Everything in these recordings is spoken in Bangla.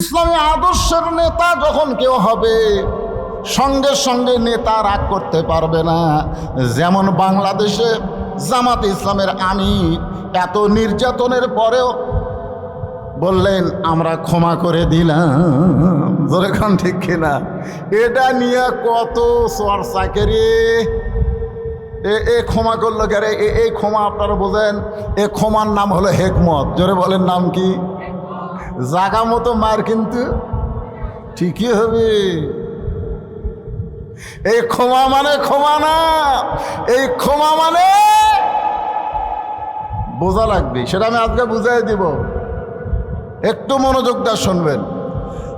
ইসলামী আদর্শের নেতা যখন কেউ হবে সঙ্গে সঙ্গে নেতা রাগ করতে পারবে না। যেমন বাংলাদেশে জামাত ইসলামের আমির এত নির্যাতনের পরেও বললেন আমরা ক্ষমা করে দিলাম। যেরকম ঠিক কিনা? এটা নিয়ে কত চর্চা করে এ ক্ষমা করলো কে? এই ক্ষমা আপনারা বোঝেন? এ ক্ষমার নাম হলো হেকমত। জোরে বলেন নাম কি? জাগা মতো মার কিন্তু ঠিকই হবে। এই ক্ষমা মানে ক্ষমা না, এই ক্ষমা মানে বোঝা লাগবে। সেটা আমি আজকে বুঝাই দিব, একটু মনোযোগ দিয়ে শুনবেন।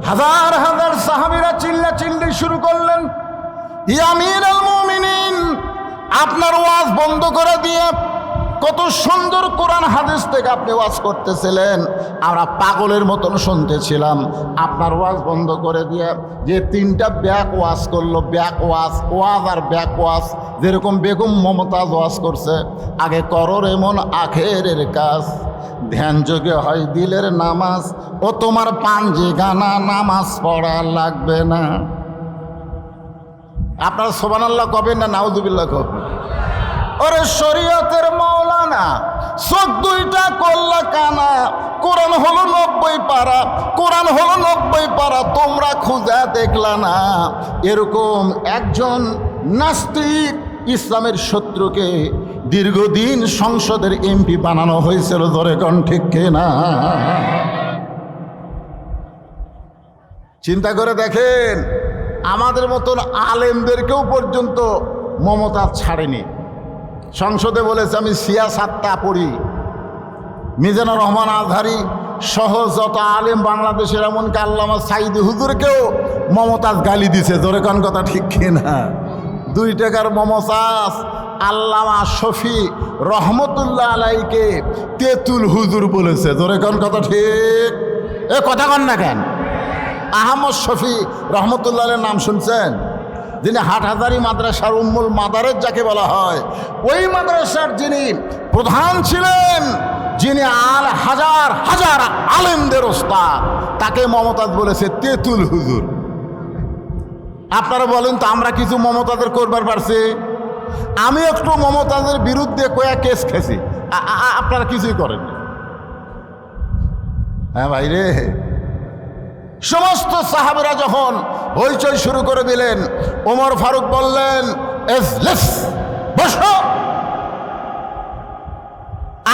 হাজার হাজার সাহাবীরা চিল্লা চিল্লি শুরু করলেন, ইয়া আমিরুল মুমিনিন, আপনার ওয়াজ বন্ধ করে দিয়ে কত সুন্দর কোরআন হাদিস থেকে আপনি ওয়াজ করতেছিলেন, আমরা পাগলের মতন শুনতেছিলাম। আপনার ওয়াজ বন্ধ করে দিয়ে যে তিনটা ব্যাক ওয়াজ করলো, ব্যাক ওয়াজ আর ব্যাক ওয়াজ, যেরকম বেগম মমতাজ ওয়াজ করছে, আগে করর এমন আখেরের কাজ, ধ্যান যোগে হয় দিলের নামাজ, ও তোমার পাঞ্জি গানা নামাজ পড়া লাগবে না। আপনারা সুবহানাল্লাহ কবেন না নাউযুবিল্লাহ কবেন? ওরে শরীয়তের মাওলানা, চোখ দুইটা করলা কানা, কোরআন হলো 90 পারা, কোরআন হলো 90 পারা, তোমরা খুঁজা দেখলা না। এরকম একজন নাস্তিক ইসলামের শত্রুকে দীর্ঘদিন সংসদের এমপি বানানো হয়েছিল। ধরে কোন ঠিক কিনা? চিন্তা করে দেখেন, আমাদের মতন আলেমদেরকেও পর্যন্ত মমতা ছাড়েনি। সংসদে বলেছে আমি সিয়াসাতটা পড়ি। মিজানুর রহমান আজহারি সহ যত আলেম বাংলাদেশের, এমনকি আল্লামা সাইদি হুজুরকেও মমতাজ গালি দিছে। জোরে কোন কথা ঠিক কিনা? 2 টাকার মমতাজ আল্লামা শফি রহমতুল্লাহ আলাইকে তেতুল হুজুর বলেছে। জোরে কোন কথা ঠিক? এ কথা কন না কেন? আহমদ শফি রহমতুল্লাহ আলাইর নাম শুনছেন? যিনি হাটহাজারী মাদ্রাসার উম্মুল মাদারের যাকে বলা হয়, ওই মাদ্রাসার যিনি প্রধান ছিলেন, যিনি হাজার হাজার আলেমদের ওস্তাদ, তাকে মমতাজ বলেছে তেতুল হুজুর। আপনারা বলেন তো, আমরা কিছু মমতাজের করবার পারছি? আমি একটু মমতাজের বিরুদ্ধে কয়েক কেস খেয়েছি, আপনারা কিছুই করেননি। হ্যাঁ ভাই রে, সমস্ত সাহাবীরা যখন হইচই শুরু করে দিলেন, ওমর ফারুক বললেন এজলিস, বসো।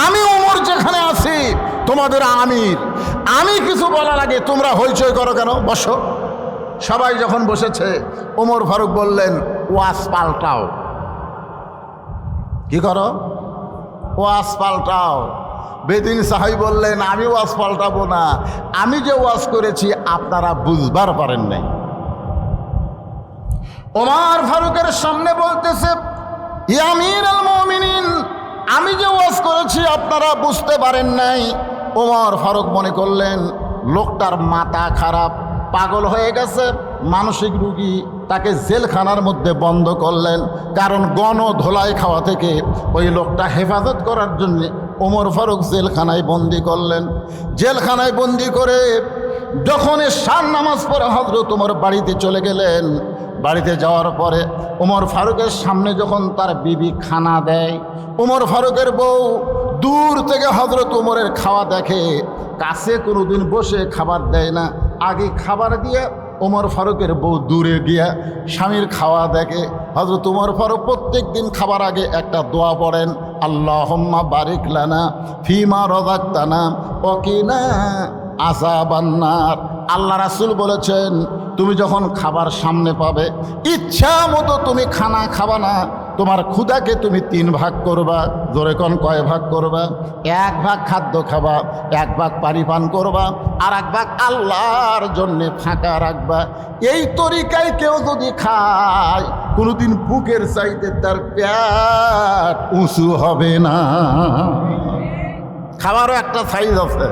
আমি ওমর যেখানে আছি তোমাদের আমির, আমি কিছু বলার আগে তোমরা হইচই করো কেন? বসো। সবাই যখন বসেছে, ওমর ফারুক বললেন ওয়াজ পাল্টাও। কি করো? ওয়াজ পাল্টাও। বেদিন সাহাবী বললেন আমি ওয়াজ পাল্টাবো না, আমি যে ওয়াজ করেছি আপনারা বুঝবার পারেন নাই। ওমর ফারুকের সামনে বলতেছে ইয়া আমিরুল মুমিনিন, আমি যে ওয়াজ করেছি আপনারা বুঝতে পারেন নাই। ওমর ফারুক মনে করলেন লোকটার মাথা খারাপ, পাগল হয়ে গেছে, মানসিক রোগী, তাকে জেলখানার মধ্যে বন্ধ করলেন। কারণ গণধোলাই খাওয়া থেকে ওই লোকটা হেফাজত করার জন্য ওমর ফারুক জেলখানায় বন্দি করলেন। জেলখানায় বন্দি করে যখন এশার নামাজ পড়ে হযরত ওমর বাড়িতে চলে গেলেন, বাড়িতে যাওয়ার পরে ওমর ফারুকের সামনে যখন তার বিবি খানা দেয়, ওমর ফারুকের বউ দূর থেকে হযরত ওমরের খাওয়া দেখে, কাছে কোনোদিন বসে খাবার দেয় না। আগে খাবার দিয়ে ওমর ফারুকের বউ দূরে গিয়া স্বামীর খাওয়া দেখে। হযরত ওমর ফারুক প্রত্যেক দিন খাবার আগে একটা দোয়া পড়েন, আল্লাহুম্মা বারিক লানা ফিমা রাযাকতানা ওয়াকিনা আযাবান নার। আল্লাহ রাসূল বলেছেন তুমি যখন খাবার সামনে পাবে, ইচ্ছা মতো তুমি খানা খাবা না, তোমার ক্ষুধাকে তুমি 3 ভাগ করবা। জোরে কোন কয় ভাগ করবা? 1 ভাগ খাদ্য খাবা, 1 ভাগ পানি পান করবা, আর 1 ভাগ আল্লাহর জন্যে ফাঁকা রাখবা। এই তরিকায় কেউ যদি খায়, কোনোদিন বুকের চাইতে তার পেট উঁচু হবে না। খাবারও একটা সাইজ আছে,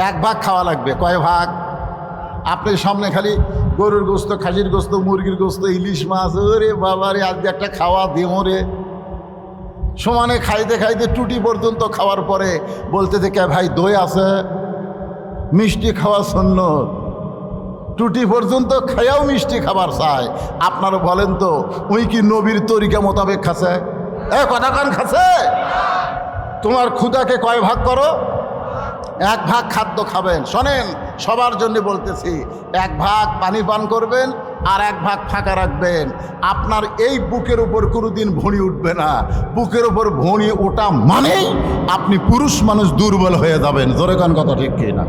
1 ভাগ খাওয়া লাগবে। কয় ভাগ? আপনি সামনে খালি গরুর গোস্ত, খাসির গোস্ত, মুরগির গোস্ত, ইলিশ মাছ, ওরে বাবারে আজকে একটা খাওয়া দিও রে। সমানে খাইতে খাইতে টুটি পর্যন্ত খাওয়ার পরে বলতে থেকে ভাই দই আছে, মিষ্টি খাওয়া সুন্নত। টুটি পর্যন্ত খেয়েও মিষ্টি খাবার চায়। আপনারা বলেন তো ওই কি নবীর তরিকা মোতাবেক খাচ্ছে? কথা কান খাচ্ছে? তোমার ক্ষুধাকে কয় ভাগ করো? এক ভাগ খাদ্য খাবেন। শোনেন, সবার জন্য বলতেছি, এক ভাগ পানি পান করবেন আর এক ভাগ ফাঁকা রাখবেন। আপনার এই বুকের উপর কোনোদিন ভুঁড়ি উঠবে না। বুকের উপর ভুঁড়ি ওঠা মানেই আপনি পুরুষ মানুষ দুর্বল হয়ে যাবেন। জোরে কান কথা ঠিক কি না?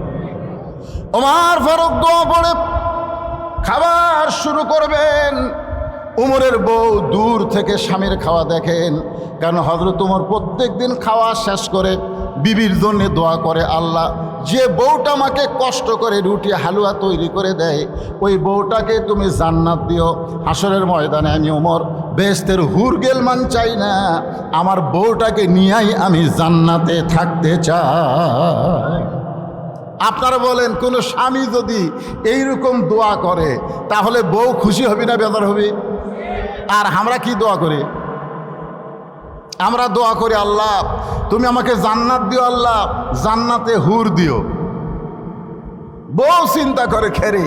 ওমর ফারুক দোয়া পড়ে খাবার শুরু করবেন। উমরের বউ দূর থেকে স্বামীর খাওয়া দেখেন, কারণ হযরত উমর প্রত্যেক দিন খাওয়া শেষ করে বিবির জন্য দোয়া করে, আল্লাহ যে বউটা আমাকে কষ্ট করে রুটি হালুয়া তৈরি করে দেয় ওই বউটাকে তুমি জান্নাত দিও। হাসরের ময়দানে আমি উমর বেহেশতের হুর গেলমান চাই না, আমার বউটাকে নিয়েই আমি জান্নাতে থাকতে চাই। আপনারা বলেন, কোনো স্বামী যদি এইরকম দোয়া করে তাহলে বউ খুশি হবে না বেজার হবে? আর আমরা কি দোয়া করি? আমরা দোয়া করি, আল্লাহ তুমি আমাকে জান্নাত দিও, আল্লাহ জান্নাতে হুর দিও। বউ চিন্তা করে খেরে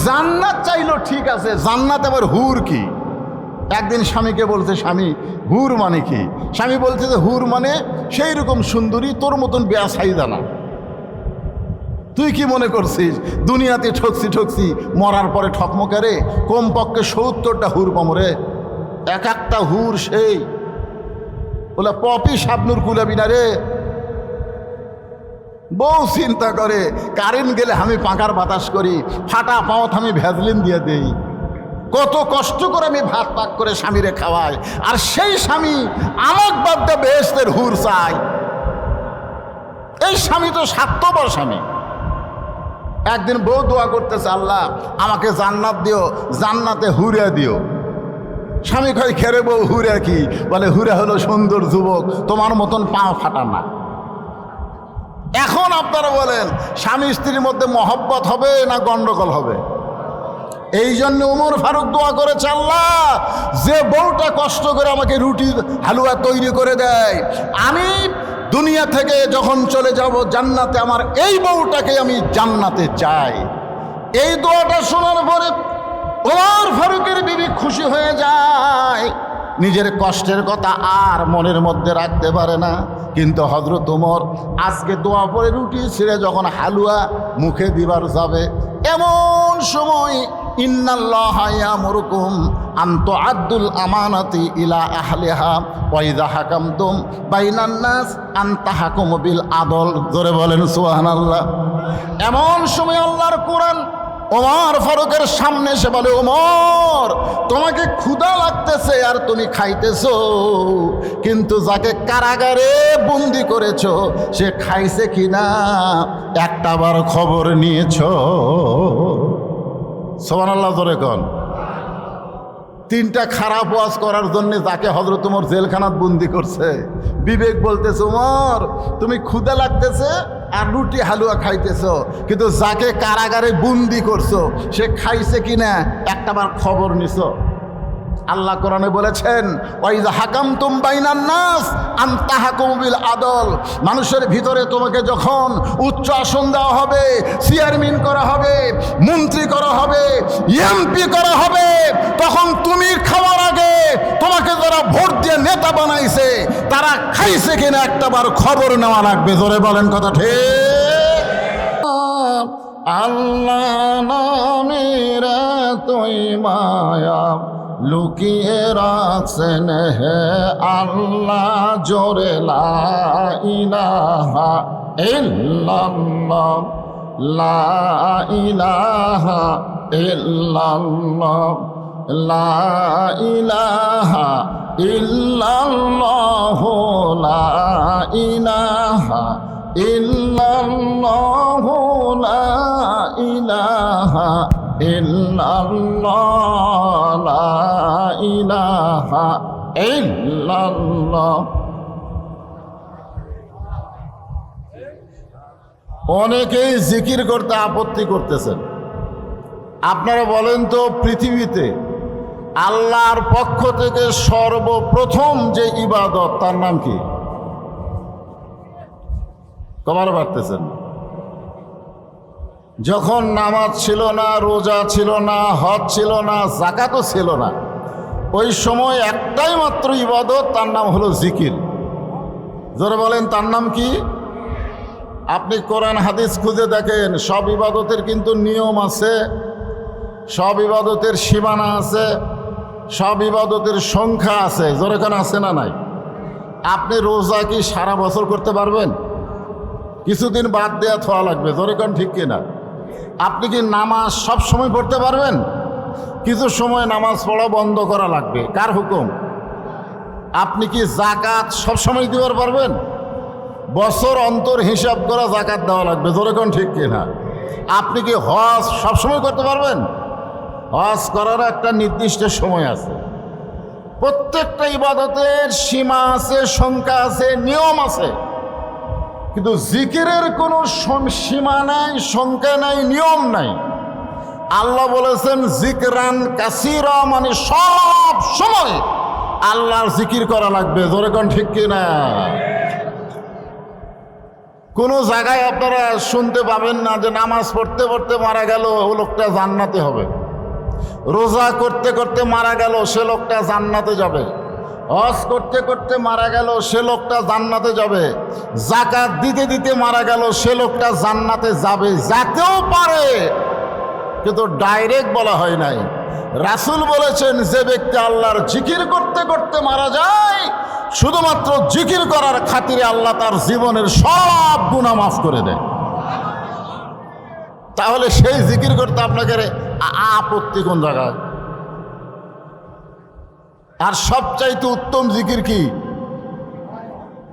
জান্নাত চাইলো ঠিক আছে, জান্নাত আবার হুর কি? একদিন স্বামীকে বলছে, স্বামী হুর মানে কি? স্বামী বলছে যে হুর মানে সেই রকম সুন্দরী, তোর মতন বেয়া সাইদা না। তুই কি মনে করছিস দুনিয়াতে ঠকছি মরার পরে ঠকমকারে? কমপক্ষে 70টা হুর পামরে, এক একটা হুর সেই বলে পপি শাবনুর কুলাবি না রে। বউ চিন্তা করে কারেন্ট গেলে আমি পাখার বাতাস করি, ফাটা পাওয়াত আমি ভ্যাজলিন দিয়ে দেই, কত কষ্ট করে আমি ভাত পাক করে স্বামীরে খাওয়াই, আর সেই স্বামী আমাক বাদ দিয়ে বেহেশতের হুর চাই। এই স্বামী তো স্বার্থপর স্বামী। একদিন বউ দোয়া করতেছে, আল্লাহ আমাকে জান্নাত দিও, জান্নাতে হুরে দিও। স্বামী কয়, খেরে বউ হুরে কি? বলে হুরে হলো সুন্দর যুবক, তোমার মতন পাও ফাটা না। এখন আপনারা বলেন স্বামী স্ত্রীর মধ্যে মহব্বত হবে না গন্ডগোল হবে? এই জন্য ওমর ফারুক দোয়া করেছে, আল্লাহ যে বউটা কষ্ট করে আমাকে রুটি হালুয়া তৈরি করে দেয়, আমি দুনিয়া থেকে যখন চলে যাব জান্নাতে আমার এই বউটাকে আমি জান্নাতে চাই। এই দোয়াটা শোনার পরে ওমর ফারুকের বিবি খুশি হয়ে যায়, নিজের কষ্টের কথা আর মনের মধ্যে রাখতে পারে না। কিন্তু হযরত ওমর আজকে দোয়া পরে রুটি ছিঁড়ে যখন হালুয়া মুখে দিবার যাবে, এমন সময় ইন্নাল্লাহা ইয়ামুরুকুম আন তুআদ্দুল আমানাতি ইলা আহলিহা ওয়া ইযা হাকামতুম বাইনান নাস আন তাহকুমু বিল আদল। জোরে বলেন সুবহানাল্লাহ। এমন সময় আল্লাহর কোরআন ওমর ফারুকের সামনে এসে বলে, ওমর তোমাকে ক্ষুধা লাগতেছে আর তুমি খাইতেছো, কিন্তু যাকে কারাগারে বন্দি করেছো সে খাইছে কিনা একটাবার খবর নিয়েছো? সুবহানাল্লাহ জোরে কোন। 3টা খারাপ ওয়াজ করার জন্য যাকে হযরত ওমর জেলখানাত বন্দি করছে, বিবেক বলতেছে ওমর তুমি ক্ষুধা লাগতেছে আর রুটি হালুয়া খাইতেছ, কিন্তু যাকে কারাগারে বন্দি করছো সে খাইছে কিনা একটাবার খবর নিছো? আল্লাহ কোরআনে বলেছেন, ওয়াইযা হাকামতুম বাইনান নাস আন তাহকুমু বিল আদল। মানুষের ভিতরে তোমাকে যখন উচ্চ আসন দেওয়া হবে, চেয়ারম্যান করা হবে, মন্ত্রী করা হবে, এমপি করা হবে, তখন তুমি খাওয়ার আগে তোমাকে যারা ভোট দিয়ে নেতা বানাইছে তারা খাইছে কিনা একটাবার খবর নেওয়া লাগবে। জোরে বলেন কথা ঠিক? আল্লাহ নামের তুই মায়া লুকিয়ে রাখছেন হে আল্লাহ, জোরে লা ইলাহা ইল্লাল্লাহ, লা ইলাহা ইল্লাল্লাহ, লা ইলাহা ইল্লাল্লাহ, লা ইলাহা ইল্লাল্লাহ, লা ইলাহা ইল্লাল্লাহ, লা ইলাহা ইল্লাল্লাহ। অনেকেই জিকির করতে আপত্তি করতেছেন। আপনারা বলেন তো, পৃথিবীতে আল্লাহর পক্ষ থেকে সর্বপ্রথম যে ইবাদত তার নাম কি? কবার পারতেছেন? যখন নামাজ ছিল না, রোজা ছিল না, হজ ছিল না, যাকাতও ছিল না, ওই সময় একটাই মাত্র ইবাদত, তার নাম হলো জিকির। যারা বলেন তার নাম কি? আপনি কোরআন হাদিস খুঁজে দেখেন, সব ইবাদতের কিন্তু নিয়ম আছে, সব ইবাদতের সীমানা আছে, সব ইবাদতের সংখ্যা আছে। যেরকম আছে না নাই? আপনি রোজা কি সারা বছর করতে পারবেন? কিছুদিন বাদ দেওয়া থোয়া লাগবে। যেরকম ঠিক কিনা? আপনি কি নামাজ সব সময় পড়তে পারবেন? কিছু সময় নামাজ পড়া বন্ধ করা লাগবে। কার হুকুম? আপনি কি যাকাত সব সময় দিতে পারবেন? বছর অন্তর হিসাব করা যাকাত দেওয়া লাগবে। যেরকম ঠিক কিনা? আপনি কি হজ সব সময় করতে পারবেন? হজ করার একটা নির্দিষ্ট সময় আছে। প্রত্যেকটা ইবাদতের সীমা আছে, সংখ্যা আছে, নিয়ম আছে। কিন্তু জিকিরের কোনো সীমা নাই, সংখ্যা নাই, নিয়ম নাই। আল্লাহ বলেছেন জিকরান কাসীরা, মানে সব সময় আল্লাহর জিকির করা লাগবে। যেরকম ঠিক কিনা? কোনো জায়গায় আপনারা শুনতে পাবেন না যে নামাজ পড়তে পড়তে মারা গেল ও লোকটা জান্নাতে হবে, রোজা করতে করতে মারা গেল সে লোকটা জান্নাতে যাবে, হজ করতে করতে মারা গেল সে লোকটা জান্নাতে যাবে, যাকাত দিতে দিতে মারা গেল সে লোকটা জান্নাতে যাবে। যাতেও পারে, কিন্তু ডাইরেক্ট বলা হয় নাই। রাসূল বলেছেন যে ব্যক্তি আল্লাহর জিকির করতে করতে মারা যায়, শুধুমাত্র জিকির করার খাতিরে আল্লাহ তার জীবনের সব গুনাহ মাফ করে দেয়। তাহলে সেই জিকির করতে আপনাকে আপত্তি কোন জায়গায়? আর সবচাইতে উত্তম জিকির কি?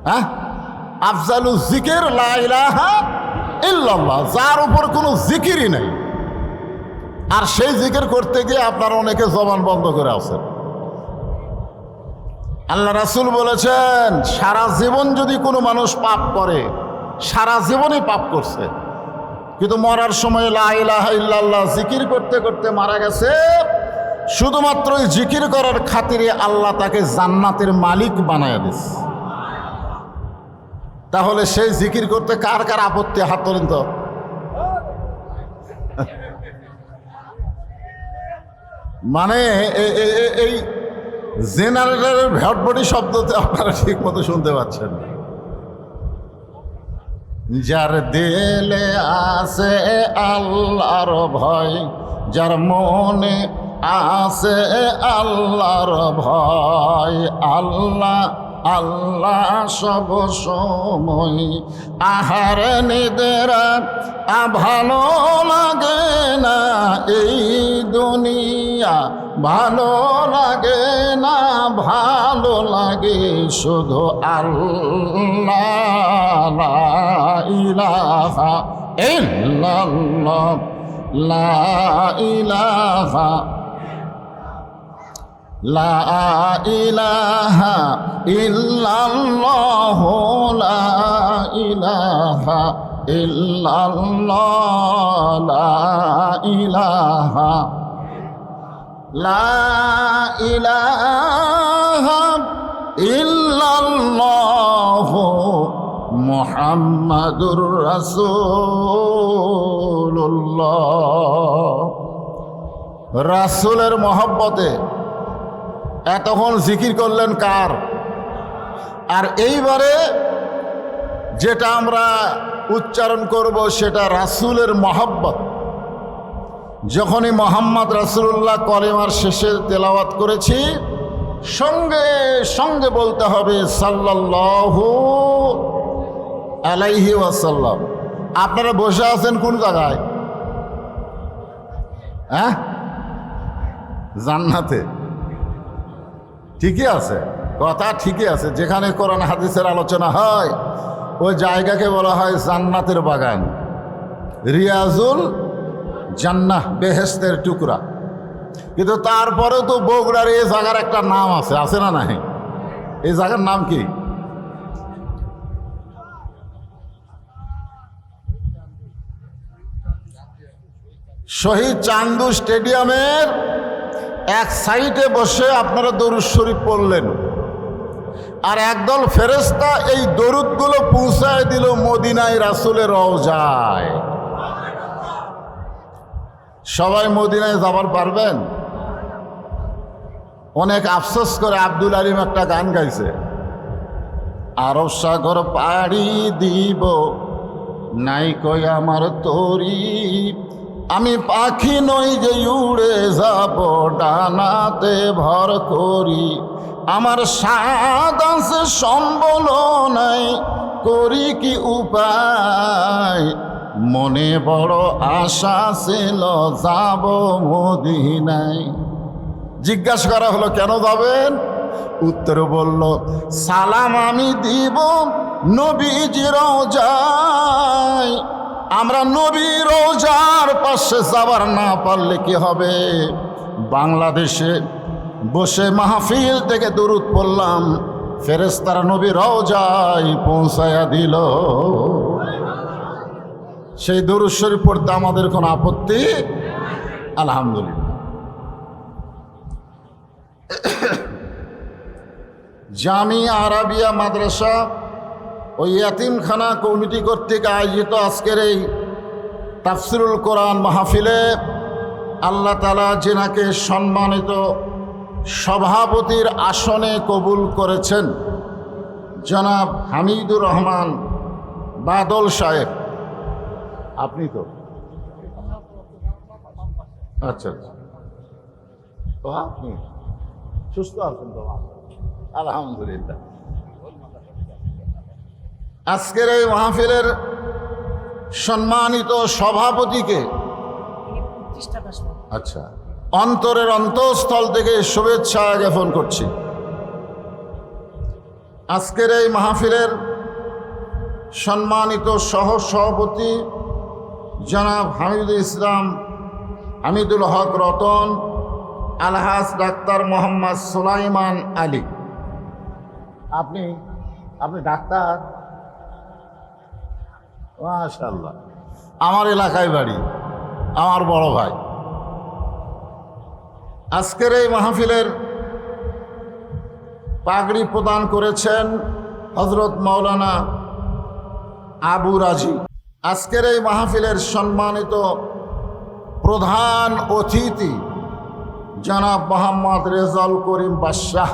হ্যাঁ, আফজালু জিকির লা ইলাহা ইল্লাল্লাহ, যার উপর কোনো জিকিরই নাই। আর সেই জিকির করতে গিয়ে আপনারা অনেকে জবান বন্ধ করে আছেন। আল্লাহ রাসূল বলেছেন সারা জীবন যদি কোনো মানুষ পাপ করে, সারা জীবনই পাপ করছে, কিন্তু মরার সময় লা ইলাহা ইল্লাল্লাহ জিকির করতে করতে মারা গেছে, শুধুমাত্র ওই জিকির করার খাতিরে আল্লাহ তাকে জান্নাতের মালিক বানায় দিচ্ছে। তাহলে সেই জিকির করতে কার কার আপত্তি? হাত তোলেন তো। মানে এই জেনারেটরের ভটভটি শব্দতে আপনারা ঠিক মতো শুনতে পাচ্ছেন। যার দিলে আছে আল্লাহর ভয়, যার মনে আছে আল্লাহর ভয়, আল্লাহ আল্লাহ সব সময়। আহার নিদেরা ভালো লাগে না এই দুনিয়া, ভালো লাগে না, ভালো লাগে শুধু আল্লাহ। লা ইলাহা ইল্লাল্লাহ, লা ইলাহা, লা ইলাহা ইল্লাল্লাহ, লা ইলাহা ইল্লাল্লাহ, লা ইলাহা, লা ইলাহা ইল্লাল্লাহ, মুহাম্মাদুর রাসূলুল্লাহ। রাসূলের মহব্বতে এতক্ষণ জিকির করলেন কার? আর এইবারে যেটা আমরা উচ্চারণ করব সেটা রাসূলের মহব্বত। যখনই মোহাম্মদ রাসূলুল্লাহ কলেমার শেষে তেলাওয়াত করেছি, সঙ্গে সঙ্গে বলতে হবে সাল্লাল্লাহু আলাইহি ওয়াসাল্লাম। আপনারা বসে আছেন কোন জায়গায়? হ্যাঁ, জান্নাতে। ঠিকই আছে, কথা ঠিকই আছে। যেখানে কোরআন হাদিসের আলোচনা হয় ওই জায়গাকে বলা হয় জান্নাতের বাগান, রিয়াজুল জান্নাহ, বেহেশতের টুকরা। কিন্তু তারপরেও তো বগুড়ার এই জায়গার একটা নাম আছে, আছে না নাই? এই জায়গার নাম কি? শহীদ চান্দু স্টেডিয়ামের এক সাইডে বসে আপনারা দরুদ শরীফ পড়লেন, আর একদল ফেরেশতা এই দরুদগুলো পৌঁছায় দিল মদিনায় রাসূলের রওজায়। সবাই মদিনায় যাবার পারবেন? অনেক আফসোস করে আব্দুল আলিম একটা গান গাইছে, আরব সাগর পাড়ি দিব নাই কই আমার তরি, আমি পাখি নই যে উড়ে যাব ডানাতে ভর করি, আমার স্বাদ আছে সম্বল নাই করি কি উপায়, মনে বড় আশা ছিল যাব মদিনায়। জিজ্ঞাসা করা হলো কেন যাবেন? উত্তরে বলল, সালাম আমি দিব নবীজি রওজায়, আমরা নবী রওজার পাশে যাবার না পারলে কি হবে? বাংলাদেশে বসে মাহফিল থেকে দরুদ পড়লাম, ফেরেশতারা নবী রওজায় পৌঁছায়া দিল। সেই দরুদ শরীফ পড়তে আমাদের কোনো আপত্তি? আলহামদুলিল্লাহ। জামিয়া আরাবিয়া মাদ্রাসা ও ইয়াতিমখানা কমিটি কর্তৃক আয়োজিত আজকের এই তাফসিরুল কোরআন মাহফিলে আল্লাহ তাআলা যিনাকে সম্মানিত সভাপতির আসনে কবুল করেছেন, জনাব হামিদুর রহমান বাদল সাহেব। আপনি তো আচ্ছা আচ্ছা, তো আপনি সুস্থ আছেন তো? আলহামদুলিল্লাহ। আজকের এই মাহফিলের সম্মানিত সভাপতিকে আচ্ছা অন্তরের অন্তঃস্থল থেকে শুভেচ্ছা জ্ঞাপন করছি। আজকের এই মাহফিলের সম্মানিত সহ সভাপতি জনাব হামিদুল ইসলাম হামিদুল হক রতন, আলহাজ ডাক্তার মোহাম্মদ সুলাইমান আলী। আপনি ডাক্তার? মাশাআল্লাহ, আমার এলাকায় বাড়ি, আমার বড় ভাই। আজকের এই মাহফিলের পাগড়ি প্রদান করেছেন হযরত মাওলানা আবু রাজি। আজকের এই মাহফিলের সম্মানিত প্রধান অতিথি জনাব মোহাম্মদ রেজাউল করিম বাদশাহ।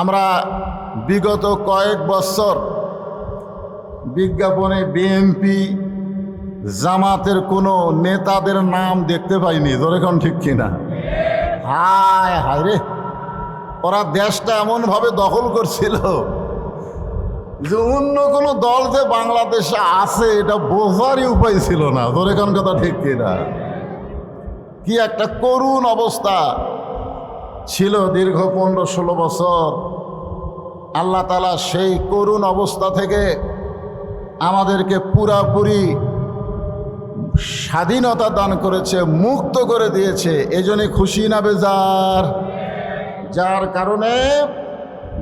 আমরা বিগত কয়েক বছর বিজ্ঞাপনে বিএনপি জামাতের কোনো নেতাদের নাম দেখতে পাইনি, যেরকম ঠিক কিনা? হায় হায় রে, ওরা দেশটা এমনভাবে দখল করছিল যে অন্য কোনো দল যে বাংলাদেশে আছে এটা বোঝারই উপায় ছিল না, যেরকম কথা ঠিক কিনা? কি একটা করুণ অবস্থা ছিল দীর্ঘ 15-16 বছর। আল্লাহ তাআলা সেই করুণ অবস্থা থেকে আমাদেরকে পুরাপুরি স্বাধীনতা দান করেছে, মুক্ত করে দিয়েছে। এজন্য খুশি না বেজার? যার কারণে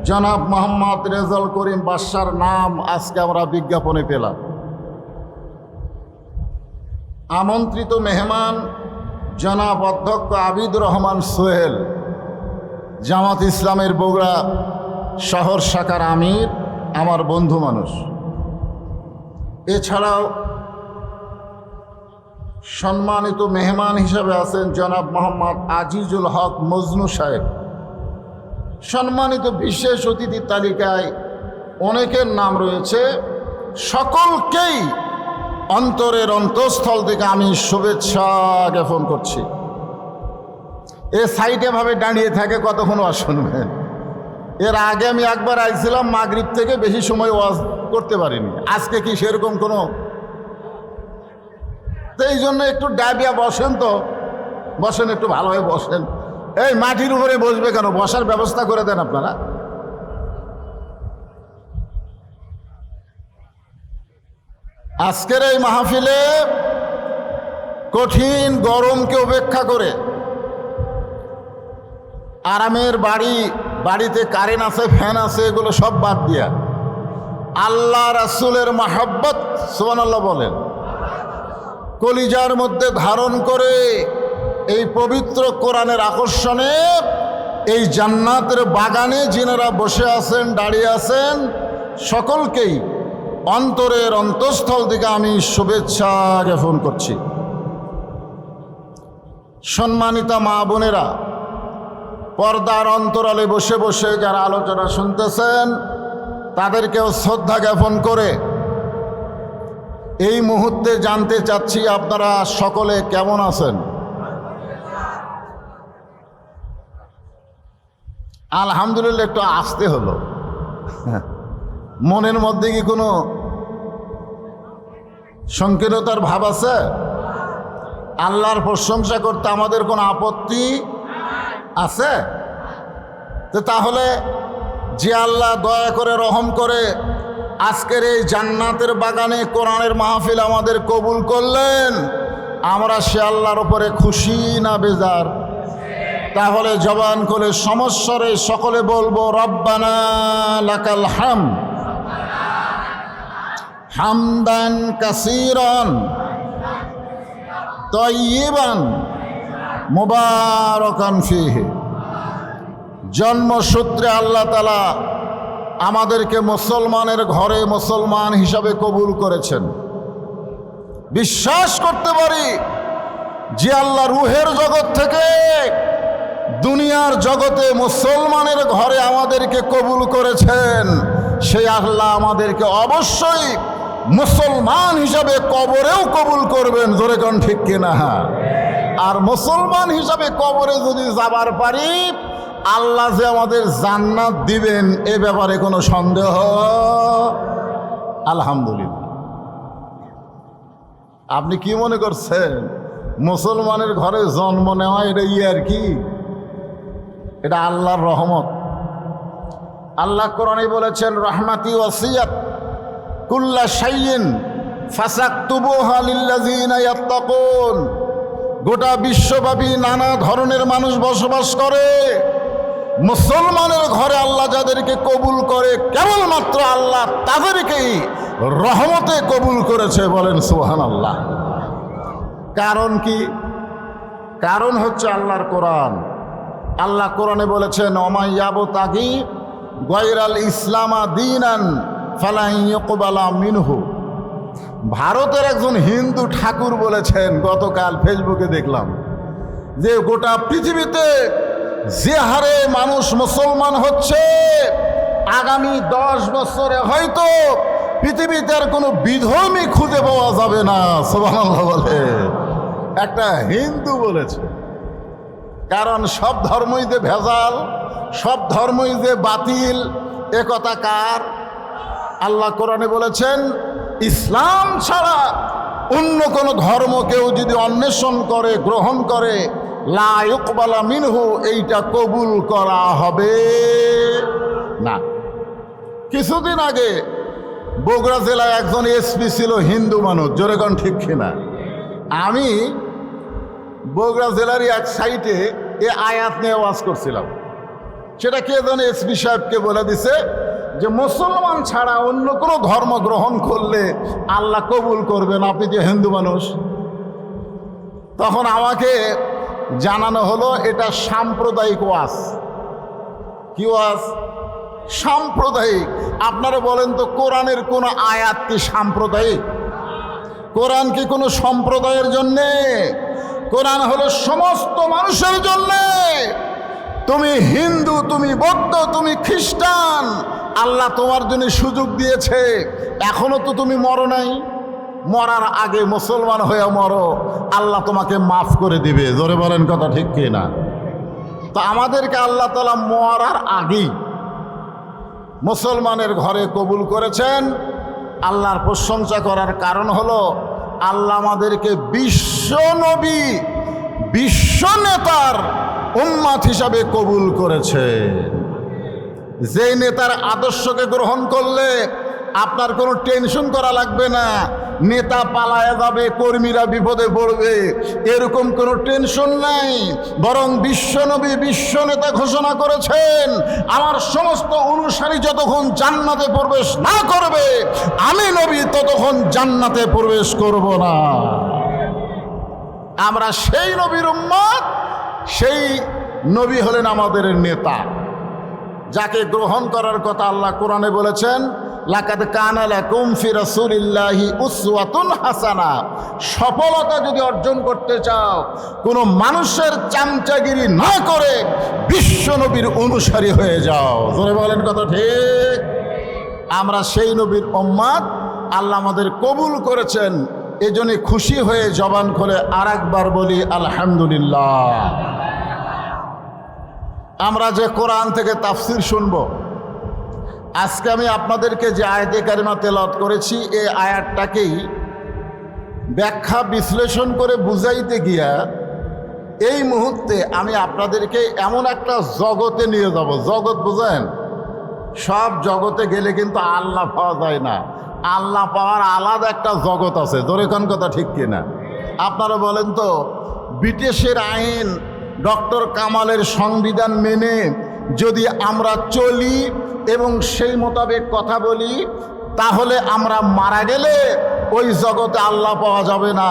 জনাব মোহাম্মদ রেজাউল করিম বাদশার নাম আজকে আমরা বিজ্ঞাপনে পেলাম। আমন্ত্রিত মেহমান জনাব অধ্যক্ষ আবিদুর রহমান সোহেল, জামাত ইসলামের বগুড়া শহর শাখার আমির, আমার বন্ধু মানুষ। এছাড়াও সম্মানিত মেহমান হিসাবে আছেন জনাব মোহাম্মদ আজিজুল হক মজনু সাহেব। সম্মানিত বিশেষ অতিথির তালিকায় অনেকের নাম রয়েছে, সকলকেই অন্তরের অন্তঃস্থল থেকে আমি শুভেচ্ছা জ্ঞাপন করছি। এ সাইডে ভাবে দাঁড়িয়ে থাকে কতক্ষণ ওয়াজ শুনবেন? এর আগে আমি একবার আইছিলাম, মাগরিব থেকে বেশি সময় ওয়াজ করতে পারিনি। আজকে কি সেরকম কোনো? তো এই জন্য একটু ডাবিয়া বসেন, তো বসেন, একটু ভালোভাবে বসেন। এই মাটির উপরে বসবে কেন? বসার ব্যবস্থা করে দেন আপনারা। আজকের এই মাহফিলে কঠিন গরমকে উপেক্ষা করে আরামের বাড়িতে কারেন্ট আছে, ফ্যান আছে, এগুলো সব বাদ দিয়া আল্লাহ রাসূলের মাহাব্বত, সুবহানাল্লাহ বলেন, কলিজার মধ্যে ধারণ করে এই পবিত্র কোরআনের আকর্ষণে এই জান্নাতের বাগানে যিনারা বসে আছেন, দাঁড়িয়ে আছেন, সকলকেই অন্তরের অন্তঃস্থল থেকে আমি শুভেচ্ছা জ্ঞাপন করছি। সম্মানিতা মা বোনেরা, পর্দার অন্তরালে বসে বসে যারা আলোচনা শুনতেছেন তাদেরকেও শ্রদ্ধা জ্ঞাপন করে এই মুহূর্তে জানতে চাচ্ছি আপনারা সকলে কেমন আছেন? আলহামদুলিল্লাহ একটু আসতে হলো। মনের মধ্যে কি কোনো সংকীর্ণতার ভাব আছে? আল্লাহর প্রশংসা করতে আমাদের কোনো আপত্তি আছে? তো তাহলে যে আল্লাহ দয়া করে রহম করে আজকের এই জান্নাতের বাগানে কোরআনের মাহফিল আমাদের কবুল করলেন, আমরা সে আল্লাহর উপরে খুশি না বেজার? তাহলে জবান করে সমস্বরে সকলে বলবো রব্বানা লাকাল হামদ হামদান কাসীরান তাইয়িবান মুবারাকান ফীহি। জন্মসূত্রে আল্লাহ তাআলা আমাদেরকে মুসলমানের ঘরে মুসলমান হিসাবে কবুল করেছেন। বিশ্বাস করতে পারি যে আল্লাহ রুহের জগৎ থেকে দুনিয়ার জগতে মুসলমানের ঘরে আমাদেরকে কবুল করেছেন, সেই আল্লাহ আমাদেরকে অবশ্যই মুসলমান হিসাবে কবরেও কবুল করবেন। জোরে কোন ঠিক কিনা? আর মুসলমান হিসাবে কবরে যদি যাবার পারি, আল্লাহ যে আমাদের জান্নাত দিবেন এ ব্যাপারে কোনো সন্দেহ আলহামদুলিল্লাহ। আপনি কি মনে করছেন মুসলমানের ঘরে জন্ম নেওয়া এটা আর কি? এটা আল্লাহর রহমত। আল্লাহ কোরআনে বলেছেন রহমাতি ওয়াসিয়াত কুল্লা শাইইন ফাসাকতুবুহা লিল্লাযিনা ইয়াত্তাকুন। গোটা বিশ্বব্যাপী নানা ধরনের মানুষ বসবাস করে, মুসলমানের ঘরে আল্লাহ যাদেরকে কবুল করে কেবলমাত্র আল্লাহ তাদেরকেই রহমতে কবুল করেছে। বলেন সুবহানাল্লাহ। কারণ কি? কারণ হচ্ছে আল্লাহর কোরআন। আল্লাহ কোরআনে বলেছেন ওমাই ইয়াবতাগি গায়রাল ইসলামা দীনান ফালান ইউকবালা মিনহু। ভারতের একজন হিন্দু ঠাকুর বলেছেন, গতকাল ফেসবুকে দেখলাম, যে গোটা পৃথিবীতে যে হারে মানুষ মুসলমান হচ্ছে, আগামী 10 বছরে হয়তো পৃথিবীতে আর কোনো বিধর্মী খুঁজে পাওয়া যাবে না। সুবহানাল্লাহ বলে একটা হিন্দু বলেছে। কারণ সব ধর্মই যে ভেজাল, সব ধর্মই যে বাতিল, এ কথা কার? আল্লাহ কোরআনে বলেছেন ইসলাম ছাড়া অন্য কোনো ধর্ম কেউ যদি অন্বেষণ করে, গ্রহণ করে, লা ইউকবালা মিনহু, এইটা কবুল করা হবে না। কিছুদিন আগে বগুড়া জেলায় একজন এসপি ছিল হিন্দু মানুষ। জোরে কোন ঠিক কিনা? আমি বগুড়া জেলারই এক সাইটে এ আয়াত নিয়ে ওয়াজ করছিলাম। সেটা কে যেন এসপি সাহেবকে বলে দিছে যে মুসলমান ছাড়া অন্য কোনো ধর্ম গ্রহণ করলে আল্লাহ কবুল করবেন, আপনি যে হিন্দু মানুষ। তখন আমাকে জানানো হলো এটা সাম্প্রদায়িক ওয়াজ। কি ওয়াজ? সাম্প্রদায়িক। আপনারা বলেন তো কোরআনের কোন আয়াত কি সাম্প্রদায়িক? কোরআন কি কোনো সম্প্রদায়ের জন্যে? কোরআন হলো সমস্ত মানুষের জন্যে। তুমি হিন্দু, তুমি বৌদ্ধ, তুমি খ্রিস্টান, আল্লাহ তোমার জন্য সুযোগ দিয়েছে। এখনো তো তুমি মরো নাই, মরার আগে মুসলমান হয়ে মরো, আল্লাহ তোমাকে মাফ করে দিবে। জোরে বলেন কথা ঠিক কিনা? তো আমাদেরকে আল্লাহ তাআলা মরার আগেই মুসলমানের ঘরে কবুল করেছেন। আল্লাহর প্রশংসা করার কারণ হলো আল্লাহ আমাদেরকে বিশ্ব নবী, বিশ্ব নেতার উম্মাত হিসাবে কবুল করেছে। যে নেতার আদর্শকে গ্রহণ করলে আপনার কোনো টেনশন করা লাগবে না, নেতা পালায়া যাবে, কর্মীরা বিপদে পড়বে, এরকম কোনো টেনশন নাই। বরং বিশ্বনবী বিশ্ব নেতা ঘোষণা করেছেন আমার সমস্ত অনুসারী যতক্ষণ জান্নাতে প্রবেশ না করবে, আমি নবী ততক্ষণ জান্নাতে প্রবেশ করব না। আমরা সেই নবীর উম্মত, সেই নবী হলেন আমাদের নেতা, যাকে গ্রহণ করার কথা আল্লাহ কোরআনে বলেছেন লাকাদ কানা লাকুম ফি রাসূলিল্লাহি উসওয়াতুন হাসানা। সফলতা যদি অর্জন করতে চাও, কোনো মানুষের চামচাগিরি না করে বিশ্বনবীর অনুসারী হয়ে যাও। জোরে বলেন কথা ঠিক? আমরা সেই নবীর উম্মত, আল্লাহ আমাদের কবুল করেছেন। এজন্য খুশি হয়ে জবান খুলে আরেকবার বলি আলহামদুলিল্লাহ। আমরা যে কোরআন থেকে তাফসির শুনব, আজকে আমি আপনাদেরকে যে আয়াতে কারিমা তেলাওয়াত করেছি, এই আয়াতটাকেই ব্যাখ্যা বিশ্লেষণ করে বুঝাইতে গিয়া এই মুহূর্তে আমি আপনাদেরকে এমন একটা জগতে নিয়ে যাব। জগৎ বুঝেন? সব জগতে গেলে কিন্তু আল্লাহ পাওয়া যায় না। আল্লাহ পাওয়ার আলাদা একটা জগৎ আছে। জোরে কোন কথা ঠিক কিনা? আপনারা বলেন তো, ব্রিটিশের আইন, ডক্টর কামালের সংবিধান মেনে যদি আমরা চলি এবং সেই মোতাবেক কথা বলি, তাহলে আমরা মারা গেলে ওই জগতে আল্লাহ পাওয়া যাবে না।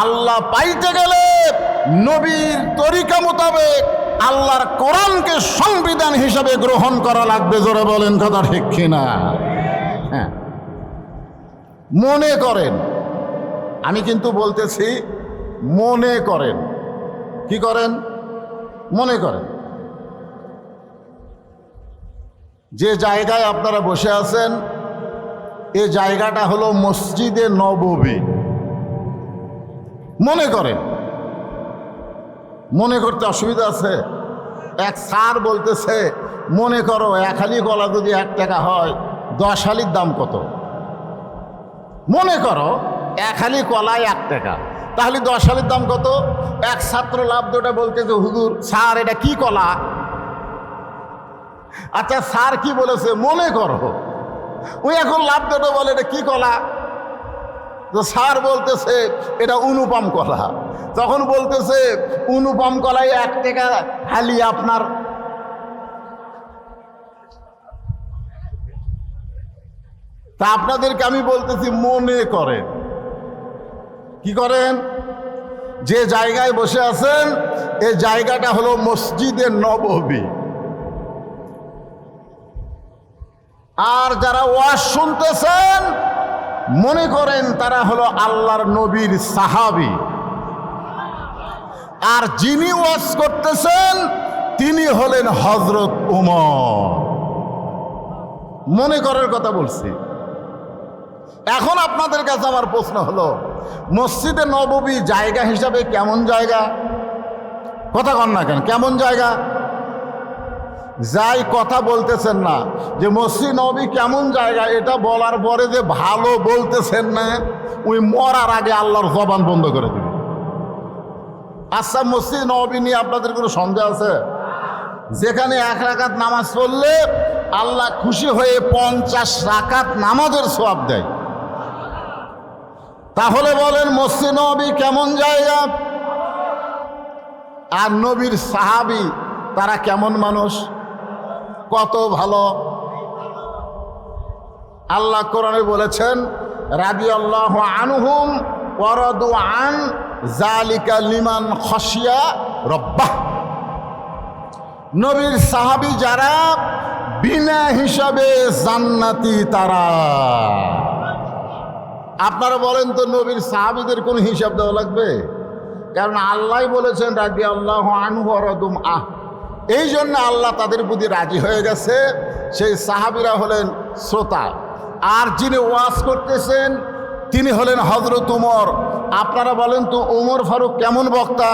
আল্লাহ পাইতে গেলে নবীর তরিকা মোতাবেক আল্লাহর কোরআনকে সংবিধান হিসাবে গ্রহণ করা লাগবে। জোরে বলেন কথা ঠিক কিনা? হ্যাঁ, মনে করেন, আমি কিন্তু বলতেছি মনে করেন। কি করেন? মনে করেন যে জায়গায় আপনারা বসে আছেন, এই জায়গাটা হলো মসজিদে নববী। মনে করেন, মনে করতে অসুবিধা আছে? এক স্যার বলতেছে, মনে করো এক হালি কলা যদি 1 টাকা হয়, 10 হালির দাম কত? মনে করো এক হালি কলায় 1 টাকা, তাহলে 10 হালির দাম কত? এক ছাত্র লাভ দুটা বলতেছে, হুজুর স্যার এটা কি কলা? আচ্ছা স্যার কি বলেছে? মনে করো। ওই এখন লাভ দুটো বলে এটা কি কলা? তো স্যার বলতেছে এটা অনুপম কলা। তখন বলতেছে অনুপম কলায় 1 টাকা হালি আপনার। তা আপনাদেরকে আমি বলতেছি মনে করেন। কি করেন? যে জায়গায় বসে আছেন এই জায়গাটা হলো মসজিদে নববী। আর যারা ওয়াজ শুনতেছেন মনে করেন তারা হলো আল্লাহর নবীর সাহাবী। আর যিনি ওয়াজ করতেছেন তিনি হলেন হযরত উমর। মনে করার কথা বলছি। এখন আপনাদের কাছে আমার প্রশ্ন হলো, মসজিদে নববী জায়গা হিসাবে কেমন জায়গা? কথা কন না কেন? কেমন জায়গা? যাই কথা বলতেছেন না যে মসজিদ নববী কেমন জায়গা, এটা বলার পরে যে ভালো বলতেছেন না, ওই মরার আগে আল্লাহর জবান বন্ধ করে দিবে। আচ্ছা, মসজিদ নববী নিয়ে আপনাদের কোনো সন্দেহ আছে? যেখানে 1 রাকাত নামাজ পড়লে আল্লাহ খুশি হয়ে 50 রাকাত নামাজের সওয়াব দেয়। তাহলে বলেন মসজিদ নববী কেমন জায়গা? আর নবীর সাহাবী তারা কেমন মানুষ, কত ভালো। আল্লাহ কোরআনে বলেছেন রাদিয়াল্লাহু আনহুম ওয়া রাদু আন যালিকা লিমান খাশিয়া রাব্বাহ। নবীর সাহাবী যারা বিনা হিসাবে জান্নাতি তারা। আপনারা বলেন তো নবীর সাহাবীদের কোন হিসাব দেওয়া লাগবে? কারণ আল্লাহ বলেছেন রাদিয়াল্লাহু আনহু ওয়া রাদু আন। এই জন্য আল্লাহ তাদের প্রতি রাজি হয়ে গেছে। সেই সাহাবীরা হলেন শ্রোতা, আর যিনি ওয়াজ করতেছেন তিনি হলেন হযরত উমর। আপনারা বলেন তো উমর ফারুক কেমন বক্তা,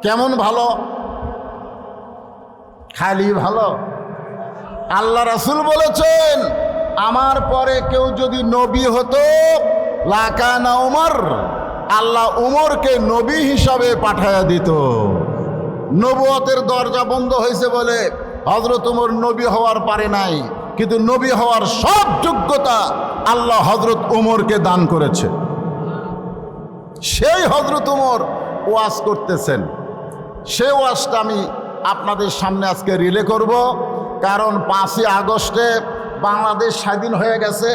কেমন ভালো? খালি ভালো? আল্লাহ রাসূল বলেছেন আমার পরে কেউ যদি নবী হতো লাকানা উমর, আল্লাহ উমরকে নবী হিসাবে পাঠায়া দিত। নবুয়তের দরজা বন্ধ হয়েছে বলে হযরত উমর নবী হওয়ার পারে নাই, কিন্তু নবী হওয়ার সব যোগ্যতা আল্লাহ হযরত উমরকে দান করেছে। সেই হযরত উমর ওয়াজ করতেছেন। সেই ওয়াজটা আমি আপনাদের সামনে আজকে রিলে করব। কারণ 5ই আগস্টে বাংলাদেশ স্বাধীন হয়ে গেছে।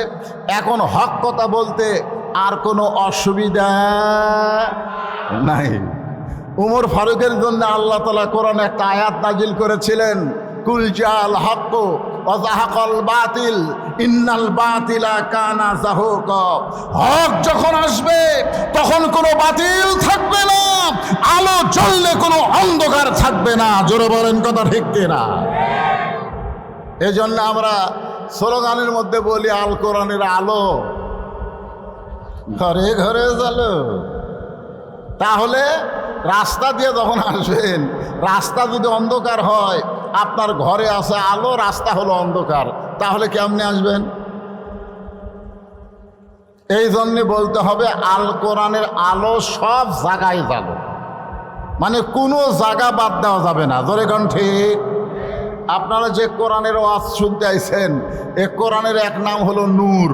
এখন হক কথা বলতে আর কোনো অসুবিধা নাই। উমর ফারুকের জন্য আল্লাহ তাআলা কোরআনে একটা আয়াত নাজিল করেছিলেন, কুল জাল হক ওয়াজাহাকাল বাতিল ইন্নাল বাতিলা কানা যাহুকা। হক যখন আসবে তখন কোনো বাতিল থাকবে না, আলো জ্বললে কোনো অন্ধকার থাকবে না। জোরে বলেন কথা ঠিক কিনা? এই জন্য আমরা স্লোগানের মধ্যে বলি আল কোরআনের আলো ঘরে ঘরে জ্বলো। তাহলে রাস্তা দিয়ে যখন আসবেন, রাস্তা যদি অন্ধকার হয়, আপনার ঘরে আছে আলো, রাস্তা হলো অন্ধকার, তাহলে কেমনে আসবেন? এই জন্যে বলতে হবে আল কোরআনের আলো সব জায়গায় জ্বালো, মানে কোনো জায়গা বাদ দেওয়া যাবে না। জোরে কোন ঠিক? আপনারা যে কোরআনের ওয়াজ শুনতে আইছেন, এ কোরআনের এক নাম হলো নূর।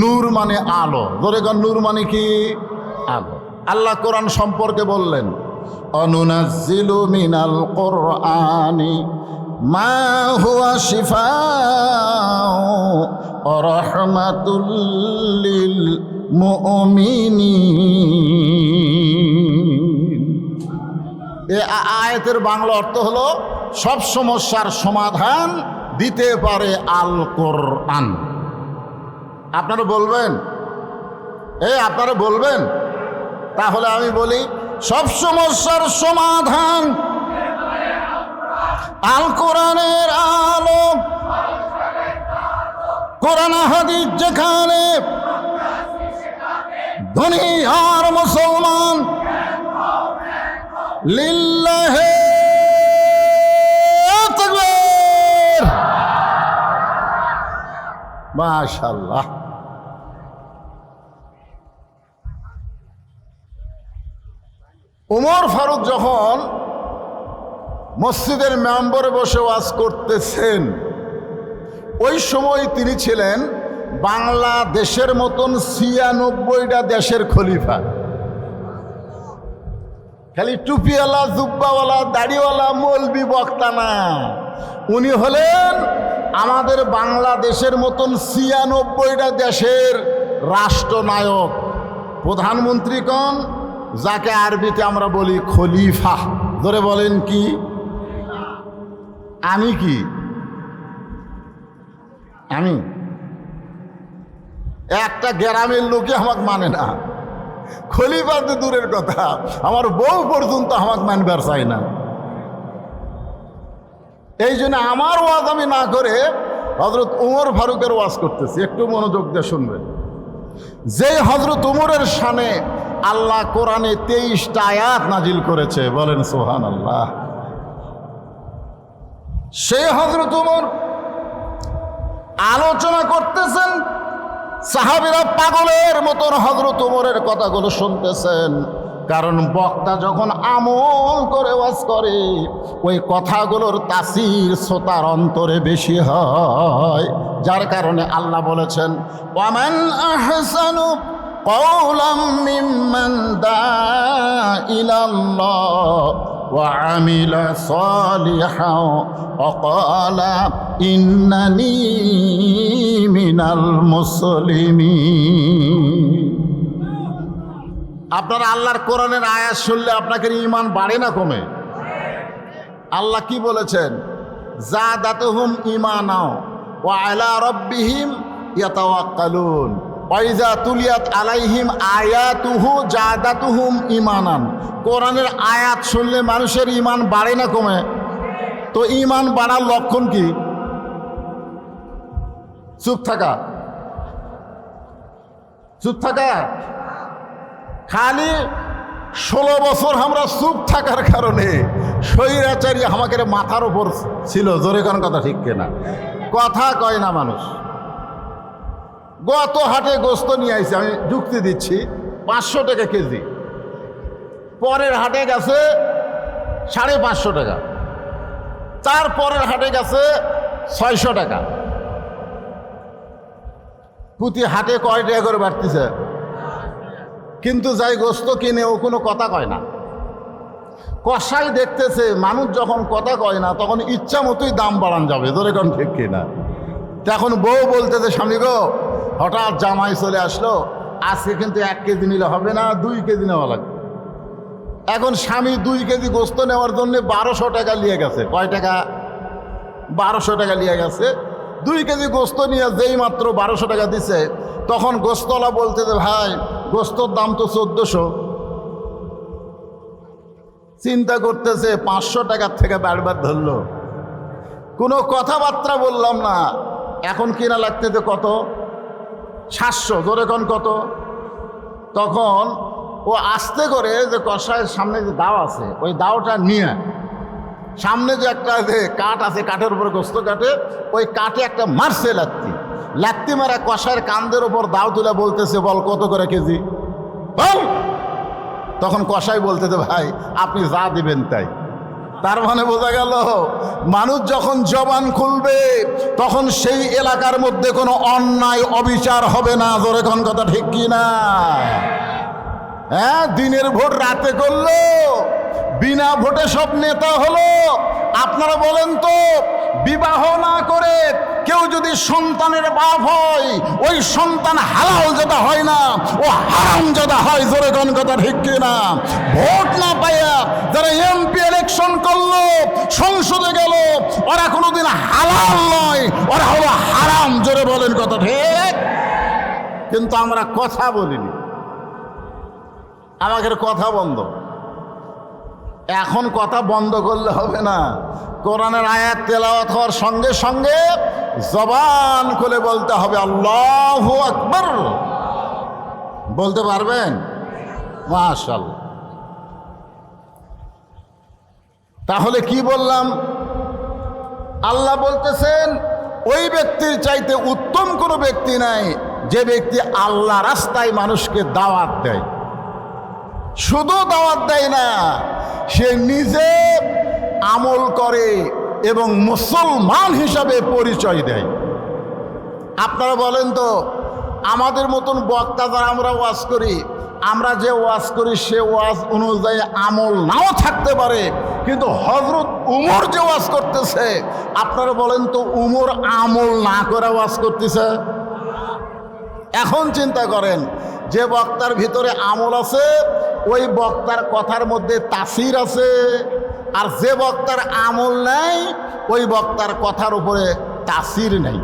নূর মানে আলো। জোরে কোন নূর মানে কি? আলো। আল্লাহ কোরআন সম্পর্কে বললেন, অনুনাজ্জিলু মিনাল কোরআনি মা হুয়া শিফাউ ওয়া রাহমাতুল লিল মুমিনিন। এই আয়াতের বাংলা অর্থ হলো সব সমস্যার সমাধান দিতে পারে আল কোরআন। আপনারা বলবেন? আপনারা বলবেন? তাহলে আমি বলি সব সমস্যার সমাধান আল কোরআনের আলো। কোরআন হাদিস যেখানে, ধনী আর মুসলমান লিল্লাহে তাকবীর। মাশাআল্লাহ। ওমর ফারুক যখন মসজিদের মেম্বরে বসে ওয়াজ করতেছেন, ওই সময় তিনি ছিলেন বাংলাদেশের মতন ৯৬টা দেশের খলিফা। খালি টুপিওয়ালা, জুব্বাওয়ালা, দাড়িওয়ালা মৌলবি বক্তা না, উনি হলেন আমাদের বাংলাদেশের মতন ৯৬টা দেশের রাষ্ট্রনায়ক, প্রধানমন্ত্রী কন, যাকে আরবিতে আমরা বলি খলিফা। ধরে বলেন কি? আমি কি? আমি একটা গ্রামের লোকে আমাকে মানে না, খলিফা তো দূরের কথা, আমার বউ পর্যন্ত আমাকে মানবার চাই না। এই জন্য আমার ওয়াজ আমি না করে হযরত ওমর ফারুকের ওয়াজ করতেছি। একটু মনোযোগ দিয়ে শুনবেন। যে হযরত ওমরের শানে আল্লাহ কোরআনে 23টা আয়াত নাজিল করেছে, বলেন সুবহানাল্লাহ। সেই হযরত ওমর আলোচনা করতেছেন, সাহাবীরা পাগলের মতন হযরত ওমরের কথাগুলো শুনতেছেন। কারণ বক্তা যখন আমল করে ওয়াজ করে, ওই কথাগুলোর তাসির শ্রোতার অন্তরে বেশি হয়। যার কারণে আল্লাহ বলেছেন, ওয়ামান আহসানু কওলাম মিম্মান দাআ ইলাল্লাহ ওয়া আমিলা সালিহান ওয়া ক্বালা ইন্নানী মিনাল মুসলিমিন। আপনারা আল্লাহর কোরআনের আয়াত শুনলে আপনাকে ঈমান বাড়ে না কমে? আল্লাহ কি বলেছেন? যাদাতুহুম ঈমানা ওয়া আলা রাব্বিহিম ইয়াতাওয়াক্কালুন ওয়া ইযা তুলিয়াত আলাইহিম আয়াতুহু যাদাতুহুম ঈমানান। কোরআনের আয়াত শুনলে মানুষের ঈমান বাড়ে না কমে? তো ঈমান বাড়ার লক্ষণ কি? চুপ থাকা। চুপ থাকা। খালি 16 বছর আমরা চুপ থাকার কারণে স্বৈরাচারী আমাকে মাথার উপর ছিল। জোরে কোন কথা ঠিক কিনা? কথা কয় না মানুষ। গত হাটে গোস্ত নিয়ে আইছে, আমি যুক্তি দিচ্ছি, 500 টাকা কেজি। পরের হাটে গেছে 550 টাকা, তারপরের হাটে গেছে 600 টাকা। প্রতি হাটে কয় টাকা করে বাড়তেছে? কিন্তু যাই গোস্ত কিনে ও কোনো কথা কয় না। কষাই দেখতেছে মানুষ যখন কথা কয় না, তখন ইচ্ছা মতোই দাম বাড়ান যাবে। ধরে কোন ঠিক কিনা? তখন বউ বলতেছে, স্বামী গো, হঠাৎ জামাই চলে আসলো, আজকে কিন্তু 1 কেজি নিলে হবে না, 2 কেজি নেওয়া লাগবে। এখন স্বামী 2 কেজি গোস্ত নেওয়ার জন্য 1200 টাকা নিয়ে গেছে। কয় টাকা? 1200 টাকা নিয়ে গেছে। 2 কেজি গোস্ত নিয়ে যেই মাত্র 1200 টাকা দিছে, তখন গোস্তওয়ালা বলতে যে ভাই গোস্তর দাম তো 1400। চিন্তা করতেছে 500 টাকার থেকে বারবার ধরলো, কোনো কথাবার্তা বললাম না। এখন কিনা লাগতেছে কত? 700। জোরে কোন কত? তখন ও আস্তে করে যে কষায়ের সামনে যে দাও আছে, ওই দাওটা নিয়ে সামনে যে একটা যে কাঠ আছে, কাঠের উপরে গোস্ত কাটে, ওই কাঠে একটা মারছে লাত্তি মারা কষায়ের কান্দের ওপর দাও তুলে বলতেছে, বল কত করে কেজি বল। তখন কষাই বলতেছে ভাই আপনি যা দিবেন তাই। তার মানে বোঝা গেল মানুষ যখন জবান খুলবে তখন সেই এলাকার মধ্যে কোনো অন্যায় অবিচার হবে না। জোরে কোন কথা ঠিক কি না? হ্যাঁ, দিনের ভোট রাতে করলো, বিনা ভোটে সব নেতা হলো। আপনারা বলেন তো, বিবাহ না করে কেউ যদি সন্তানের বাপ হয়, ওই সন্তান হালাল যেটা হয় না, ও হারাম যেটা হয়। জোরে কোন কথা ঠিক কি না? ভোট না পাইয়া যারা এমপি ইলেকশন করলো, সংসদে গেল, ওরা কোনোদিন হালাল নয়, ওরা হলো হারাম। জোরে বলেন কথা ঠিক। কিন্তু আমরা কথা বলিনি, আমাদের কথা বন্ধ। এখন কথা বন্ধ করলে হবে না। কোরআনের আয়াত তেলাওয়াত হওয়ার সঙ্গে সঙ্গে জবান খুলে বলতে হবে আল্লাহু আকবার। বলতে পারবেন? মাশাআল্লাহ। তাহলে কি বললাম? আল্লাহ বলতেছেন ওই ব্যক্তির চাইতে উত্তম কোনো ব্যক্তি নাই যে ব্যক্তি আল্লাহ রাস্তায় মানুষকে দাওয়াত দেয়। শুধু দাওয়াত দেয় না, সে নিজে আমল করে এবং মুসলমান হিসাবে পরিচয় দেয়। আপনারা বলেন তো, আমাদের মতন বক্তা যারা আমরা ওয়াজ করি, আমরা যে ওয়াজ করি সে ওয়াজ অনুযায়ী আমল নাও থাকতে পারে, কিন্তু হযরত উমর যে ওয়াজ করতেছে, আপনারা বলেন তো উমর আমল না করে ওয়াজ করতেছে? এখন চিন্তা করেন, যে বক্তার ভিতরে আমল আছে ওই বক্তার কথার মধ্যে তাসির আছে, আর যে বক্তার আমল নাই ওই বক্তার কথার উপরে তাসির নেই।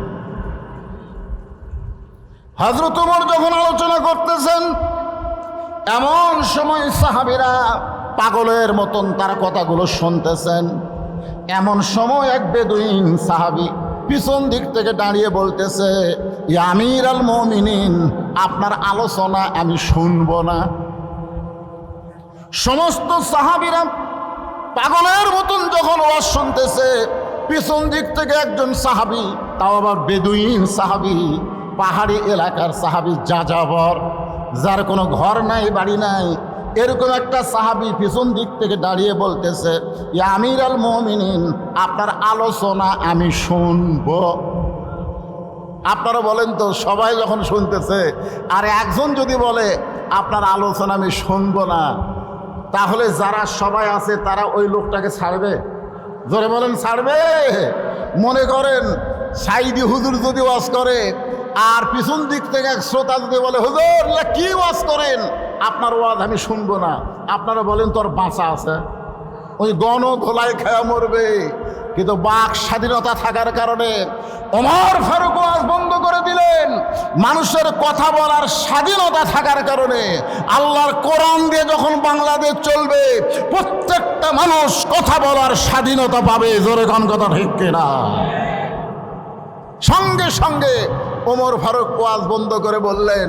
হযরত ওমর যখন আলোচনা করতেছেন, এমন সময় সাহাবীরা পাগলের মতন তার কথাগুলো শুনতেছেন। এমন সময় এক বেদুইন সাহাবী পিছন দিক থেকে দাঁড়িয়ে বলতেছে, ইয়া আমিরাল মুমিনিন, আপনার আলোচনা আমি শুনব না। সমস্ত সাহাবীরা পাগলের মতন যখন ওয়াজ শুনতেছে, পিছন দিক থেকে একজন সাহাবী, তাও আবার বেদুইন সাহাবী, পাহাড়ি এলাকার সাহাবী, যাযাবর, যার কোনো ঘর নাই বাড়ি নাই, এরকম একটা সাহাবী পিছন দিক থেকে দাঁড়িয়ে বলতেছে, ইয়া আমিরাল মুমিনিন, আপনার আলোচনা আমি শুনব। আপনারা বলেন তো, সবাই যখন শুনতেছে আর একজন যদি বলে আপনার আলোচনা আমি শুনবো না, তাহলে যারা সবাই আছে তারা ওই লোকটাকে ছাড়বে? জোরে বলেন, ছাড়বে? মনে করেন সাইদি হুজুর যদি ওয়াজ করে আর পিছন দিক থেকে এক শ্রোতা যদি বলে, হুজুর কি ওয়াজ করেন, আপনার ওয়াজ আমি শুনবো না, আপনারা বলেন তোর বাঁচা আছে? ওই গণ ধোলাই খেয়া মরবে। কিন্তু বাক স্বাধীনতা থাকার কারণে ওমর ফারুক ওয়াজ বন্ধ করে দিলেন। মানুষের কথা বলার স্বাধীনতা থাকার কারণে আল্লাহর কোরআন দিয়ে যখন বাংলাদেশ চলবে, প্রত্যেকটা মানুষ কথা বলার স্বাধীনতা পাবে। জোরে কোন কথা ঠিক কিনা? সঙ্গে সঙ্গে ওমর ফারুক ওয়াজ বন্ধ করে বললেন,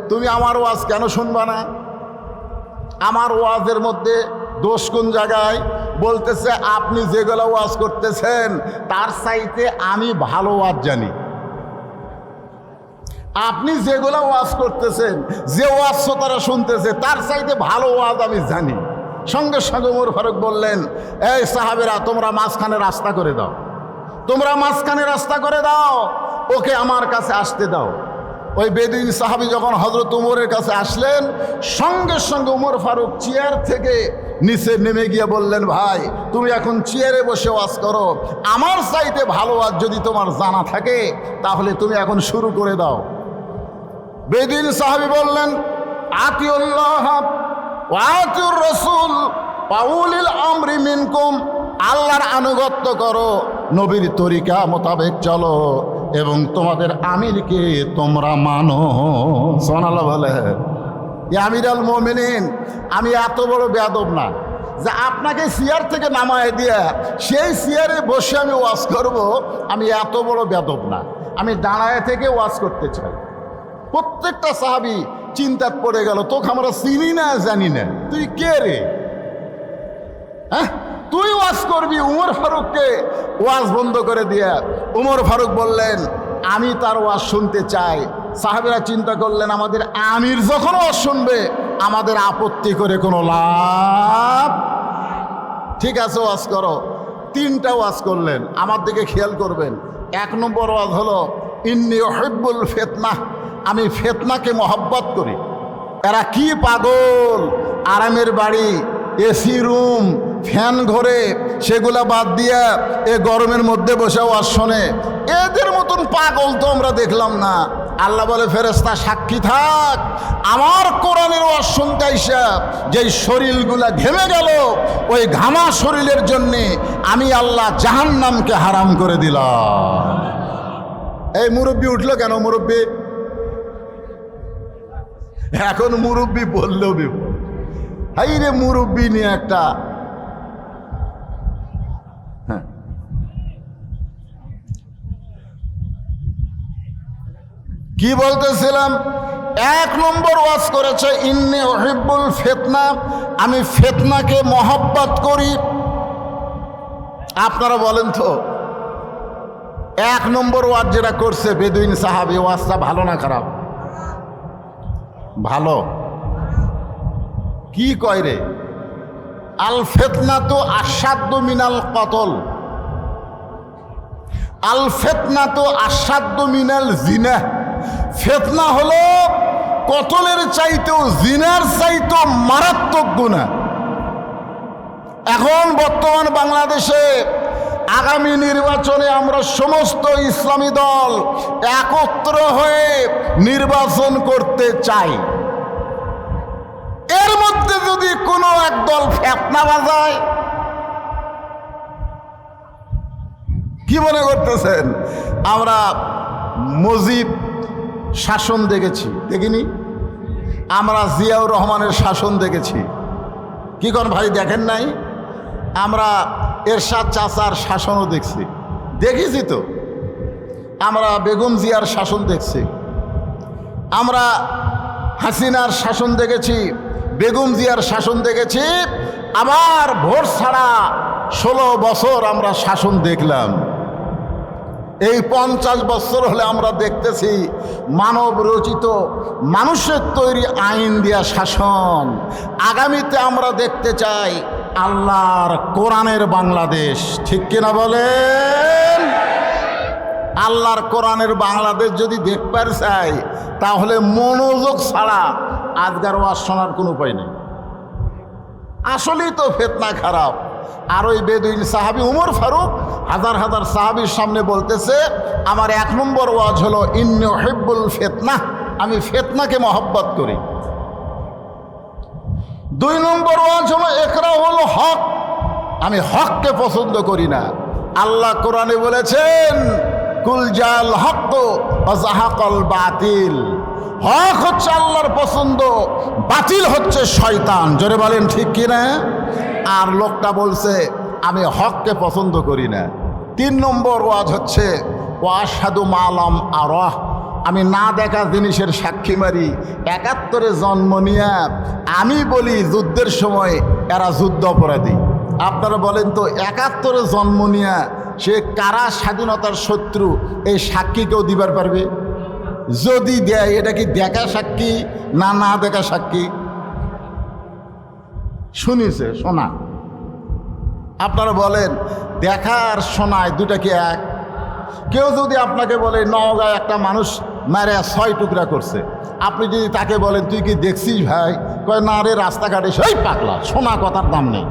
তুমি আমার ওয়াজ কেন শুনবা না? আমার ওয়াজের মধ্যে দোষ কোন জায়গায়? বলতেছে, আপনি যেগুলো ওয়াজ করতেছেন তার চাইতে আমি ভালো ওয়াজ জানি। আপনি যেগুলো ওয়াজ করতেছেন, যে ওয়াজ শ্রোতারা শুনতেছে, তার চাইতে ভালো ওয়াজ আমি জানি। সঙ্গে সঙ্গে ওমর ফারুক বললেন, এই সাহাবেরা, তোমরা মাঝখানে রাস্তা করে দাও, তোমরা মাঝখানে রাস্তা করে দাও, ওকে আমার কাছে আসতে দাও। ওই বেদুইন সাহাবী যখন হযরত উমরের কাছে আসলেন, সঙ্গে সঙ্গে ওমর ফারুক চেয়ার থেকে নিচে নেমে গিয়ে বললেন, ভাই তুমি এখন চেয়ারে বসে ওয়াজ করো, আমার চাইতে ভালো ওয়াজ যদি তোমার জানা থাকে তাহলে তুমি এখন শুরু করে দাও। বেদুইন সাহাবী বললেন, আতিউল্লাহ ওয়া আতিউর রাসূল ওয়া উলিল আমরি মিনকুম, আল্লাহর আনুগত্য করো, নবীর তরিকা মোতাবেক চলো, এবং তোমাদের আমিরকে তোমরা মানো। সুবহানাল্লাহ বলে। আমির আল মুমিনিন, আমি এত বড় বেয়াদব না যে আপনাকে চেয়ার থেকে নামায় দিয়ে সেই চেয়ারে বসে আমি ওয়াজ করব। আমি এত বড় বেয়াদব না, আমি দাঁড়ায় থেকে ওয়াজ করতে চাই। প্রত্যেকটা সাহাবী চিন্তাত পড়ে গেল, তোকে আমরা চিনি না জানি না, তুই কে রে? হ্যাঁ, তুই ওয়াজ করবি? উমর ফারুককে ওয়াজ বন্ধ করে দিয়ে উমর ফারুক বললেন, আমি তার ওয়াজ শুনতে চাই। সাহাবীরা চিন্তা করলেন, আমাদের আমির যখন ওয়াজ শুনবে আমাদের আপত্তি করে কোনো লাভ। ঠিক আছে, ওয়াজ করো। 3টা ওয়াজ করলেন। আমার দিকে খেয়াল করবেন। 1 নম্বর ওয়াজ হলো ইন্নী উহিব্বুল ফিতনা, আমি ফিতনাকে মহব্বত করি। এরা কি পাগল, আরামের বাড়ি, এসি রুম, ফ্যান ঘরে, সেগুলা বাদ দিয়া এ গরমের মধ্যে বসে ওয়াজ শোনে। এদের মতন পাগল তো আমরা দেখলাম না। আল্লাহ বলে, ফেরেশতা সাক্ষী থাক, আমার কোরআনের ওয়াজ শুনতে আইসা যেই শরীরগুলা ঘেমে গেল, ওই ঘামা শরীরের জন্যে আমি আল্লাহ জাহান্নামকে হারাম করে দিলাম। এই মুরব্বী উঠলো কেন? মুরব্বী এখন মুরব্বী বললেও বিপদ। হাই রে, মুরব্বী নিয়ে একটা কি বলতেছিলাম? 1 নম্বর ওয়াজ করেছে ইন্নী উহিব্বুল ফিতনা, আমি ফিতনাকে মহব্বত করি। আপনারা বলেন তো, 1 নম্বর ওয়াজ যেটা করছে বেদুইন সাহাবী, ওয়াজটা ভালো না খারাপ? ভালো। কি কয় রে? আল ফিতনা তো আসাদ্দু মিনাল কতল, আল ফিতনা তো আসাদ্দু মিনাল জিনা। ফিতনা হলো কতলের চাইতেও, জিনার চাইতেও মারাত্মক গুনাহ। এখন বর্তমান বাংলাদেশে আগামী নির্বাচনে আমরা সমস্ত ইসলামী দল একত্র হয়ে নির্বাচন করতে চাই। এর মধ্যে যদি কোনো এক দল ফিতনা বাজায়, কি মনে করতেছেন? আমরা মুজিব শাসন দেখেছি, দেখিনি? আমরা জিয়াউর রহমানের শাসন দেখেছি। কি কোন ভাই দেখেন নাই? আমরা এরশাদ চাচার শাসনও দেখেছি তো। আমরা বেগম জিয়ার শাসন দেখছি, আমরা হাসিনার শাসন দেখেছি, বেগম জিয়ার শাসন দেখেছি। আবার ভোট ছাড়া 16 বছর আমরা শাসন দেখলাম। এই 50 বছর হলে আমরা দেখতেছি মানব রচিত, মানুষের তৈরি আইন দিয়া শাসন। আগামীতে আমরা দেখতে চাই আল্লাহর কোরআনের বাংলাদেশ। ঠিক কিনা বলেন? আল্লাহর কোরআনের বাংলাদেশ যদি দেখবার চাই, তাহলে মনোযোগ ছাড়া আজকার ওয়াজ শোনার কোনো উপায় নেই। আসলেই তো ফিতনা খারাপ। আর ওই বেদুইন সাহাবী উমর ফারুক হাজার হাজার সাহাবীর সামনে বলতেছে, আমার 1 নম্বর ওয়াজ হলো ইন্নী উহিব্বুল ফিতনা, আমি ফিতনাকে মহব্বত করি। 2 নম্বর ওয়াজ হলো ইকরাহুল হক, আমি হককে পছন্দ করি না। আল্লাহ কোরআনে বলেছেন, কুল জাল হক ওয়া যাহাকাল বাতিল। হক হচ্ছে আল্লাহর পছন্দ, বাতিল হচ্ছে শয়তান। জোরে বলেন ঠিক কিনা? আর লোকটা বলছে আমি হককে পছন্দ করি না। 3 নম্বর ওয়াজ হচ্ছে ওয়াশহাদু মা লাম আরাহ, আমি না দেখা জিনিসের সাক্ষী মারি। 71-এ জন্ম নিয়ে আমি বলি যুদ্ধের সময় এরা যুদ্ধ অপরাধী। আপনারা বলেন তো, 71-এ জন্ম নিয়ে সে কারা স্বাধীনতার শত্রু, এই সাক্ষী কেউ দিবার পারবে? যদি দেয়, এটা কি দেখা সাক্ষী না না দেখা সাক্ষী? শুনিছে, শোনা। আপনারা বলেন, দেখা আর শোনায় দুটা কি এক? কেউ যদি আপনাকে বলে নওগাঁয় একটা মানুষ মারে 6 টুকরা করছে, আপনি যদি তাকে বলেন তুই কি দেখছিস ভাই? কয় না রে, রাস্তাঘাটে সেই পাগলা, শোনা কথার দাম নেই।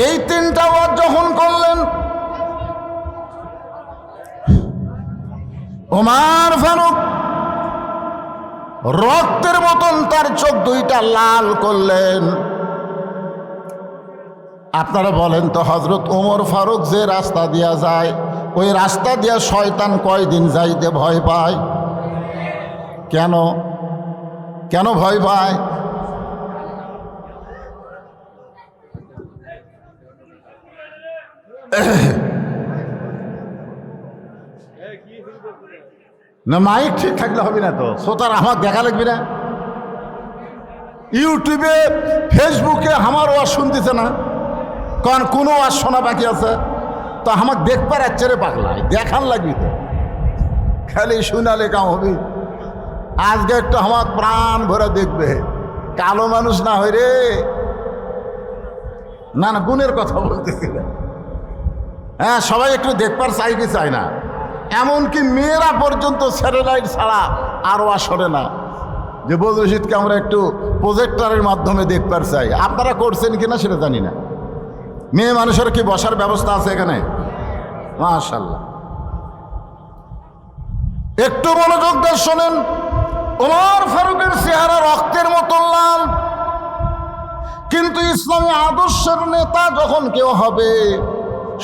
এই 3টা ওয়াজ যখন করলেন, ওমর ফারুক রক্তের মতন তার চোখ 2টা লাল করলেন। আপনারা বলেন তো, হজরত ওমর ফারুক যে রাস্তা দিয়া যায়, ওই রাস্তা দিয়া শয়তান কয়দিন যাইতে ভয় পায়? কেন কেন ভয় পায়? না, মাইক ঠিক থাকলে হবে না তো, শ্রোতার আমার দেখা লাগবে না? ইউটিউবে ফেসবুকে আমার ওয়াজ শুনতেছে না, কারণ কোনো ওয়াজ শোনা বাকি আছে তো আমাকে দেখবার রে পাগলায় দেখান লাগবি তো, খালি শুনালে কাম হবে। আজকে একটু আমার প্রাণ ভরে দেখবে, কালো মানুষ না হয় রে। না না, গুণের কথা বলতেছি না। হ্যাঁ, সবাই একটু দেখবার চাই কি চায় না? এমনকি মেয়েরা পর্যন্ত স্যাটেলাইট ছাড়া আর ওয়াজ শোনে না, যে বদরুল রশিদকে আমরা একটু প্রজেক্টরের মাধ্যমে দেখবার চাই। আপনারা করছেন কিনা সেটা জানি না। মেয়ে মানুষের কি বসার ব্যবস্থা আছে এখানে? মাশাআল্লাহ। একটু মনোযোগ দিয়ে শোনেন। ওমর ফারুকের চেহারা রক্তের মতো লাল, কিন্তু ইসলামী আদর্শের নেতা যখন কেউ হবে,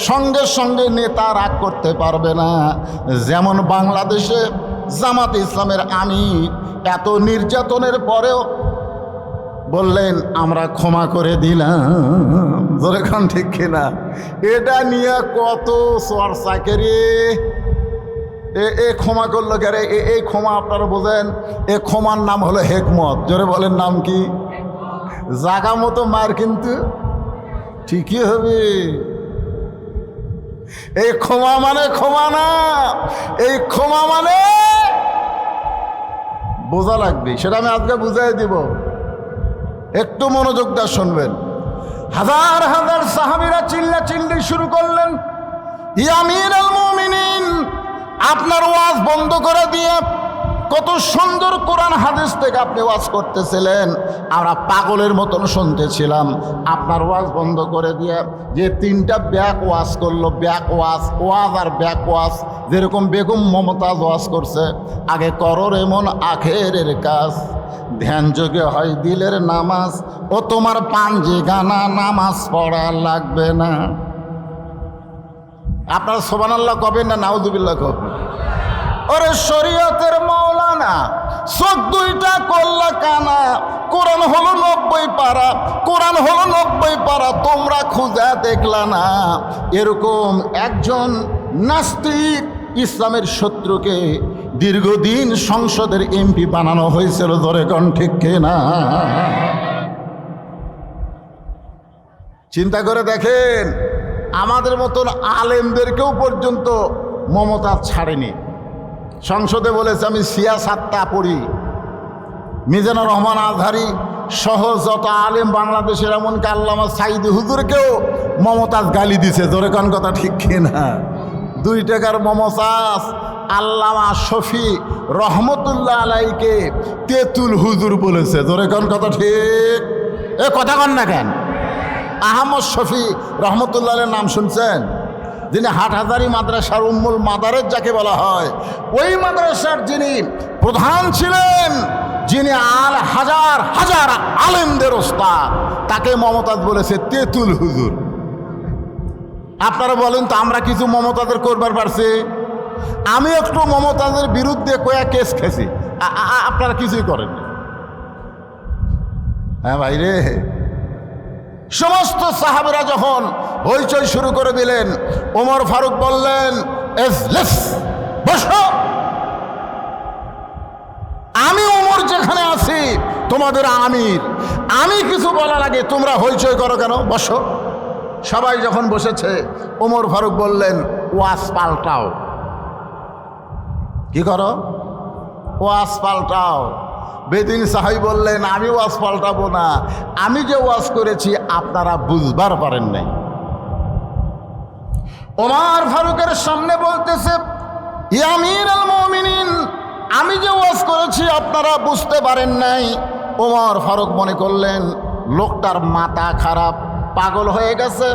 সঙ্গে সঙ্গে নেতা রাগ করতে পারবে না। যেমন বাংলাদেশে জামাত ইসলামের আমির এত নির্যাতনের পরেও বললেন আমরা ক্ষমা করে দিলাম। যেরকম ঠিক কিনা? এটা নিয়ে কত চর্চা করে, এ ক্ষমা করলো কে? এই ক্ষমা আপনারা বোঝেন? এ ক্ষমার নাম হলো হেকমত। জোরে বলেন নাম কি? জাগা মতো মার কিন্তু ঠিকই হবে। এই ক্ষমা মানে ক্ষমা না, এই ক্ষমা মানে বোঝা লাগবে, সেটা আমি আজকে বুঝাই দিব। একটু মনোযোগ দিয়ে শুনবেন। হাজার হাজার সাহাবীরা চিল্লা চিল্লি শুরু করলেন, ইয়া আমিরুল মুমিনিন, আপনার ওয়াজ বন্ধ করে দিয়ে কত সুন্দর কোরআন হাদিস থেকে আপনি ওয়াজ করতেছিলেন, আমরা পাগলের মতন শুনতেছিলাম। আপনার ওয়াজ বন্ধ করে দিয়ে যে তিনটা ব্যাক ওয়াজ করলো, ব্যাক ওয়াজ, ওয়াজ আর ব্যাক ওয়াজ, যেরকম বেগম মমতাজ ওয়াজ করছে, আগে করর এমন আখেরের কাজ, ধ্যান যোগে হয় দিলের নামাজ, ও তোমার পাঞ্জি গানা নামাজ পড়া লাগবে না। আপনারা সুবহানাল্লাহ কবেন না নাউযুবিল্লাহ কবেন? ওরে শরীয়তের মাওলানা, চোখ দুইটা করলা কানা, কোরআন হলো 90 পারা, কোরআন হলো 90 পারা, তোমরা খুঁজা দেখলা না। এরকম একজন নাস্তিক ইসলামের শত্রুকে দীর্ঘদিন সংসদের এমপি বানানো হয়েছিল। ধরে কোন ঠিক কিনা? চিন্তা করে দেখেন, আমাদের মতন আলেমদেরকেও পর্যন্ত মমতা ছাড়েনি। সংসদে বলেছে আমি সিয়াসাতটা পড়ি। মিজানুর রহমান আজহারি সহ যত আলেম বাংলাদেশের, এমনকি আল্লামা সাইদি হুজুরকেও মমতাজ গালি দিছে। জোরে কোন কথা ঠিক কিনা? 2 টাকার মমতাজ আল্লামা শফি রহমতুল্লাহ আলাইকে তেতুল হুজুর বলেছে। জোরে কোন কথা ঠিক? এ কথা কন না কেন? আহমদ শফি রহমতুল্লাহ আলাইর নাম শুনছেন? যিনি হাটহাজারী মাদ্রাসার উম্মুল মাদারেজ যাকে বলা হয়, ওই মাদ্রাসার যিনি প্রধান ছিলেন, যিনি হাজার হাজার আলেমদের ওস্তাদ, তাকে মমতাজ বলেছে তেতুল হুজুর। আপনারা বলেন তো, আমরা কিছু মমতাজের করবার পারছি? আমি একটু মমতাজের বিরুদ্ধে কয়া কেস খেয়েছি, আপনারা কিছুই করেননি। হ্যাঁ ভাই রে, সমস্ত সাহাবীরা যখন হইচই শুরু করে দিলেন, ওমর ফারুক বললেন এজলিস, বসো। আমি ওমর যেখানে আছি, তোমাদের আমির, আমি কিছু বলার আগে তোমরা হইচই করো কেন? বসো। সবাই যখন বসেছে, ওমর ফারুক বললেন ওয়াজ পাল্টাও। কি করো? ওয়াজ পাল্টাও। বেদিন সাহাবী বললেন আমি ওয়াজ পাল্টাবো না, আমি যে ওয়াজ করেছি আপনারা বুঝবার পারেন নাই। ওমর ফারুকের সামনে বলতেছে, ইয়া আমিরুল মুমিনিন, আমি যে ওয়াজ করেছি আপনারা বুঝতে পারেন নাই। ওমর ফারুক মনে করলেন লোকটার মাথা খারাপ, পাগল হয়ে গেছে,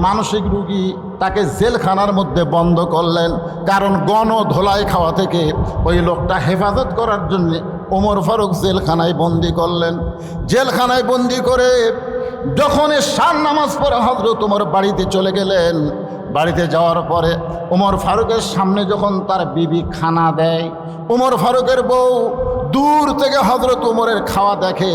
মানসিক রোগী, তাকে জেলখানার মধ্যে বন্ধ করলেন। কারণ গণধোলাই খাওয়া থেকে ওই লোকটা হেফাজত করার জন্য ওমর ফারুক জেলখানায় বন্দি করলেন। জেলখানায় বন্দি করে যখন এশার নামাজ পড়ে হযরত ওমর বাড়িতে চলে গেলেন। বাড়িতে যাওয়ার পরে ওমর ফারুকের সামনে যখন তার বিবি খানা দেয়, ওমর ফারুকের বউ দূর থেকে হযরত ওমরের খাওয়া দেখে,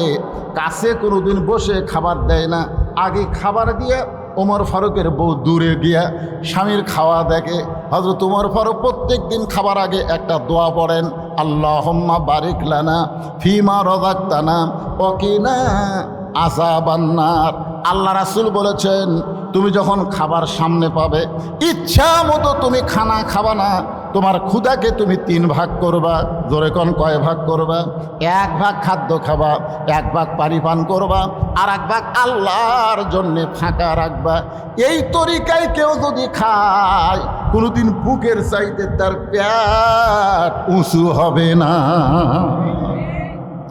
কাছে কোনোদিন বসে খাবার দেয় না। আগে খাবার দিয়ে ওমর ফারুকের বউ দূরে গিয়া স্বামীর খাওয়া দেখে। হযরত ওমর ফারুক প্রত্যেক দিন খাবার আগে একটা দোয়া পড়েন, আল্লাহুম্মা বারিক লানা ফিমা রাযাকতানা ওয়া কিনা আযাবান নার। আল্লাহ রাসূল বলেছেন, তুমি যখন খাবার সামনে পাবে, ইচ্ছা মতো তুমি খানা খাবা না, তোমার ক্ষুধাকে তুমি 3 ভাগ করবা। জোরে কোন কয় ভাগ করবা? 1 ভাগ খাদ্য খাবা, 1 ভাগ পানি পান করবা, আর 1 ভাগ আল্লাহর জন্যে ফাঁকা রাখবা। এই তরিকায় কেউ যদি খায়, কোনোদিন বুকের চাইতে তার পেট উঁচু হবে না।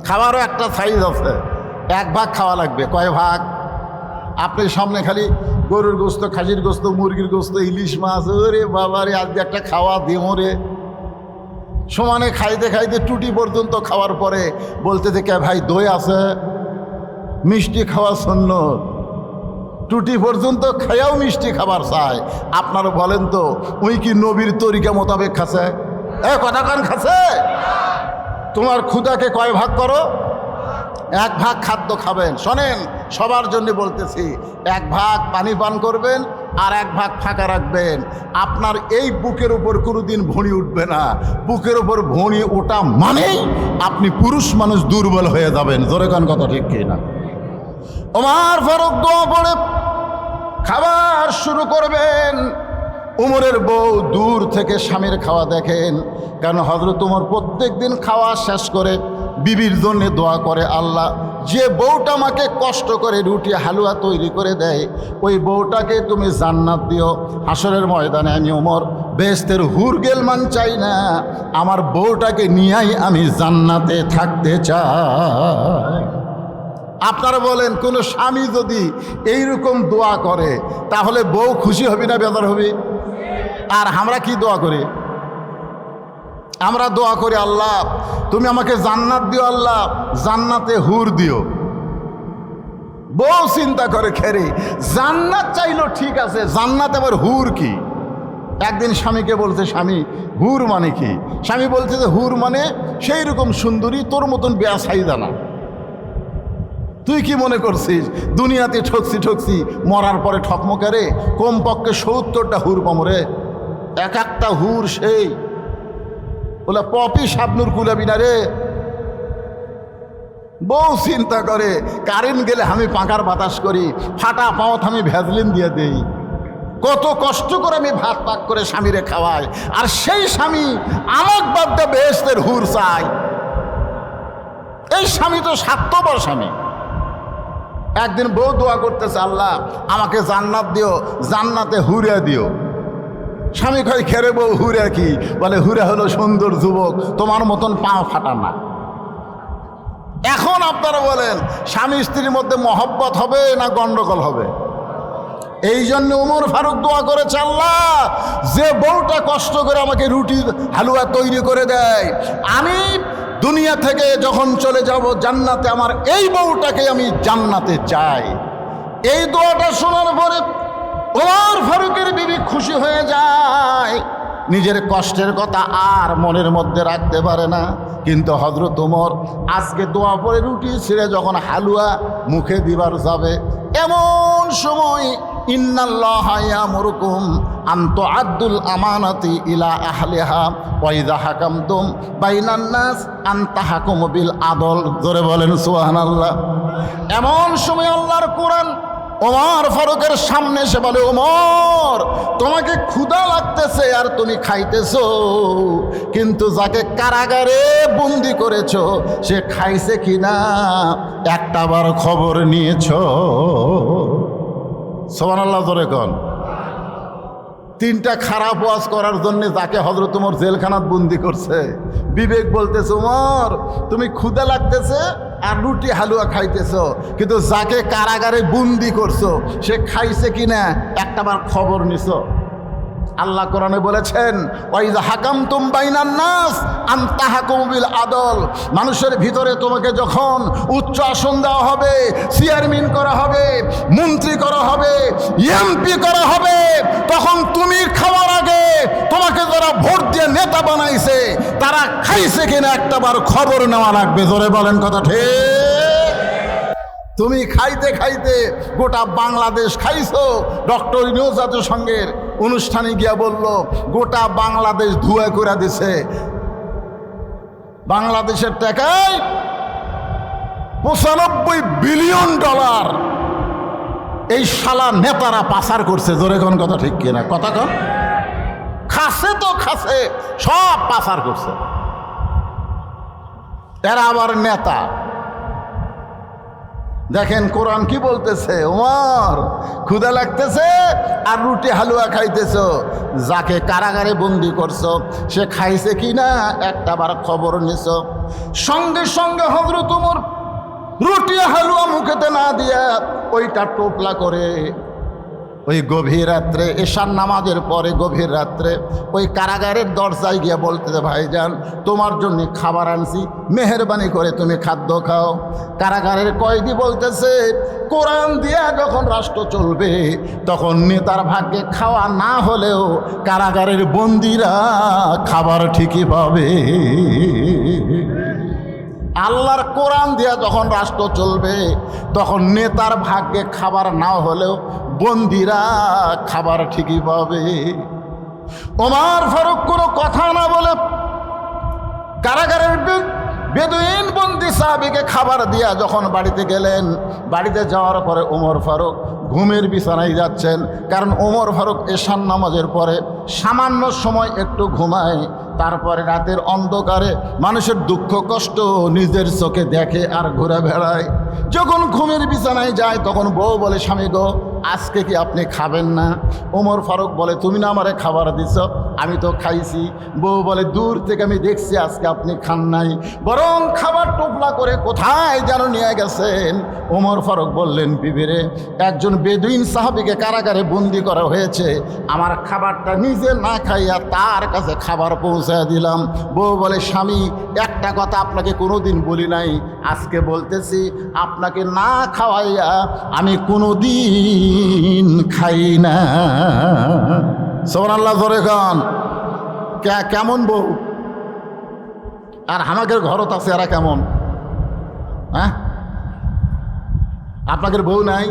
খাবারও একটা সাইজ আছে, 1 ভাগ খাওয়া লাগবে। কয় ভাগ? আপনি সামনে খালি গরুর গোস্ত, খাসির গোস্ত, মুরগির গোস্ত, ইলিশ মাছ, ওরে বাবারে আজ একটা খাওয়া দিমরে সমানে খাইতে খাইতে টুটি পর্যন্ত খাওয়ার পরে বলতে থেকে, ভাই দই আছে? মিষ্টি খাওয়া সুন্নত। টুটি পর্যন্ত খাইয়াও মিষ্টি খাবার চায়। আপনারা বলেন তো, ওই কি নবীর তরিকা মোতাবেক খাচ্ছে? কথা কান খাচ্ছে? তোমার ক্ষুধাকে কয় ভাগ করো? 1 ভাগ খাদ্য খাবেন। শোনেন, সবার জন্য বলতেছি, 1 ভাগ পানি পান করবেন আর 1 ভাগ ফাঁকা রাখবেন। আপনার এই বুকের উপর কোনোদিন ভুঁড়ি উঠবে না। বুকের উপর ভুঁড়ি ওঠা মানেই আপনি পুরুষ মানুষ দুর্বল হয়ে যাবেন। জোরে কান কথা ঠিক কি না? ওমর ফারুক দোয়া পড়ে খাবার শুরু করবেন। উমরের বউ দূর থেকে স্বামীর খাওয়া দেখেন, কারণ হযরত ওমর প্রত্যেক দিন খাওয়া শেষ করে বিবির জন্য দোয়া করে, আল্লাহ যে বউটা আমাকে কষ্ট করে রুটি হালুয়া তৈরি করে দেয়, ওই বউটাকে তুমি জান্নাত দিও। হাসরের ময়দানে আমি ওমর বেহেশতের হুর গেলমান চাই না, আমার বউটাকে নিয়েই আমি জান্নাতে থাকতে চাই। আপনারা বলেন, কোনো স্বামী যদি এইরকম দোয়া করে তাহলে বউ খুশি হবি না বেজার হবি? আর আমরা কি দোয়া করি? আমরা দোয়া করি, আল্লাহ তুমি আমাকে জান্নাত দিও, আল্লাহ জান্নাতে হুর দিও। বউ চিন্তা করে, খেরে জান্নাত চাইলো ঠিক আছে, জান্নাত আবার হুর কি? একদিন স্বামীকে বলছে, স্বামী হুর মানে কি? স্বামী বলছে যে হুর মানে সেই রকম সুন্দরী, তোর মতন বেয়া চাহিদা না। তুই কি মনে করছিস দুনিয়াতে ঠকছি মরার পরে ঠকমকারে? কমপক্ষে 70টা হুর পামরে, 1-1টা হুর সেই বলে পপি শাবনুর কুলাবি না রে। বউ চিন্তা করে, কারেন্ট গেলে আমি পাঁকার বাতাস করি, ফাটা পাওয়াত আমি ভ্যাজলিন দিয়ে দেই, কত কষ্ট করে আমি ভাত পাক করে স্বামীরে খাওয়াই, আর সেই স্বামী আমাক বাদ দিয়ে বেহেশতের হুর চাই। এই স্বামী তো স্বার্থপর স্বামী। একদিন বউ দোয়া করতেছে, আল্লাহ আমাকে জান্নাত দিও, জান্নাতে হুরে দিও। স্বামী কয়, খেরে বউ হুরে কি? বলে হুরে হলো সুন্দর যুবক, তোমার মতন পাও ফাটা না। এখন আপনারা বলেন, স্বামী স্ত্রীর মধ্যে মহব্বত হবে না গন্ডগোল হবে? এই জন্য ওমর ফারুক দোয়া করেছে, আল্লাহ যে বউটা কষ্ট করে আমাকে রুটি হালুয়া তৈরি করে দেয়, আমি দুনিয়া থেকে যখন চলে যাব জান্নাতে, আমার এই বউটাকে আমি জান্নাতে চাই। এই দোয়াটা শোনার পরে ওমর ফারুকের বিবি খুশি হয়ে যায়, নিজের কষ্টের কথা আর মনের মধ্যে রাখতে পারে না। কিন্তু হযরত ওমর আজকে দোয়া পড়ে রুটি ছিঁড়ে যখন হালুয়া মুখে দিবার যাবে, এমন সময় ইন্নাল্লাহা ইয়ামুরুকুম আন তুআদ্দুল আমানাতি ইলা আহলিহা ওয়া ইযা হাকামতুম বাইনান নাস আন তাহকুমু বিল আদল। জোরে বলেন সুবহানাল্লাহ। এমন সময় আল্লাহর কোরআন ওমর ফারুকের সামনে এসে বলে, ওমর তোমাকে ক্ষুধা লাগতেছে আর তুমি খাইতেছো, কিন্তু যাকে কারাগারে বন্দি করেছো সে খাইছে কিনা একটাবার খবর নিয়েছো? সুবহানাল্লাহ জোরে কোন। 3টা খারাপ ওয়াজ করার জন্য যাকে হযরত ওমর জেলখানাত বন্দি করছে, বিবেক বলতেছে, ওমর তুমি ক্ষুধা লাগতেছে আর রুটি হালুয়া খাইতেছো, কিন্তু যাকে কারাগারে বন্দি করছো সে খাইছে কিনা একটাবার খবর নিছো? আল্লাহ কোরআনে বলেছেন, ওয়াইজা হাকামতুম বাইনান নাস আন তাহকুমু বিল আদল, মানুষের ভিতরে তোমাকে যখন উচ্চ আসন দেওয়া হবে, চেয়ারম্যান করা হবে, মন্ত্রী করা হবে, এমপি করা হবে, তখন তুমি খাওয়ার আগে তোমাকে যারা ভোট দিয়ে নেতা বানাইছে তারা খাইছে কিনা একটাবার খবর নেওয়া লাগবে। জোরে বলেন কথা ঠিক? তুমি খাইতে খাইতে গোটা বাংলাদেশ খাইছো। ডক্টর ইউনূস জাতিসংঘের অনুষ্ঠানে গিয়া বলল গোটা বাংলাদেশ ধুয়া করে দিছে। বাংলাদেশের টাকায় 95 বিলিয়ন ডলার এই শালা নেতারা পাচার করছে। জোরে কোন কথা ঠিক কিনা? কথা কন। খাসে তো খাসে, সব পাচার করছে। এরা আবার নেতা। দেখেন কোরআন কি বলতেছে, ওমর ক্ষুধা লাগতেছে আর রুটি হালুয়া খাইতেছ, যাকে কারাগারে বন্দি করছো সে খাইছে কিনা একটাবার খবর নিছ। সঙ্গে সঙ্গে হযরত ওমর রুটি হালুয়া মুখেতে না দিয়া ওইটা টোপলা করে ওই গভীর রাত্রে এশার নামাজের পরে গভীর রাত্রে ওই কারাগারের দরজায় গিয়ে বলতেছে, ভাইজান তোমার জন্য খাবার আনছি, মেহেরবানি করে তুমি খাদ্য খাও। কারাগারের কয়েদি বলতেছে, কোরআন দিয়া যখন রাষ্ট্র চলবে তখন নেতার ভাগ্যে খাওয়া না হলেও কারাগারের বন্দিরা খাবার ঠিকই পাবে। আল্লাহর কোরআন দিয়া যখন রাষ্ট্র চলবে তখন নেতার ভাগ্যে খাবার না হলেও বন্দিরা খাবার ঠিকই পাবে। ওমর ফারুক কোনো কথা না বলে কারাগারের বেদুইন বন্দি সাহাবীকে খাবার দিয়া যখন বাড়িতে গেলেন, বাড়িতে যাওয়ার পরে ওমর ফারুক ঘুমের বিছানায় যাচ্ছেন। কারণ ওমর ফারুক এশার নামাজের পরে সামান্য সময় একটু ঘুমায়, তারপরে রাতের অন্ধকারে মানুষের দুঃখ কষ্ট নিজের চোখে দেখে আর ঘুরে বেড়ায়। যখন ঘুমের বিছানায় যায় তখন বউ বলে, স্বামী গো আজকে কি আপনি খাবেন না? ওমর ফারুক বলে, তুমি না আমারে খাবার দিছ, আমি তো খাইছি। বউ বলে, দূর থেকে আমি দেখছি আজকে আপনি খান নাই, বরং খাবার টোপলা করে কোথায় যেন নিয়ে গেছেন। ওমর ফারুক বললেন, বিবিরে একজন বেদুইন সাহাবীকে কারাগারে বন্দি করা হয়েছে, আমার খাবারটা নিজে না খাইয়া তার কাছে খাবার পৌঁছায় দিলাম। বউ বলে, স্বামী একটা কথা আপনাকে কোনোদিন বলি নাই, আজকে বলতেছি, আপনাকে না খাওয়াইয়া আমি কোনোদিন খাই না। সুবহানাল্লাহ, জোরে খান। কেমন বউ? আর আমাদের ঘরত আছে এরা কেমন? হ্যাঁ, আপনাদের বউ নাই,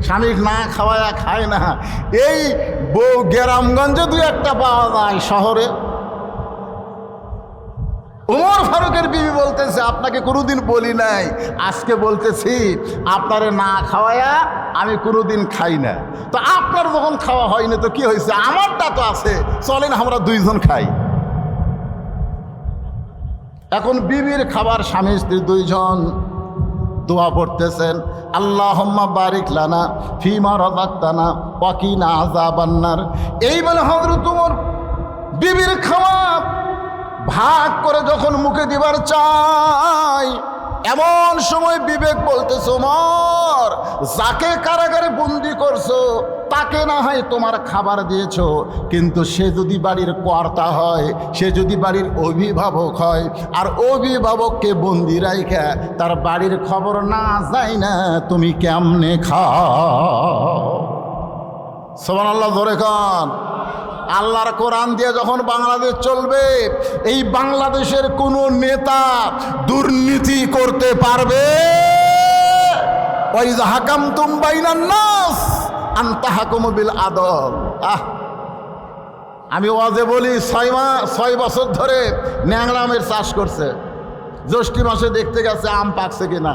স্বামী না খাওয়ায়া খায় না। এই বউ গ্রামগঞ্জে দুই একটা পাওয়া যায়, শহরে। ওমর ফারুকের বিবি বলতেছে, আপনাকে কোনোদিন বলি নাই, আজকে বলতেছি আপনারে না খাওয়ায়া আমি কোনোদিন খাই না। তো আপনার যখন খাওয়া হয়নি তো কি হয়েছে, আমারটা তো আছে, চলেন আমরা দুইজন খাই। এখন বিবির খাবার স্বামী স্ত্রী দুইজন দোয়া পড়তেছেন, আল্লাহুম্মা বারিক লানা ফিমা রাযাকতানা ওয়া কিনা আযাবান্নার। এই বলে হযরত ওমর বিবির খাওয়া ভাগ করে যখন মুখে দিবার চাই, এমন সময় বিবেক বলতেছে, ওমর যাকে কারাগারে বন্দি করছো তাকে না হয় তোমার খাবার দিয়েছো, কিন্তু সে যদি বাড়ির কর্তা হয়, সে যদি বাড়ির অভিভাবক হয়, আর অভিভাবককে বন্দি রাইখা তার বাড়ির খবর না যায় না, তুমি কেমনে খাও? সুবহানাল্লাহ, জোরে খান। আল্লাহর কোরআন দিয়ে যখন বাংলাদেশ চলবে, এই বাংলাদেশের কোনো নেতা দুর্নীতি করতে পারবে? ওয়াইজা হাকামতুম বাইনান নাস আন তাহকুমু বিল আদল। আমি ওয়াজে বলি, 6 বছর ধরে ন্যাংরা আমের চাষ করছে। জ্যৈষ্ঠী মাসে দেখতে গেছে আম পাকছে কিনা,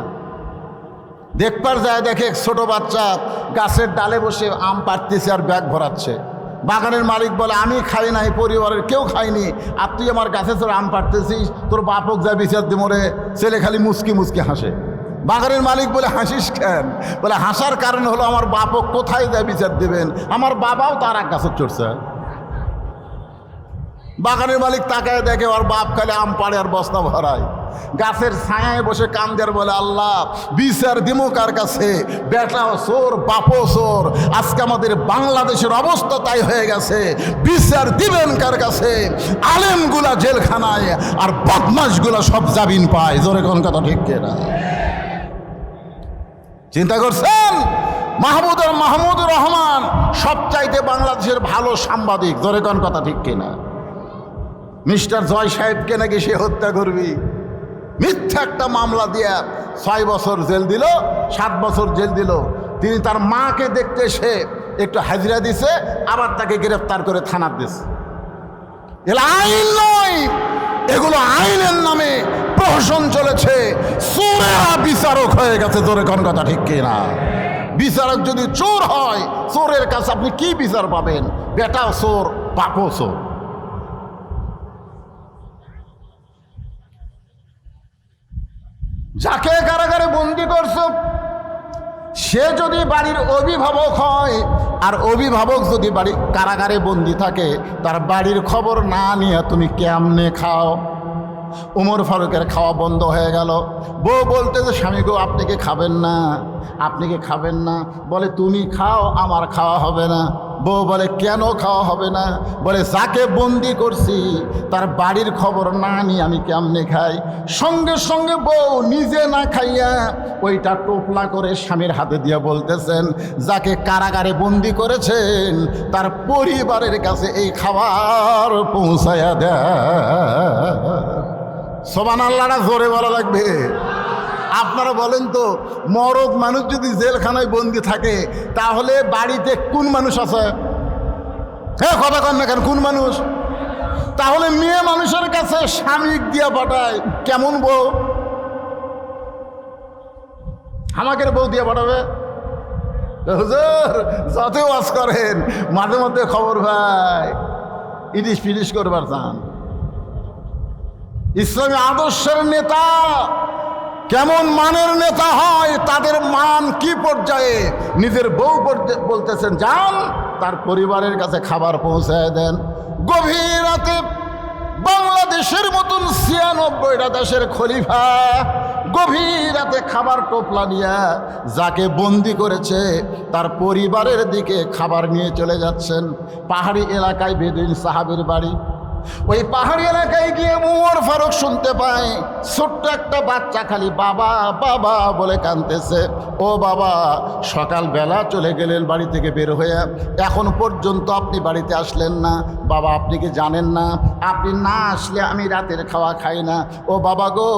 দেখবার যায় দেখে ছোট বাচ্চা গাছের ডালে বসে আম পাড়তেছে আর ব্যাগ ভরাচ্ছে। বাগানের মালিক বলে, আমি খাই নাই, পরিবারের কেউ খাইনি, আর তুই আমার গাছে তোর আম পাড়তেছিস, তোর বাপক যা বিচার দি মরে। ছেলে খালি মুচকি মুচকি হাসে। বাগানের মালিক বলে, হাসিস কেন? বলে, হাসার কারণ হলো আমার বাপক কোথায় যায় বিচার দেবেন, আমার বাবাও তার এক গাছে চড়ছে। বাগানের মালিক তাকায় দেখে ওর বাপ খালি আম পাড়ে আর বস্তা ভরায়। গাছের ছায়ায় বসে কান্দের বলে, আল্লাহ বিচার দিমো কার কাছে? বেটাও চোর, বাপও চোর। আজকে আমাদের বাংলাদেশের অবস্থা তাই হয়ে গেছে। বিচার দিবেন কার কাছে? আলেমগুলা জেলখানায় আর বদমাশগুলা সব জামিন পায়। জোরে কোন কথা ঠিক কিনা? চিন্তা করছেন? মাহমুদুর রহমান সবচাইতে বাংলাদেশের ভালো সাংবাদিক। জোরে কোন কথা ঠিক কিনা? মিস্টার জয় সাহেবকে নাকি সে হত্যা করবি, মিথ্যা একটা মামলা দিয়ে 6 বছর জেল দিল, 7 বছর জেল দিল। তিনি তার মাকে দেখতে সে একটু হাজিরা দিছে, আবার তাকে গ্রেফতার করে থানার দিছে। এগুলো আইন নয়, এগুলো আইনের নামে প্রহসন চলেছে। চোরেরা বিচারক হয়ে গেছে। জোরে কোন কথা ঠিক কিনা? বিচারক যদি চোর হয়, চোরের কাছে আপনি কি বিচার পাবেন? বেটাও চোর, বাপও চোর। যাকে কারাগারে বন্দি করছো সে যদি বাড়ির অভিভাবক হয়, আর অভিভাবক যদি বাড়ি কারাগারে বন্দি থাকে, তার বাড়ির খবর না নিয়ে তুমি কেমনে খাও? উমর ফারুকের খাওয়া বন্ধ হয়ে গেল। বউ বলতে যে, স্বামী গো আপনি কি খাবেন না? আপনি কি খাবেন না? বলে তুমি খাও, আমার খাওয়া হবে না। বউ বলে কেন খাওয়া হবে না? বলে যাকে বন্দি করছি তার বাড়ির খবর না নিয়ে আমি কেমনে খাই? সঙ্গে সঙ্গে বউ নিজে না খাইয়া ওইটা টোপলা করে স্বামীর হাতে দিয়ে বলতেছেন, যাকে কারাগারে বন্দি করেছেন তার পরিবারের কাছে এই খাবার পৌঁছায়া দেয়। সুবহানাল্লাহটা জোরে বলা লাগবে। আপনারা বলেন তো, মরদ মানুষ যদি জেলখানায় বন্দি থাকে তাহলে বাড়িতে কোন মানুষ আছে? হ্যাঁ, কথা কন না কেন? কোন মানুষ? তাহলে মেয়ে মানুষের কাছে স্বামী দিয়া পাঠায় কেমন বউ? আমাকে বউ দিয়ে পাঠাবে? হুজুর যত ওয়াজ করেন মাঝে মধ্যে খবর ভাই ইটিস ফিটিস করবার চান। ইসলামী আদর্শের নেতা কেমন মানের নেতা হয়, তাদের মান কি পর্যায়ে? নিজের বউ বলতেছেন যান তার পরিবারের কাছে খাবার পৌঁছায় দেন। গভীর রাতে বাংলাদেশের মতন 96টা দেশের খলিফা গভীর রাতে খাবার টোপলা নিয়ে যাকে বন্দি করেছে তার পরিবারের দিকে খাবার নিয়ে চলে যাচ্ছেন। পাহাড়ি এলাকায় বেদুইন সাহাবের বাড়ি। ওই পাহাড়ি এলাকায় গিয়ে উমর ফারুক শুনতে পায় ছোট্ট একটা বাচ্চা খালি বাবা বাবা বলে কাঁদতেছে। ও বাবা, সকালবেলা চলে গেলেন বাড়ি থেকে বের হয়ে, এখন পর্যন্ত আপনি বাড়িতে আসলেন না। বাবা আপনি কি জানেন না, আপনি না আসলে আমি রাতের খাওয়া খাই না। ও বাবা গো,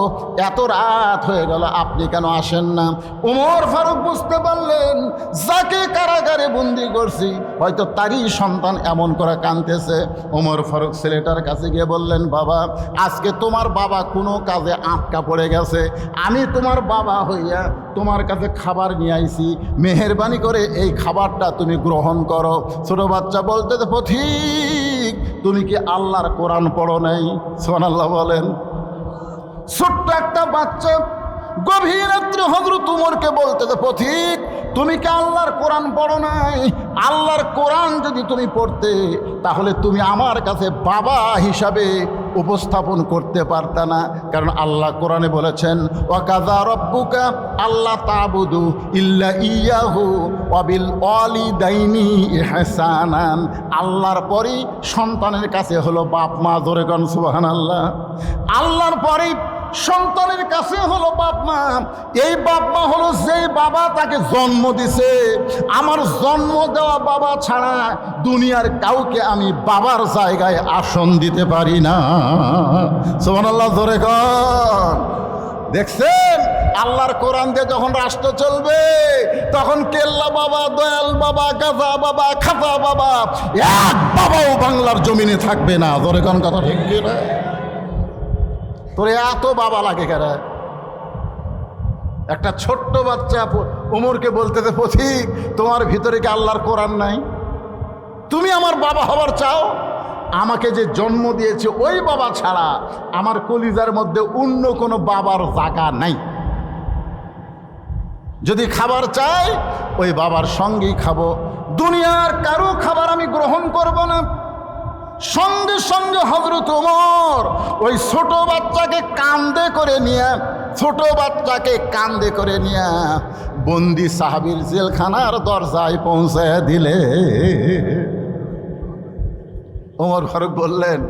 এত রাত হয়ে গেল, আপনি কেন আসেন না? উমর ফারুক বুঝতে পারলেন যাকে কারাগারে বন্দি করছি হয়তো তারই সন্তান এমন করে কাঁদতেছে। উমর ফারুক ছেলেটার কাছে গিয়ে বললেন, বাবা আজকে তোমার বাবা কোনো কাজে আটকা পড়ে গেছে, আমি তোমার বাবা হইয়া তোমার কাছে খাবার নিয়ে আইছি, মেহেরবানি করে এই খাবারটা তুমি গ্রহণ করো। ছোট বাচ্চা বলতে, পথিক তুমি কি আল্লাহর কোরআন পড়ো নাই? সুবহানাল্লাহ বলেন। ছোট্ট একটা বাচ্চা গভীর রাত্রে হযরত উমরকে বলতে, পথিক তুমি কি আল্লাহর কোরআন পড়ো নাই? আল্লাহর কোরআন যদি তুমি পড়তে তাহলে তুমি আমার কাছে বাবা হিসাবে উপস্থাপন করতে পারতা না। কারণ আল্লাহ কোরআনে বলেছেন, ওয়াকাযা রাব্বুকা আল্লা তা'বুদু ইল্লা ইয়াহু ওয়া বিল ওয়ালিদাইনি ইহসানান। আল্লাহর পরেই সন্তানের কাছে হলো বাপ মা। জোরে কোন সুবহানাল্লাহ। আল্লাহর পরেই সন্তানের কাছে হলো বাপ মা। এই বাপ মা হলো যেই বাবা তাকে জন্ম দিছে। আমার জন্ম দেওয়া বাবা ছাড়া দুনিয়ার কাউকে আমি বাবার জায়গায় আসন দিতে পারি না। সুবহানাল্লাহ জোরে কোন। দেখছেন আল্লাহর কোরআন দিয়ে যখন রাষ্ট্র চলবে তখন কেল্লা বাবা, দয়াল বাবা, গাজা বাবা, খাজা বাবা, এক বাবাও বাংলার জমিনে থাকবে না। জোরে কোন কথা ঠিক কি না? তোরে এত বাবা লাগে কেন? একটা ছোট্ট বাচ্চা উমরকে বলতেছে, পথিক তোমার ভিতরে কি আল্লাহর কোরআন নাই? তুমি আমার বাবা হবার চাও? আমাকে যে জন্ম দিয়েছে ওই বাবা ছাড়া আমার কলিজার মধ্যে অন্য কোনো বাবার জায়গা নাই। যদি খাবার চাই ওই বাবার সঙ্গেই খাবো, দুনিয়ার কারো খাবার আমি গ্রহণ করব না। সঙ্গে সঙ্গে হযরত ওমর ওই ছোট বাচ্চাকে কাঁধে করে নিয়ে বন্দি সাহাবীর জেলখানার দরজায় পৌঁছায় দিলে। ওমর ফারুক বললেন,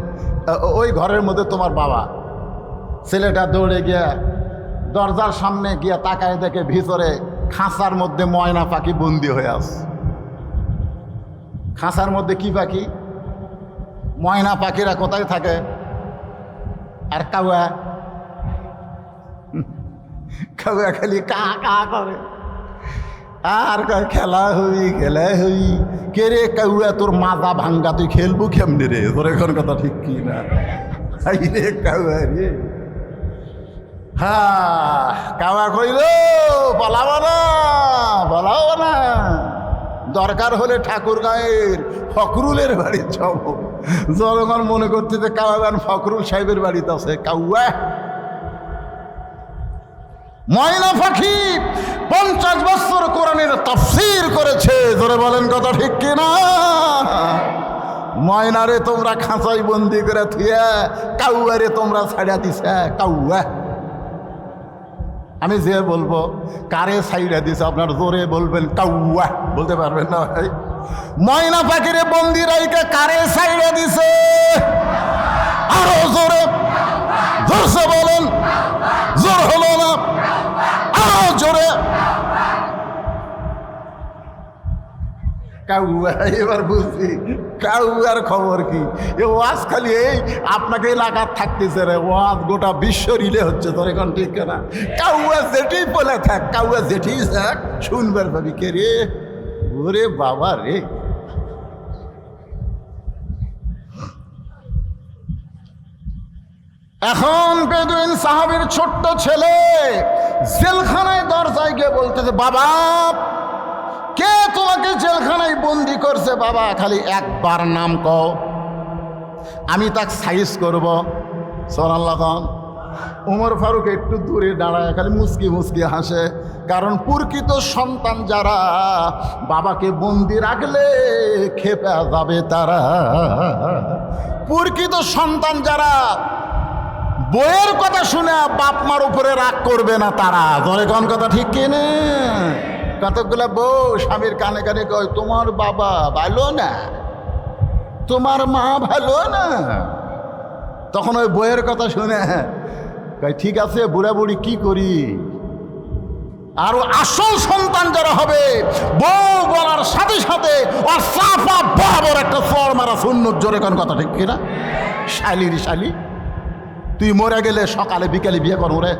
ওই ঘরের মধ্যে তোমার বাবা। ছেলেটা দৌড়ে গিয়া দরজার সামনে গিয়া তাকায় দেখে ভিতরে খাঁচার মধ্যে ময়না পাখি বন্দি হয়ে আছে। খাঁচার মধ্যে কি পাখি? ময়না পাখিরা কোথায় থাকে? আর কাউয়া খালি কা কা করে আর কয় খেলা হই কে রে কাউয়া তোর মাজা ভাঙ্গা, তুই খেলবো কেমনি রে? তোর এখন কথা ঠিক কি না রে কাউয়া রে? হ্যাঁ, কাউয়া কইল বলাবো না, দরকার হলে ঠাকুর গাঁয়ের ফখরুলের বাড়ি যাব। জনগণ মনে করতে যে কাউয়া ফখরুল সাহেবের বাড়িতে আছে। কাউয়া ময়না পাখি 50 বছর কোরআনের তাফসীর করেছে। ধরে বলেন কথা ঠিক কিনা? ময়নারে তোমরা খাঁচাই বন্দি করে থুয়া কাউয়ারে তোমরা ছাড়া দিছে। কাউয়া আমি যে বলবো কারে ছাইড়া দিছে আপনার জোরে বলবেন কাউয়া, বলতে পারবেন না ভাই? ময়না পাখিরে বন্দি রাইকে কারে ছাইড়া দিছে? আরো জোরে জোরসে বলেন, জোর হলো না, আরো জোরে। কাউয়া, এবার বুঝছি কাউয়ার খবর কি। এ ওয়াজ খালি এই আপনাকে এলাকার থাকতেছে রে, ওয়াজ গোটা বিশ্ব রিলে হচ্ছে। তোর এখন ঠিক না? কাউয়া যেটি বলে থাক, কাউয়া যেটি থাক, শুনবার ভাবি কে রে? ওরে বাবা রে। এখন বেদুইন সাহাবীর ছোট্ট ছেলে জেলখানায় দরজায় গিয়ে বলতেছে, বাবা কে তোমাকে জেলখানায় বন্দি করছে? বাবা খালি একবার নাম কও, আমি তাকে সাইজ করব। সুবহানাল্লাহ। উমর ফারুক একটু দূরে দাঁড়ায় খালি মুচকি হাসে, কারণ প্রকৃত সন্তান যারা বাবাকে বন্দি রাখলে খেপে যাবে তারা। প্রকৃত সন্তান যারা বইয়ের কথা শুনে বাপ মার উপরে রাগ করবে না তারা। ধরে কোন কথা ঠিক কিনে? কতগুলা বউ স্বামীর কানে কানে কয় তোমার বাবা ভালো না, তোমার মা ভালো না। তখন ওই বইয়ের কথা শুনে কয় ঠিক আছে বুড়া বুড়ি কি করি। আর আসল সন্তান যারা হবে বউ বলার সাথে সাথে আর সাফা বরাবর একটা ফর মারা সুন্নত। জোরে কোন কথা ঠিক কিনা? শালি তুই মরে গেলে সকালে বিকালে বিয়ে করবো রে।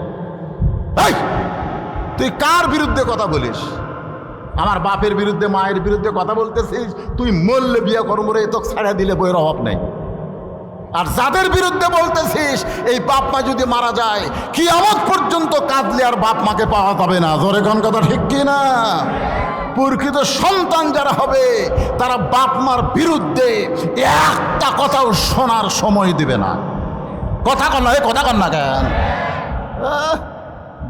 তুই কার বিরুদ্ধে কথা বলিস? আমার বাপের বিরুদ্ধে মায়ের বিরুদ্ধে কথা বলতেছিস? তুই মরলে বিয়ে করবো রে, তোকে ছাড়া দিলে বইয়ের অভাব নেই। আর যাদের বিরুদ্ধে বলতেছিস এই বাপ মা যদি মারা যায় কিয়ামত পর্যন্ত কাঁদলে আর বাপ মাকে পাওয়া যাবে না। জোরে কোন কথা ঠিক কিনা? প্রকৃত সন্তান যারা হবে তারা বাপ মার বিরুদ্ধে একটা কথাও শোনার সময় দিবে না। কথা কন না কেন?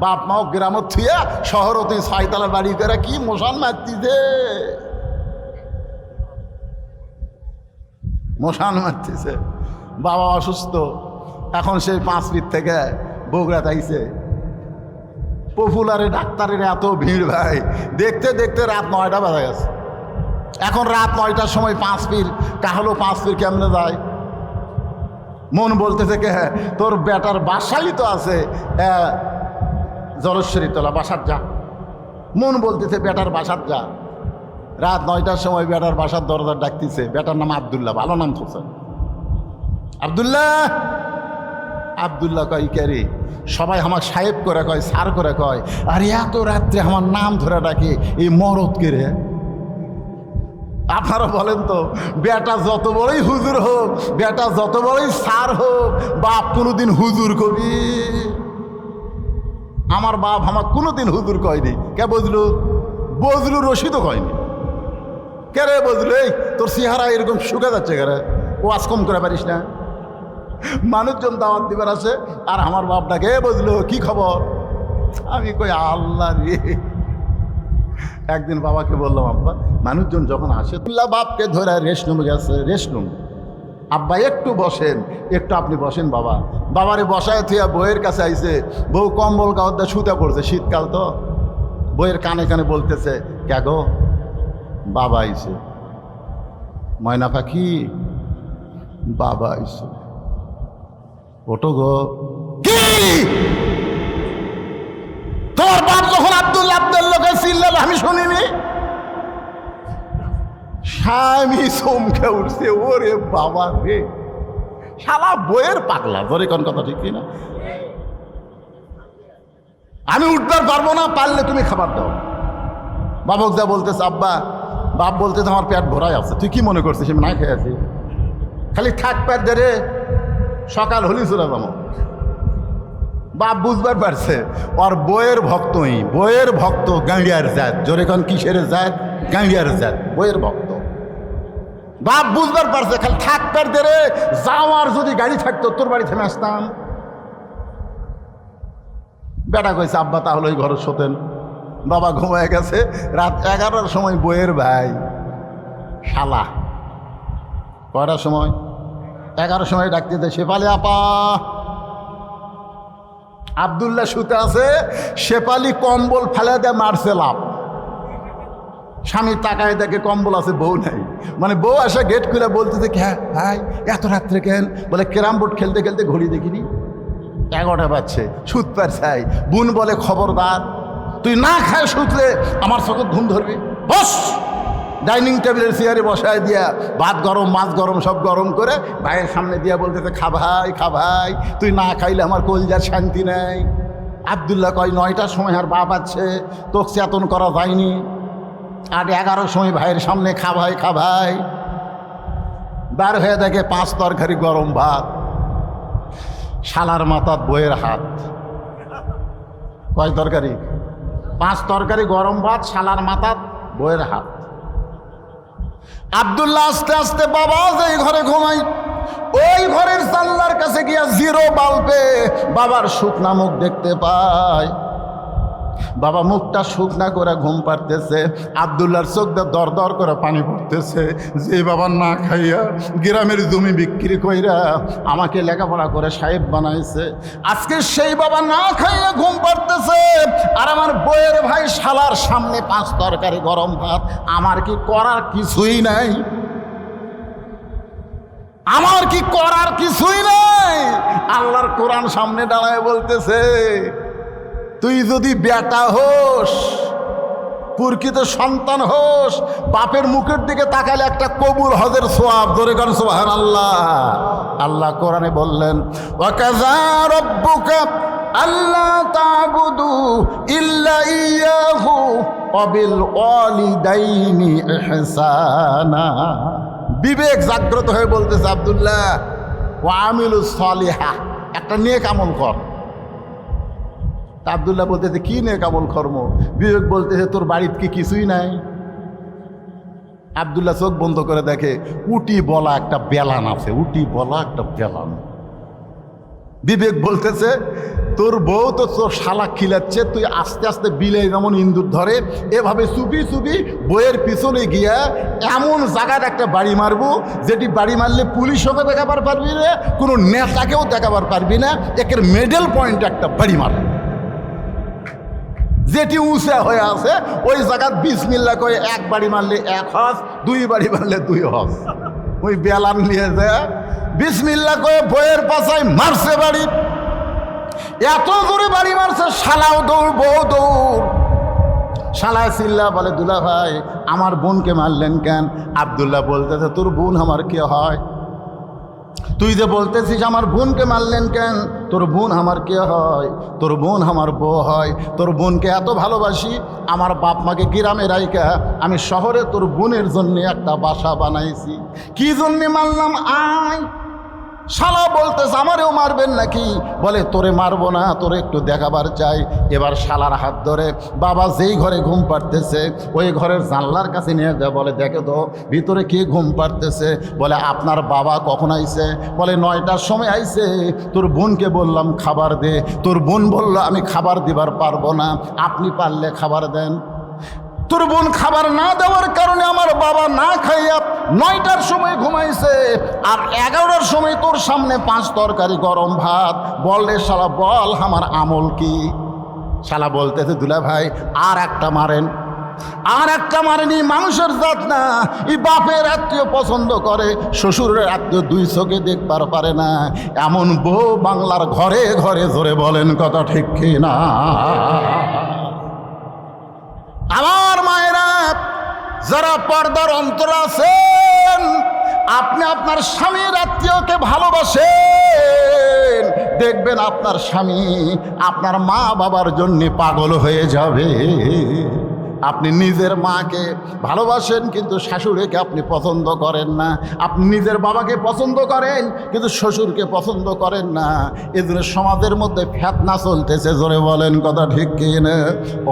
বাপ মাও গ্রামত থুয়া শহরতে 6 তলা বাড়ি করে কি মশান মারতিছে। বাবা অসুস্থ, এখন সেই 5 ফিট থেকে বগুড়া তাইছে। পপুলারে ডাক্তারের এত ভিড় ভাই, দেখতে দেখতে রাত 9টা বাজে গেছে। এখন রাত 9টার সময় 5 ফিট কাহলো 5 ফিট কেমনে যায়? মন বলতেছে কে তোর বেটার বাসাই তো আছে জলশ্বরী তোলা, বাসার যা। মন বলতেছে বেটার বাসার যা। রাত 9টার সময় বেটার বাসার দরজা ডাকতেছে। বেটার নাম আব্দুল্লাহ, ভালো নাম তো স্যার। আব্দুল্লাহ কয় কে রে? সবাই আমার সাহেব করে কয়, স্যার করে কয়। আর এত রাত্রে আমার নাম ধরে ডাকে এই মরদ কে রে? আপনারা বলেন তো, বেটা যত বড়ই হুজুর হোক, বেটা যত বড়ই স্যার হোক, বাপ কোনোদিন হুজুর কবি? আমার বাপ আমার কোনোদিন হুজুর কয়নি। কে বজলু রশিদও কয়নি। কে রে বজলু, এই তোর চেহারা এরকম শুকে যাচ্ছে কে রে? ওয়াজ কম করে পারিস না? মানুষজন দাওয়াত দিবার আছে আর আমার বাপটাকে বজলু কি খবর? আমি কই আল্লাহ রে। একদিন বাবাকে বললাম, আব্বা মানুষজন যখন আসে বাপকে ধরে রেশনুম গেছে, রেশনুম আব্বা একটু বসেন, একটু আপনি বসেন বাবা। বাবারে বসায় থিয়া বইয়ের কাছে আইছে, বউ কম্বল কাওয়ার শুতে পড়ছে, শীতকাল তো। বইয়ের কানে কানে বলতেছে, কে গো? বাবা আইছে। ময়না পাখি, বাবা আইছে, ওটো গো। কি তোমার বাপ যখন আব্দুল লোকে চিল্লাল আমি শুনিনি? স্বামী চমকে উঠছে, ওরে বাবা রে, শালা বইয়ের পাগলা। ধরে কোন কথা ঠিক কিনা? আমি উঠবার পারবো না, পারলে তুমি খাবার দাও। বাবক যা বলতেছে, আব্বা, বাপ বলতেছে আমার পেট ভরাই আছে। তুই কি মনে করছিস আমি না খেয়ে আছি? খালি থাক পেট ধরে, সকাল হলি চলে যাবো। বাপ বুঝবার পারছে ওর বইয়ের ভক্তই, বইয়ের ভক্ত, গাঁড়িয়ার জাত। জোরে কোন কিসের জাত? গাঁড়িয়ার জাত, বইয়ের ভক্ত। বাপ বুঝবার পারছে খালি থাক পেট ধরে, যাওয়ার যদি গাড়ি থাকতো তোর বাড়ি থেমে আসতাম। বেটা কইছে, আব্বা তাহলে ওই ঘরে শোতেন। বাবা ঘুমায় গেছে। রাত 11টার সময় বইয়ের ভাই শালা, কয়টার সময়? 11টার সময় ডাকতে দেয়, শেফালি আপা। আব্দুল্লাহ শুতে আছে, শেফালি কম্বল ফেলে দেয়, মারছে লাভ। স্বামী তাকায় দেখে কম্বল আছে, বউ নাই। মানে বউ আসা গেট খুলে বলতেছে, হ্যাঁ ভাই এত রাত্রে কেন? বলে ক্যারাম বোর্ড খেলতে খেলতে ঘড়ি দেখিনি, 11টা বাজছে, সুত পার চাই। বোন বলে, খবরদার, তুই না খায় শুতলে আমার চোখে ঘুম ধরবি। বস। ডাইনিং টেবিলের চেয়ারে বসায় দিয়া ভাত গরম, মাছ গরম, সব গরম করে ভাইয়ের সামনে দিয়া বলতেছে, খা ভাই, খা ভাই, তুই না খাইলে আমার কলজার শান্তি নেই। আব্দুল্লাহ কয়, 9টার সময় আর বাপ আছে, তোকে চেতন করা যায়নি। আর 11টার সময় ভাইয়ের সামনে খা ভাই, খা ভাই। বার হয়ে দেখে 5 তরকারি গরম ভাত, শালার মাথার বইয়ের হাত। কয় তরকারি? 5 তরকারি গরম ভাত, শালার মাথার বইয়ের হাত। আব্দুল্লাহ আস্তে আস্তে বাবা যেই ঘরে ঘুমাই, ওই ঘরের জানলার কাছে গিয়া 0 বাল্বে বাবার শুকনা মুখ দেখতে পায়। বাবা মুখটা শুকনা করে ঘুম পাড়তেছে। আব্দুল্লাহর চোখ দিয়ে দর দর করে পানি পড়তেছে। যে বাবা না খাইয়া গ্রামের জমি বিক্রি কইরা আমাকে লেখাপড়া করে সাহেব বানাইছে, আজকে সেই বাবা না খাইয়া ঘুম পাড়তেছে। আর আমার বইয়ের ভাই শালার সামনে 5 তরকারি গরম ভাত। আমার কি করার কিছুই নাই? আমার কি করার কিছুই নাই? আল্লাহর কোরআন সামনে দাঁড়ায় বলতেছে, তুই যদি বেটা হোস, প্রকৃত সন্তান হোস, বাপের মুখের দিকে তাকালে একটা কবুল হজের সোয়াব। ধরে গান সুবহানাল্লাহ। আল্লাহ কোরআনে বললেন, ওয়াকাযা রাব্বুকা আল্লা তা'বুদু ইল্লা ইয়্যাহু ওয়া বিল ওয়ালিদাইনি ইহসানা। বিবেক জাগ্রত হয়ে বলতেছে, আব্দুল্লাহ, ওয়া আমিলুস সালিহা, একটা নেক আমল কর। আব্দুল্লাহ বলতেছে, কি নেক আমল কর্ম? বিবেক বলতেছে, তোর বাড়িতে কি কিছুই নাই? আব্দুল্লাহ চোখ বন্ধ করে দেখে উটি বলা একটা বেলান আছে, উটি বলা একটা বেলান। বিবেক বলতেছে, তোর বউ তো তোর শালা খিলাচ্ছে, তুই আস্তে আস্তে বিলে যেমন ইন্দুর ধরে, এভাবে চুপি চুপি বইয়ের পিছনে গিয়া এমন জায়গার একটা বাড়ি মারবো, যেটি বাড়ি মারলে পুলিশকে দেখাবার পারবি না, কোনো নেতাকেও দেখাবার পারবি না। একের মিডল পয়েন্ট একটা বাড়ি মারবো, যেটি উঁচা হয়ে আছে, ওই জায়গা বিসমিল্লাহ করে 1 বাড়ি মারলে 1 হজ, 2 বাড়ি মারলে 2 হজ। ওই বেলান নিয়ে যায় বিসমিল্লাহ করে বইয়ের পাশায় মারছে বাড়ি। এত জোরে বাড়ি মারছে, শালাও দৌড়, বউ দৌড়। শালায় চিল্লা বলে, দুলা ভাই আমার বোনকে মারলেন কেন? আব্দুল্লাহ বলতেছে, তোর বোন আমার কে হয়? তুই যে বলতেছিস আমার বোনকে মারলেন কেন? তোর বোন আমার কে হয়? তোর বোন আমার বউ হয়। তোর বোনকে এত ভালোবাসি, আমার বাপ মাকে গ্রামে রাইকা আমি শহরে তোর বোনের জন্য একটা বাসা বানাইছি। কি জন্যে মারলাম? আয়। শালা বলতেছে, আমারেও মারবেন নাকি? বলে, তোরে মারবো না, তোরে একটু দেখাবার চাই। এবার শালার হাত ধরে বাবা যেই ঘরে ঘুম পাড়তেছে ওই ঘরের জানলার কাছে নিয়ে যায়, বলে, দেখে তো ভিতরে কে ঘুম পাড়তেছে? বলে, আপনার বাবা কখন আইছে? বলে, 9টার সময় আইছে। তোর বোনকে বললাম খাবার দে, তোর বোন বলল আমি খাবার দিবার পারবো না, আপনি পারলে খাবার দেন। তোর বোন খাবার না দেওয়ার কারণে আমার বাবা না খাইয়া 9টার সময় ঘুমাইছে, আর 11টার সময় তোর সামনে 5 তরকারি গরম ভাত। বল রে শালা, বল আমার আমল কি? শালা বলতেছে দুলা ভাই আর একটা মারেন, আর একটা মারেনি। মানুষের জাত না, এই বাপের আত্মীয় পছন্দ করে, শ্বশুরের আত্মীয় 2 চোখে দেখবার পারে না। এমন বউ বাংলার ঘরে ঘরে, জোরে বলেন কথা ঠিক কি না? আমার মায়েরা যারা পর্দার অন্তর আছেন, আপনি আপনার স্বামীর আত্মীয়কে ভালোবাসেন, দেখবেন আপনার স্বামী আপনার মা বাবার জন্য পাগল হয়ে যাবে। আপনি নিজের মাকে ভালোবাসেন কিন্তু শাশুড়িকে আপনি পছন্দ করেন না। আপনি নিজের বাবাকে পছন্দ করেন কিন্তু শ্বশুরকে পছন্দ করেন না। এজন্য সমাজের মধ্যে ফেতনা চলতেছে, জোরে বলেন কথা ঠিক কি না?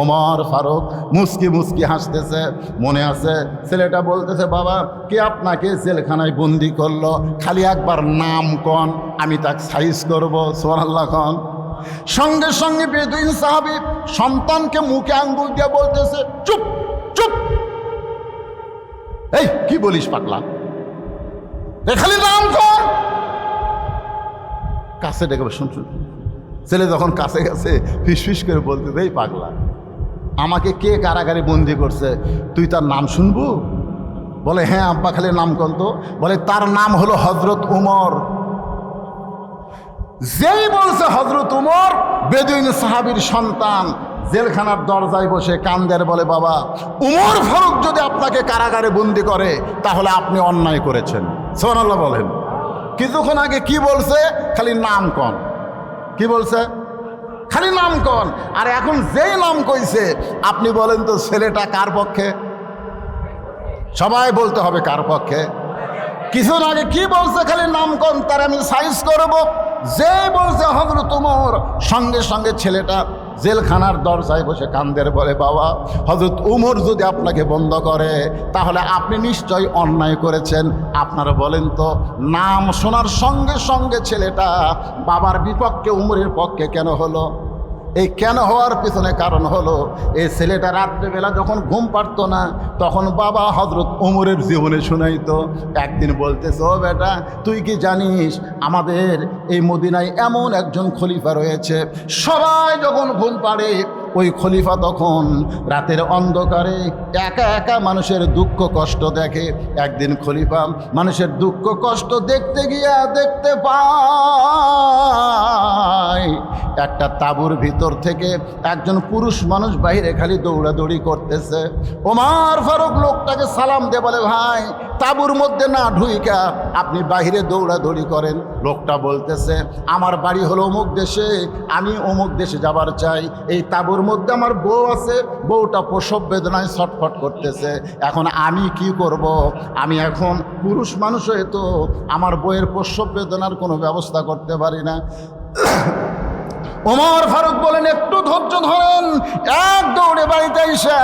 ওমর ফারুক মুস্কি মুস্কি হাসতেছে। মনে আছে ছেলেটা বলতেছে, বাবা কে আপনাকে জেলখানায় বন্দি করলো? খালি একবার নাম কন, আমি তাকে সাইজ করবো। সুবহানাল্লাহ খান। সঙ্গে সঙ্গে বেদুইন সাহাবী সন্তানকে মুখে আঙ্গুল দিয়ে বলতেছে, চুপ চুপ, এই কি বলিস পাগলা, খালি নাম কর। কাছে ডেকে শুন। ছেলে যখন কাছে গেছে ফিসফিস করে বলতেছে, এই পাগলা, আমাকে কে কারাগারে বন্দি করছে, তুই তার নাম শুনবো? বলে হ্যাঁ আব্বা, খালি নাম কন তো। বলে তার নাম হলো হযরত উমর। যেই বলছে হযরত উমর, বেদুইন সাহাবীর সন্তান জেলখানার দরজায় বসে কান্দের, বলে বাবা উমর ফারুক যদি আপনাকে কারাগারে বন্দি করে তাহলে আপনি অন্যায় করেছেন। সুবহানাল্লাহ বলেন। কিছুক্ষণ আগে কি বলছে? খালি নাম কন। কি বলছে? খালি নাম কন। আর এখন যেই নাম কইছে, আপনি বলেন তো ছেলেটা কার পক্ষে? সবাই বলতে হবে কার পক্ষে। কিছুক্ষণ আগে কি বলছে? খালি নাম কন, তার আমি সাইজ করব। যে বলছে হযরত উমর, সঙ্গে সঙ্গে ছেলেটা জেলখানার দরজায় বসে কান্দের, বলে বাবা হযরত উমর যদি আপনাকে বন্ধ করে তাহলে আপনি নিশ্চয়ই অন্যায় করেছেন। আপনারা বলেন তো নাম শোনার সঙ্গে সঙ্গে ছেলেটা বাবার বিপক্ষে উমরের পক্ষে কেন হলো? এই কেন হওয়ার পিছনে কারণ হলো, এই ছেলেটা রাত্রেবেলা যখন ঘুম পারতো না তখন বাবা হযরত উমরের জীবনে শুনাইতো। একদিন বলতেছে, ও বেটা তুই কি জানিস আমাদের এই মদিনায় এমন একজন খলিফা রয়েছে, সবাই যখন ঘুম পাড়ে ওই খলিফা তখন রাতের অন্ধকারে একা একা মানুষের দুঃখ কষ্ট দেখে। একদিন খলিফা মানুষের দুঃখ কষ্ট দেখতে গিয়া দেখতে পায় একটা তাঁবুর ভিতর থেকে একজন পুরুষ মানুষ বাইরে খালি দৌড়াদৌড়ি করতেছে। ওমর ফারুক লোকটাকে সালাম দিয়ে বলে, ভাই তাঁবুর মধ্যে না ঢুইকা আপনি বাইরে দৌড়াদৌড়ি করেন। লোকটা বলতেছে, আমার বাড়ি হলো অমুক দেশে, আমি অমুক দেশে যাবার চাই। এই তাঁবুর মধ্যে আমার বউ আছে, বউটা প্রসব বেদনায় ছটফট করতেছে। এখন আমি কি করব? আমি এখন পুরুষ মানুষ হয়ে তো আমার বউয়ের প্রসব বেদনার কোনো ব্যবস্থা করতে পারি না। ওমর ফারুক বলেন, একটু ধৈর্য ধরেন। এক দৌড়ে বাড়িতে এসে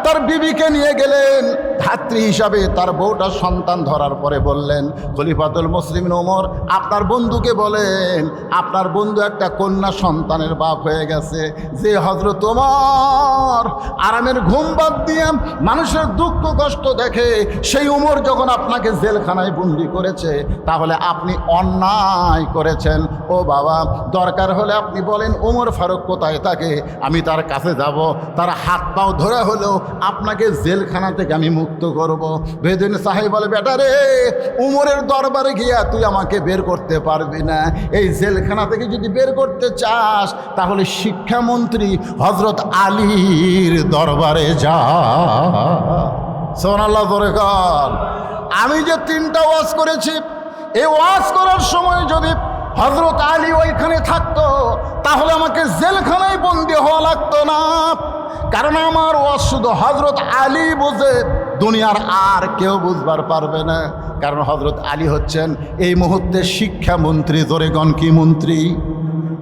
তার বিবিকে নিয়ে গেলেন। ধাত্রী হিসাবে তার বউটা সন্তান ধরার পরে বললেন, খলিফাতুল মুসলিমিন ওমর আপনার বন্ধুকে বলেন, আপনার বন্ধু একটা কন্যা সন্তানের বাপ হয়ে গেছে। যে হযরত ওমর আরামের ঘুম বাদ দিয়ে মানুষের দুঃখ কষ্ট দেখে, সেই ওমর যখন আপনাকে জেলখানায় বন্দি করেছে তাহলে আপনি অন্যায় করেছেন। ও বাবা, দরকার হলে আপনি বলেন ওমর ফারুক কোথায় থাকে, আমি তার কাছে যাব, তার হাত পাও ধরে হলেও আপনাকে জেলখানা থেকে আমি মুক্ত করব। বেদুইন সাহেব বলে, বেটা রে, উমরের দরবারে গিয়া তুই আমাকে বের করতে পারবি না। এই জেলখানা থেকে যদি বের করতে চাস তাহলে শিক্ষামন্ত্রী হযরত আলীর দরবারে যা। সুবহানাল্লাহ জোরে কর। আমি যে 3টা ওয়াজ করেছি, এই ওয়াজ করার সময় যদি হযরত আলী ওইখানে থাকতো তাহলে আমাকে জেলখানায় বন্দি হওয়া লাগতো না। কারণ আমার ওয়াজ শুধু হযরত আলী বোঝে, দুনিয়ার আর কেউ বুঝবার পারবে না। কারণ হযরত আলী হচ্ছেন এই মুহূর্তে শিক্ষামন্ত্রী। জোরেগণ কি মন্ত্রী?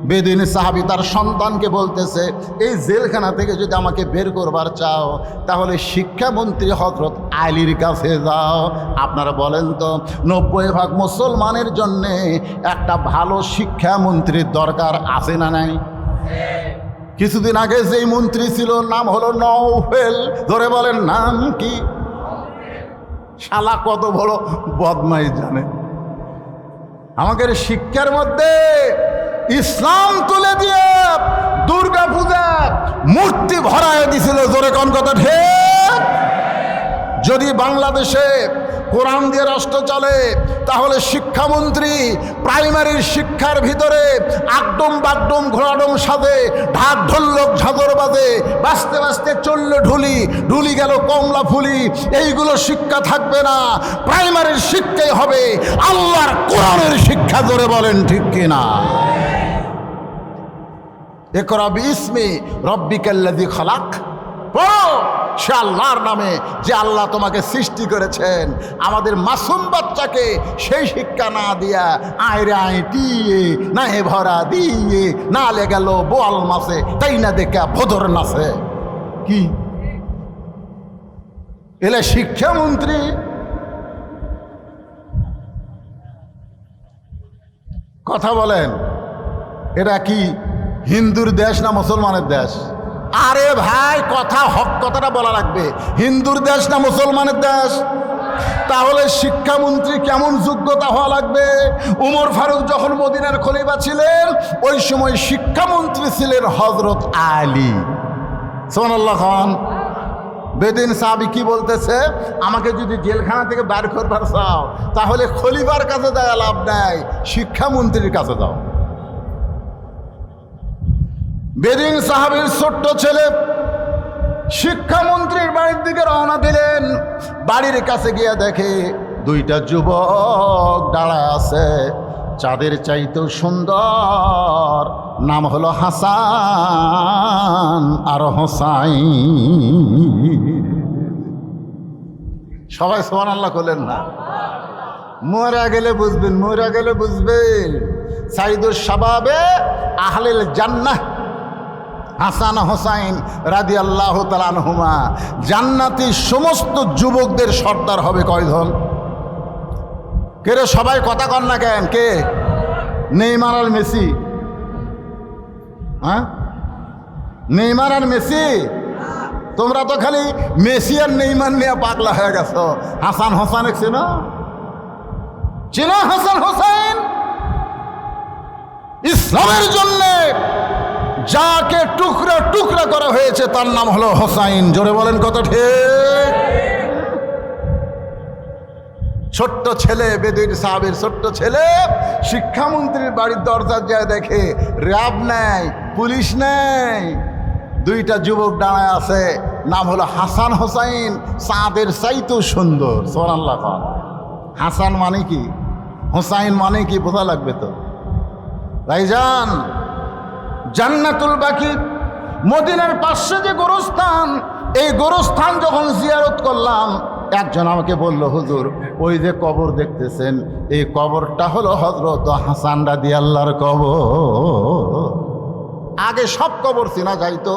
বেদুইন সাহাবী তার সন্তানকে বলতেছে, এই জেলখানা থেকে যদি আমাকে বের করবার চাও তাহলে শিক্ষামন্ত্রী হযরত আলীর কাছে যাও। আপনারা বলেন তো 90% মুসলমানের জন্যে একটা ভালো শিক্ষামন্ত্রীর দরকার আছে না নাই? কিছুদিন আগে যেই মন্ত্রী ছিল নাম হলো নওফেল, ধরে বলেন নাম কি? শালা কত বড় বদমাই জানে। আমাদের শিক্ষার মধ্যে ইসলাম তুলে দিয়ে দুর্গা পূজা মূর্তি ভরায় দিছিল, জোরে কোন কথা ঠিক? যদি বাংলাদেশে কোরআন দিয়ে রাষ্ট্র চলে তাহলে শিক্ষামন্ত্রী প্রাইমারির শিক্ষার ভিতরে আকডম বাগডম ঘোড়াডম সাজে, ঢাক ঢোলক ঝাগর বাজে, বাঁচতে বাঁচতে চলল ঢুলি, ঢুলি গেল কমলা ফুলি, এইগুলো শিক্ষা থাকবে না। প্রাইমারির শিক্ষাই হবে আল্লাহর কোরআনের শিক্ষা, ধরে বলেন ঠিক কিনা? ইকরা বিইসমি রাব্বিকাল্লাযী খালাক, পড়ো সে আল্লাহর নামে যে আল্লাহ তোমাকে সৃষ্টি করেছেন। আমাদের মাসুম বাচ্চাকে সেই শিক্ষা না দিয়া আয়রে আইটিয়ে না হে ভরা দিয়ে না লে গেল বোয়াল মাসে তাই না দেখা ভদর নাচে। কি এলে শিক্ষামন্ত্রী? কথা বলেন, এটা কি হিন্দুর দেশ না মুসলমানের দেশ? আরে ভাই, কথা হক কথাটা বলা লাগবে। হিন্দুর দেশ না মুসলমানের দেশ? তাহলে শিক্ষামন্ত্রী কেমন যোগ্যতা হওয়া লাগবে? উমর ফারুক যখন মদিনার খলিফা ছিলেন ওই সময় শিক্ষামন্ত্রী ছিলেন হযরত আলী। সুবহানাল্লাহ খান। বেদিন সাহাবী কি বলতেছে? আমাকে যদি জেলখানা থেকে বের করবার চাও তাহলে খলিফার কাছে দেওয়া লাভ নাই, শিক্ষামন্ত্রীর কাছে দাও। বেদিন সাহাবীর ছোট্ট ছেলে শিক্ষামন্ত্রীর বাড়ির দিকে রওনা দিলেন। বাড়ির কাছে গিয়ে দেখে দুইটা যুবক দাঁড়ায় আছে, চাঁদের চাইতেও সুন্দর, নাম হলো হাসান আর হোসাইন। সবাই সুবহানাল্লাহ করলেন না? মরা গেলে বুঝবেন, মরা গেলে বুঝবেন। সাইদুস শাবাবে আহলিল জান্নাহ হাসান হোসাইন রাদিয়াল্লাহু তাআলা আনহুমা, জান্নাতি সমস্ত যুবকদের সর্দার হবে কয়জন? কে রে? সবাই কথা কন না কেন? কে? নেইমার আর মেসি? হ্যাঁ, নেইমার আর মেসি? তোমরা তো খালি মেসি আর নেইমার নিয়ে পাগলা হয়ে গেছো। হাসান হোসাইন চেনো? চেনো হাসান হোসাইন? ইসলামের জন্য যাকে টুকরা টুকরা করা হয়েছে তার নাম হলো হোসাইন। জোরে বলেন কত ঠিক? ছোট্ট ছেলে, বেদুইন সাহাবীর ছোট্ট ছেলে শিক্ষামন্ত্রীর বাড়ির দরজা যায় দেখে র্যাব নেই, পুলিশ নেই, দুইটা যুবক দাঁড়ায় আছে, নাম হলো হাসান হোসাইন, চাঁদের চাইতেও সুন্দর। সুবহানাল্লাহ খান। হাসান মানে কি, হোসাইন মানে কি বোঝা লাগবে তো। ভাইজান, জান্নাতুল বাকি মদিনার পাশে যে গোরস্থান, এই গোরস্থান যখন জিয়ারত করলাম একজন আমাকে বলল, হুজুর ওই যে কবর দেখতেছেন এই কবরটা হলো হযরত হাসান রাদিয়াল্লাহর কবর। আগে সব কবর চেনা যাইতো,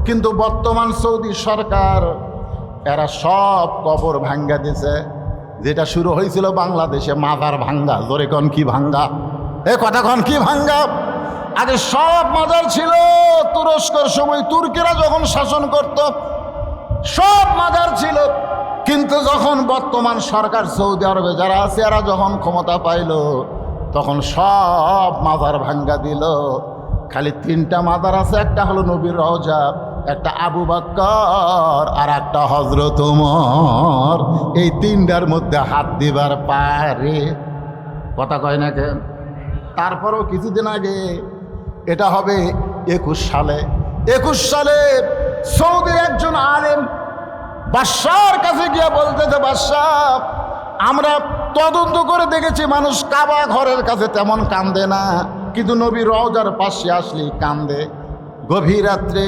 কিন্তু বর্তমান সৌদি সরকার এরা সব কবর ভাঙ্গা দিছে। যেটা শুরু হয়েছিল বাংলাদেশে মাজার ভাঙ্গা, জোরে কন কি ভাঙ্গা? এ কথা কন কি ভাঙ্গা? আগে সব মাজার ছিল। তুরস্কর সময় তুর্কিরা যখন শাসন করত সব মাজার ছিল, কিন্তু যখন বর্তমান সরকার সৌদি আরবে যারা আছে এরা যখন ক্ষমতা পাইল তখন সব মাজার ভাঙ্গা দিল। খালি তিনটা মাজার আছে, একটা হলো নবীর রওজা, একটা আবু বকর আর একটা হযরত ওমর। এই তিনটার মধ্যে হাত দিবার পারে, কথা কয় না কেন? তারপরও কিছুদিন আগে, এটা হবে 21 সালে সৌদির একজন আলেম বাদশার কাছে গিয়ে বলতেছে, বাদশাহ আমরা তদন্ত করে দেখেছি মানুষ কাবা ঘরের কাছে তেমন কান্দে না, কিন্তু নবী রওজার পাশে আসলেই কান্দে। গভীর রাত্রে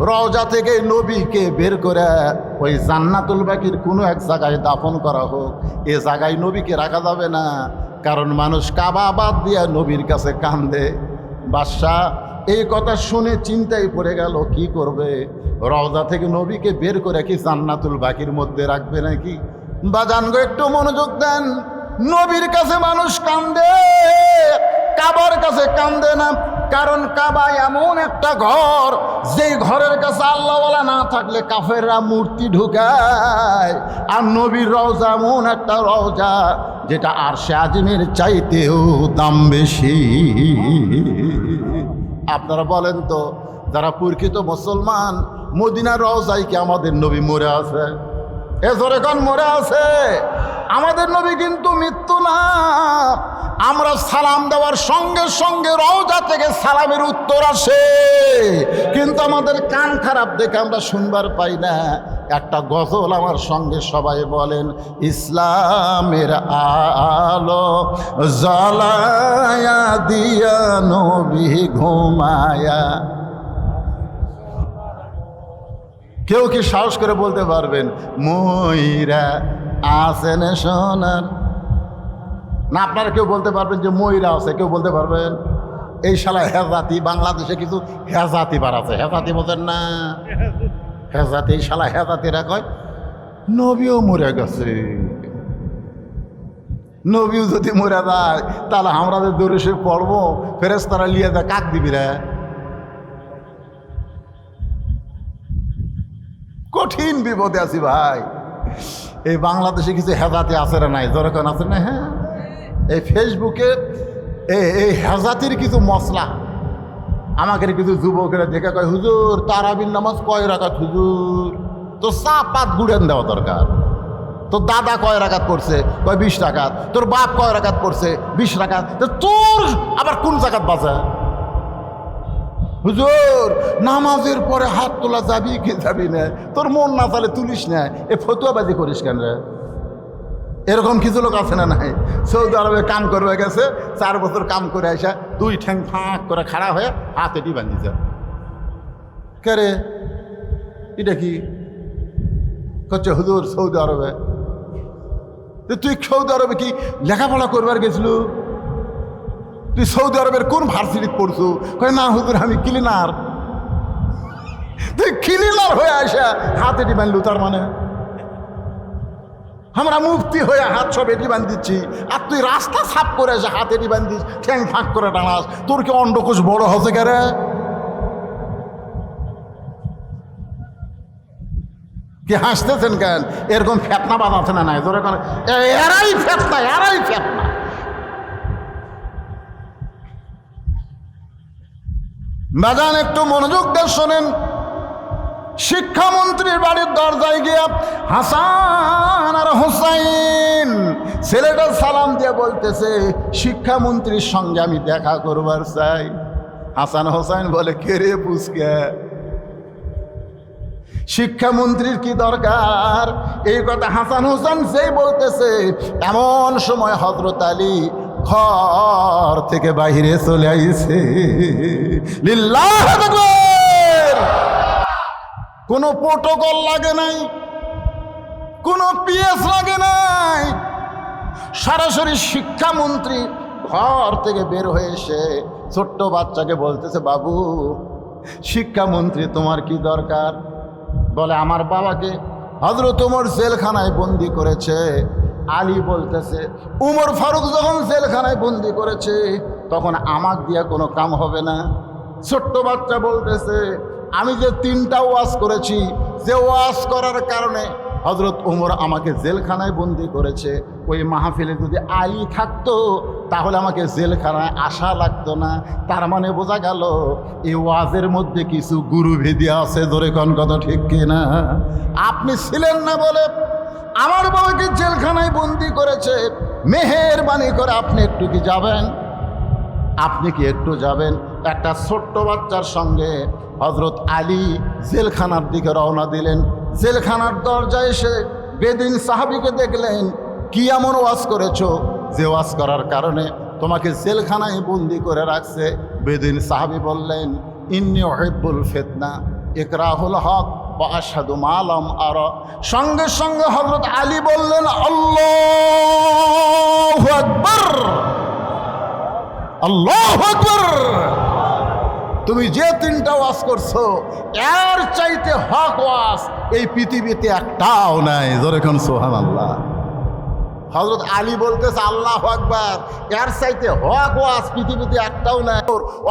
রওজা থেকে নবীকে বের করে ওই জান্নাতুল বাকির কোনো এক জায়গায় দাফন করা হোক। এ জায়গায় নবীকে রাখা যাবে না, কারণ মানুষ কাবা বাদ দিয়া নবীর কাছে কান্দে। বাদশাহ এই কথা শুনে চিন্তায় পড়ে গেল, কি করবে? রওজা থেকে নবীকে বের করে কি জান্নাতুল বাকির মধ্যে রাখবে নাকি? বাজানগো একটু মনোযোগ দেন, নবীর কাছে মানুষ কান্দে, কাবার কাছে কান্দে না। কারণ কাবা এমন একটা ঘর, যেই ঘরের কাছে আল্লাহওয়ালা না থাকলে কাফেররা মূর্তি ঢুকায়। আর নবীর রওজা এমন একটা রওজা যেটা আরশে আজিমের চাইতেও দাম বেশি। আপনারা বলেন তো, যারা প্রকৃত মুসলমান, মদিনার রওজায় কি আমাদের নবী মরে আছে? এ জোরে কোন মরে আছে? আমাদের নবী কিন্তু মৃত্যু না। আমরা সালাম দেওয়ার সঙ্গে সঙ্গে রওজা থেকে সালামের উত্তর আসে, কিন্তু আমাদের কান খারাপ দেখে আমরা শুনবার পাই না। একটা গজল আমার সঙ্গে সবাই বলেন, ইসলামের আলো জ্বালায়া দিয়া নবী ঘুমায়া। কেউ কি সাহস করে বলতে পারবেন ময়রা আসেন সোনার? না, আপনারা কেউ বলতে পারবেন যে ময়রা আছে? কেউ বলতে পারবেন? এই শালা হেজাতি, বাংলাদেশে কিছু হেজাতি বার আছে, হেজাতি বোঝেন না? হেজাতি, এই শালা হেজাতিরা কয় নবীও মরে গেছে। নবীও যদি মরে যায় তাহলে আমরা যে দরুশে পড়বো, ফেরেশতারা লিয়ে যায় কাক দিবি রে? কঠিন বিপদে আছি ভাই। এই বাংলাদেশে কিছু হেজাতি আছে না নাই? যখন আছে না, হ্যাঁ, এই ফেসবুকে এই হেজাতির কিছু মশলা আমাকে কিছু যুবকেরা দেখে কয়, হুজুর তারাবির নামাজ কয় রাকাত হুজুর? তো চা পাত গুড়েন দেওয়া দরকার। তোর দাদা কয় রাকাত পড়ছে? কয় 20 রাকাত। তোর বাপ কয় রাকাত পড়ছে? 20 রাকাত। তো তোর আবার কোন জাকাত বাঁচা? হুজুর নামাজের পরে হাত তোলা যাবি কি যাবি না? তোর মন না চালে তুলিস না, এ ফতুয়াবাজি করিস কেন রে? এরকম কিছু লোক আছে না নাই? সৌদি আরবে কাম করবে গেছে, 4 বছর কাম করে আসা 2 ঠ্যাং ফাঁক করে খাড়া হয়ে হাতে টি বান্ধিছে। কে রে এটা কি করছে? হুজুর সৌদি আরবে। তুই সৌদি আরবে কি লেখাপড়া করবার গেছিল? তুই সৌদি আরবের কোন ভার্সিটি পড়ছো? কয় না হুজুর আমি ক্লিনার। তুই ক্লিনার হয়ে আসা হাতে টি বাঁধলু, তার মানে আমরা মুফতি হয়ে হাত সব এটি বান্ধিচ্ছি, আর তুই রাস্তা সাফ করে আসে হাত এটি বান্ধিস, ঠ্যাং ফাঁক করে টানাস। তোর কি অন্ডকোষ বড় হচ্ছে কেরে? কি হাসতেছেন কেন? এরকম ফেতনা বাদ আছে না নাই? তোর এরাই ফেতনা, এরাই ফেতনা। বাজান একটু মনোযোগ দিয়ে শোনেন। শিক্ষামন্ত্রীর বাড়ির দরজায় গিয়ে হাসান আর হুসাইন ছেলেটা সালাম দিয়ে বলতেছে, শিক্ষামন্ত্রীর সঙ্গে আমি দেখা করবার চাই। হাসান হোসাইন বলে, কে রে পুচকে, শিক্ষামন্ত্রীর কি দরকার? এই কথা হাসান হোসেন সেই বলতেছে, এমন সময় হযরত আলী ঘর থেকে বাহিরে চলে আইছে। লিল্লাহু আকবার। কোনো প্রোটোকল লাগে নাই, কোনো পিএস লাগে নাই, সরাসরি শিক্ষামন্ত্রী ঘর থেকে বের হয়ে এসে ছোট্ট বাচ্চাকে বলতেছে, বাবু শিক্ষামন্ত্রী তোমার কি দরকার? বলে, আমার বাবাকে হযরত ওমর জেলখানায় বন্দি করেছে। আলী বলতেছে, উমর ফারুক যখন জেলখানায় বন্দি করেছে তখন আমাক দিয়ে কোনো কাম হবে না। ছোট্ট বাচ্চা বলতেছে, আমি যে 3টা ওয়াজ করেছি, যে ওয়াজ করার কারণে হযরত ওমর আমাকে জেলখানায় বন্দি করেছে, ওই মাহফিলে যদি আলী থাকতো তাহলে আমাকে জেলখানায় আসা লাগতো না। তার মানে বোঝা গেল এই ওয়াজের মধ্যে কিছু গুরুভেদি আছে। ধরে কোন কথা ঠিক কিনা? আপনি ছিলেন না বলে আমার বাবাকে জেলখানায় বন্দি করেছে, মেহেরবানি করে আপনি একটু কি যাবেন? আপনি কি একটু যাবেন? একটা ছোট্ট বাচ্চার সঙ্গে হযরত আলী জেলখানার দিকে রওনা দিলেন। জেলখানার দরজায় এসে বেদিন সাহাবীকে দেখলেন, কি এমন ওয়াজ করেছো যে ওয়াজ করার কারণে তোমাকে জেলখানায় বন্দি করে রাখছে? বেদিন সাহাবী বললেন, ইন্নী উহিব্বুল ফিতনা ইকরাহুল হক ওয়া আশহাদু মা লাম আরা। সঙ্গে সঙ্গে হযরত আলী বললেন, আল্লাহু আকবার, আল্লাহু আকবার। তুমি যে 3টা ওয়াজ করছো এর চাইতে হক ওয়াজ এই পৃথিবীতে একটাও নাই। যেরকম সুবহানাল্লাহ। হযরত আলী বলতেছে আল্লাহু আকবার, এর চাইতে হক ওয়াজ পৃথিবীতে একটাও নাই।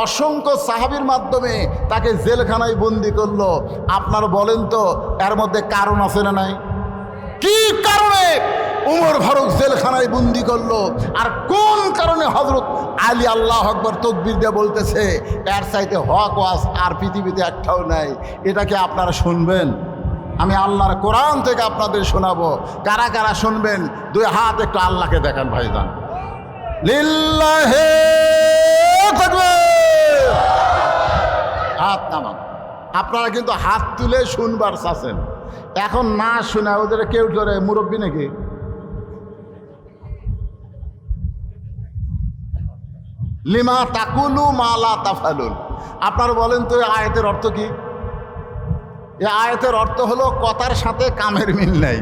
অসংখ্য সাহাবীর মাধ্যমে তাকে জেলখানায় বন্দি করলো। আপনারা বলেন তো এর মধ্যে কারণ আছে না নাই? কি কারণে উমর ফারুক জেলখানায় বন্দি করলো, আর কোন কারণে হযরত আলী আল্লাহু আকবার তাকবীর দিয়ে বলতেছে এর চাইতে হক ওয়াজ আর পৃথিবীতে একটাও নাই? এটাকে আপনারা শুনবেন? আমি আল্লাহর কোরআন থেকে আপনাদের শোনাবো। কারা কারা শুনবেন? দুই হাত একটু আল্লাহকে দেখান ভাইজান। লিল্লাহি তাকবীর। হাত নামান। আপনারা কিন্তু হাত তুলে শুনবার চাচ্ছেন, এখন না শুনে ওদের কেউ ধরে মুরব্বী নাকি? লিমা তাকুলু মালা তাফালুন। আপনারা বলেন তো এই আয়াতের অর্থ কি? এই আয়াতের অর্থ হলো কথার সাথে কামের মিল নাই।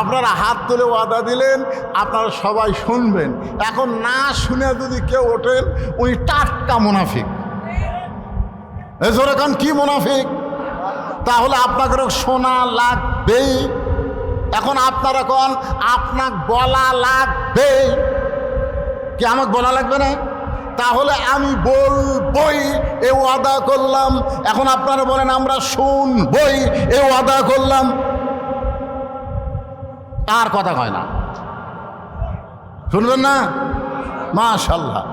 আপনারা হাত তুলে ওয়াদা দিলেন আপনারা সবাই শুনবেন, এখন না শুনে যদি কেউ ওঠেন উনি টাটকা মুনাফিক। এজোরে কান কি মুনাফিক? তাহলে আপনাকে শোনা লাগবেই। এখন আপনারা কন আপনাকে বলা লাগবে কি? আমাকে বলা লাগবে না? তাহলে আমি বলবই এ ওয়াদা করলাম। এখন আপনারা বলেন আমরা শুনবই এ ওয়াদা করলাম। আর কথা কয় না, শুনবেন না? মাশাআল্লাহ।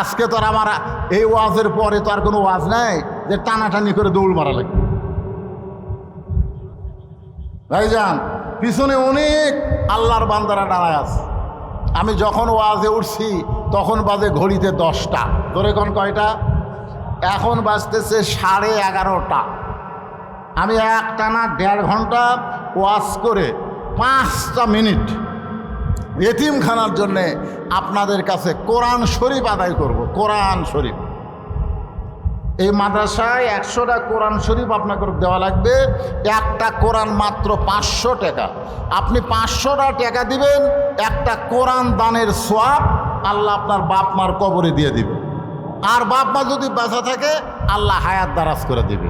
আজকে তো আর আমার এই ওয়াজের পরে তো আর কোনো ওয়াজ নাই যে টানাটানি করে দৌড় মারা লাগবে। ভাইজান পিছনে অনেক আল্লাহর বান্দারা দাঁড়ায় আছে। আমি যখন ওয়াজে উঠছি তখন বাজে ঘড়িতে 10টা। ধরে কোন কয়টা? এখন বাজতেছে 11:30। আমি একটানা 1.5 ঘন্টা ওয়াজ করে 5টা মিনিট এতিমখানার জন্যে আপনাদের কাছে কোরআন শরীফ আদায় করব। কোরআন শরীফ এই মাদ্রাসায় 100টা কোরআন শরীফ আপনাকে দেওয়া লাগবে। একটা কোরআন মাত্র 500 টাকা। আপনি 500টা টাকা দিবেন, একটা কোরআন দানের সওয়াব আল্লাহ আপনার বাপ মার কবরে দিয়ে দিবে। আর বাপ মা যদি বাঁচা থাকে আল্লাহ হায়াত দারাজ করে দিবে।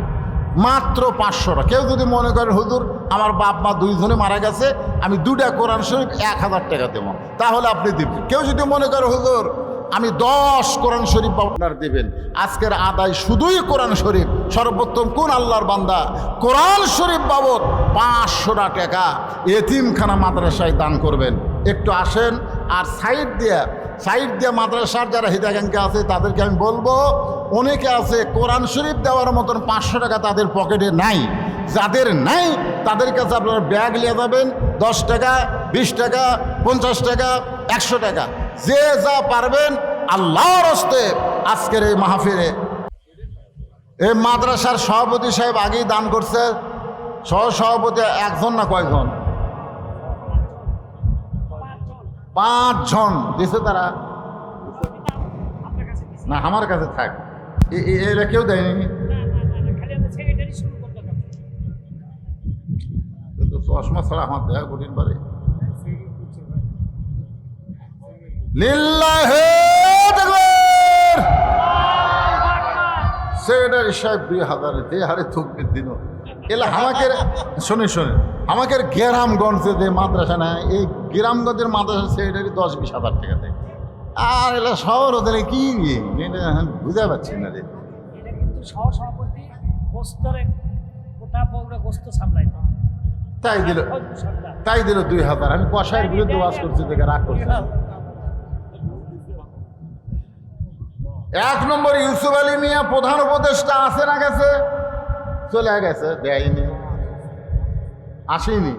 মাত্র 500টা। কেউ যদি মনে করেন হুজুর আমার বাপ মা দুইজনে মারা গেছে, আমি 2টা কোরআন শরীফ 1000 টাকা দেবো, তাহলে আপনি দিবেন। কেউ যদি মনে করে হুজুর আমি 10 কোরআন শরীফ আপনার দেবেন, আজকের আদায় শুধুই কোরআন শরীফ। সর্বোত্তম কোন আল্লাহর বান্দা কোরআন শরীফ বাবদ 500টা টাকা এতিমখানা মাদ্রাসায় দান করবেন। একটু আসেন। আর সাইড দিয়ে মাদ্রাসার যারা হিতাকাঙ্ক্ষী আছে তাদেরকে আমি বলবো, অনেকে আছে কোরআন শরীফ দেওয়ার মতন 500 টাকা তাদের পকেটে নাই। যাদের নাই তাদের কাছে আপনারা ব্যাগ নিয়ে যাবেন, 10 টাকা, 20 টাকা, 50 টাকা, 100 টাকা, যে যা পারবেন আল্লাহর হস্তে। আজকের এই মাহফিলে এই মাদ্রাসার সভাপতি সাহেব আগেই দান করছে। সহসভাপতি একজন না কয়জন? 5 জন দিছে। তারা না আমার কাছে থাক, এরা কেউ দেয়নি। চশমা ছাড়া আমার দেখা কঠিন পারে। লিল্লাহি তাকবীর। সেক্রেটারি সাহেব 2000 যে হারে থুকবে দিন এলা আমাকে শুনে আমাকে গ্রামগঞ্জে যে মাদ্রাসা না, এই গ্রামগঞ্জের মাদ্রাসা সেক্রেটারি 10-20 হাজার টাকা দেয়। আর এলা শহর ওদের কি বুঝতে পারছি না রে। তাই দিল 2000। আমি কষায়ের বিরুদ্ধে ওয়াজ করছি, দেখে রাগ করছি। 1 নম্বর ইউসুফ আলী মিয়া প্রধান উপদেষ্টা আছে না গেছে? চলে গেছে, দেয়নি, আসেনি।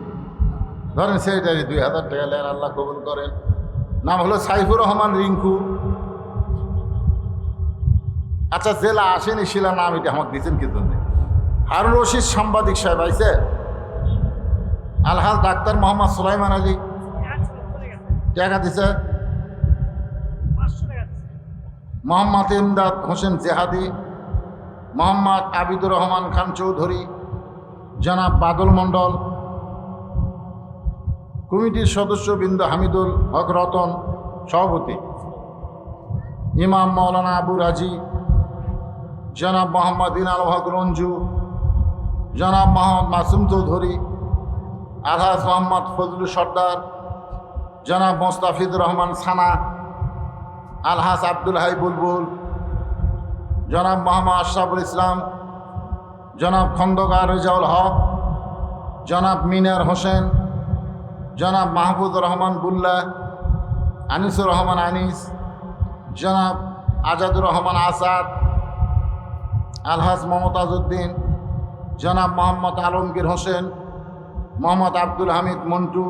ধরেন সেক্রেটারি 2000 টাকা নেন, আল্লাহ কবুল করেন। নাম হলো সাইফুর রহমান রিঙ্কু। আচ্ছা জেলা আসেনি, শিলা নাম এটা আমাকে দিচ্ছেন কি জন্য? হারুন রশিদ সাংবাদিক সাহেব আইছে। আলহাজ ডাক্তার মোহাম্মদ সুলাইমান আলী টাকা দিছে। মোহাম্মদ ইমদাদ হোসেন জেহাদি, মোহাম্মদ আবিদুর রহমান খান চৌধুরী, জনাব বাদল মণ্ডল, কমিটির সদস্যবৃন্দ হামিদুল হক রতন সভাপতি, ইমাম মৌলানা আবু রাজি, জনাব মোহাম্মদ ইনাল হক রঞ্জু, জনাব মোহাম্মদ মাসুম চৌধুরী, আলহাজ মোহাম্মদ ফজলু সর্দার, জনাব মোস্তাফিজুর রহমান সানা, আলহাজ আব্দুল হাই বুলবুল, জনাব মোহাম্মদ আশরাফুল ইসলাম, জনাব খন্দকার রেজাউল হক, জনাব মিনার হোসেন, জনাব মাহবুবুর রহমান বুল্লা, আনিসুর রহমান আনিস, জনাব আজাদুর রহমান আসাদ, আলহাজ মমতাজ উদ্দিন, জনাব মোহাম্মদ আলমগীর হোসেন, মোহাম্মদ আব্দুল হামিদ মন্টু,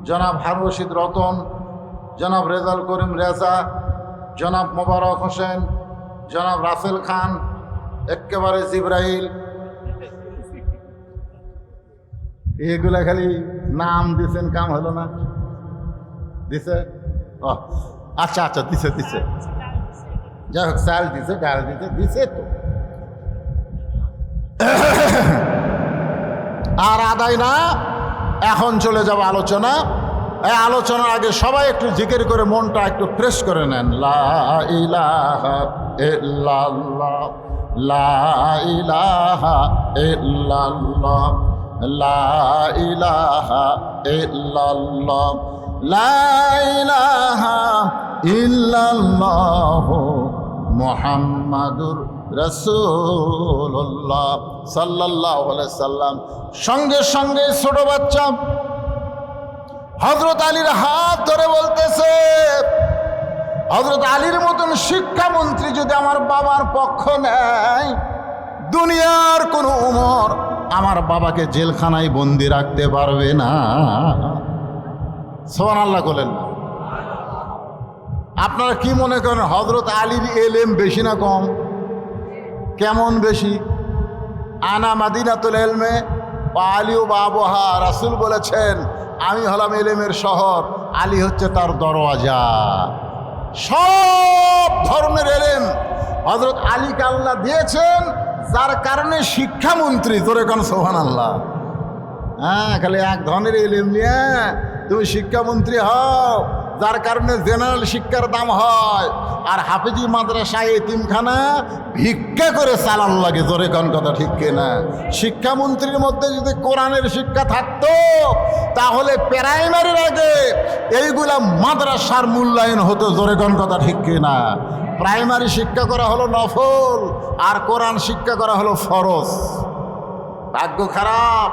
জনাব হারুন রশিদ রতন, জনাব রেজাল করিম রেজা, জনাব মোবারক হোসেন, জনাব রাসেল খান, একেবারে জিব্রাইল। এগুলা খালি নাম দিছেন, কাম হলো না? দিছে? ও আচ্ছা আচ্ছা, দিছে দিছে, যাই হোক, চাল দিছে, ডাল দিছে, দিছে তো। আর আদায় না, এখন চলে যাব আলোচনা। এই আলোচনার আগে সবাই একটু জিকির করে মনটা একটু ফ্রেশ করে নেন। লা ইলাহা ইল্লাল্লাহ, লা ইলাহা ইল্লাল্লাহ, লা ইলাহা ইল্লাল্লাহ, লা ইলাহা ইল্লাল্লাহ মুহাম্মাদুর রাসূলুল্লাহ সাল্লাল্লাহু আলাইহি সাল্লাম। সঙ্গে সঙ্গে ছোট বাচ্চা হযরত আলীর হাত ধরে বলতেছে, হযরত আলীর মতন শিক্ষামন্ত্রী যদি আমার বাবার পক্ষ নেয়, দুনিয়ার কোনো উমর আমার বাবাকে জেলখানায় বন্দি রাখতে পারবে না। সুবহানাল্লাহ বলেন। আপনারা কি মনে করেন হযরত আলীর এলেম বেশি না কম? কেমন বেশি? আনা মাদিনাতুল ইলমে ওয়া আলী বাবুহা। রাসূল বলেছেন, আমি হলাম এলেমের শহর, আলী হচ্ছে তার দরওয়াজা। সব ধরনের এলেম হযরত আলীকে আল্লাহ দিয়েছেন, যার কারণে শিক্ষামন্ত্রী। তোরে কোন সুবহানাল্লাহ। হ্যাঁ, খালি এক ধরনের এলেম নিয়ে তুমি শিক্ষামন্ত্রী হও, যার কারণে জেনারেল শিক্ষার দাম হয়, আর হাফেজি মাদ্রাসা এতিমখানা ভিক্ষা করে চালান লাগে। জোরে কোন কথা ঠিক কিনা? শিক্ষামন্ত্রীর মধ্যে যদি কোরআনের শিক্ষা থাকতো, তাহলে প্রাইমারির আগে এইগুলা মাদ্রাসার মূল্যায়ন হতো। জোরে কোন কথা ঠিক কিনা? প্রাইমারি শিক্ষা করা হলো নফল, আর কোরআন শিক্ষা করা হলো ফরজ। ভাগ্য খারাপ,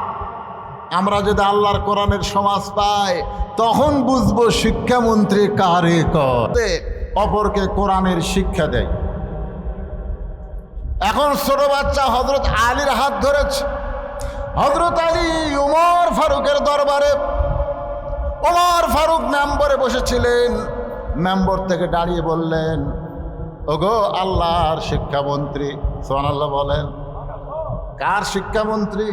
আমরা যদি আল্লাহর কোরআনের সমাজ পাই, তখন বুঝবো শিক্ষামন্ত্রী কারে করে অপরকে কোরআনের শিক্ষা দেয়। এখন ছোট বাচ্চা হযরত আলীর হাত ধরেছে। হযরত আলী উমর ফারুকের দরবারে, উমর ফারুক মেম্বরে বসেছিলেন। মেম্বর থেকে দাঁড়িয়ে বললেন, ওগো আল্লাহর শিক্ষামন্ত্রী। সুবহানাল্লাহ বলেন। কার শিক্ষামন্ত্রী?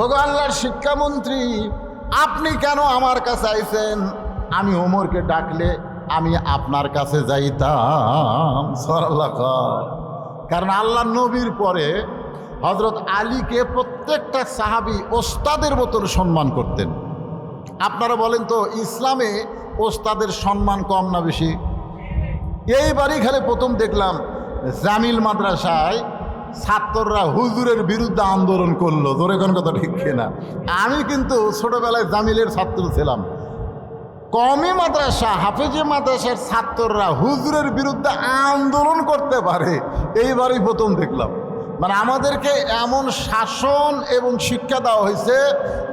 ওগো আল্লাহর শিক্ষামন্ত্রী, আপনি কেন আমার কাছে আইছেন? আমি ওমরকে ডাকলে আমি আপনার কাছে যাইতাম। সুবহানাল্লাহ। কারণ আল্লাহ নবীর পরে হযরত আলীকে প্রত্যেকটা সাহাবী ওস্তাদের মতন সম্মান করতেন। আপনারা বলেন তো, ইসলামে ওস্তাদের সম্মান কম না বেশি? এইবারই খালি প্রথম দেখলাম জামিল মাদ্রাসায় ছাত্ররা হুজুরের বিরুদ্ধে আন্দোলন করলো। জোরে কোন কথা ঠিক কিনা? আমি কিন্তু ছোটবেলায় জামিলের ছাত্র ছিলাম। কওমি মাদ্রাসা, হাফেজি মাদ্রাসার ছাত্ররা হুজুরের বিরুদ্ধে আন্দোলন করতে পারে, এইবারই প্রথম দেখলাম। মানে আমাদেরকে এমন শাসন এবং শিক্ষা দেওয়া হয়েছে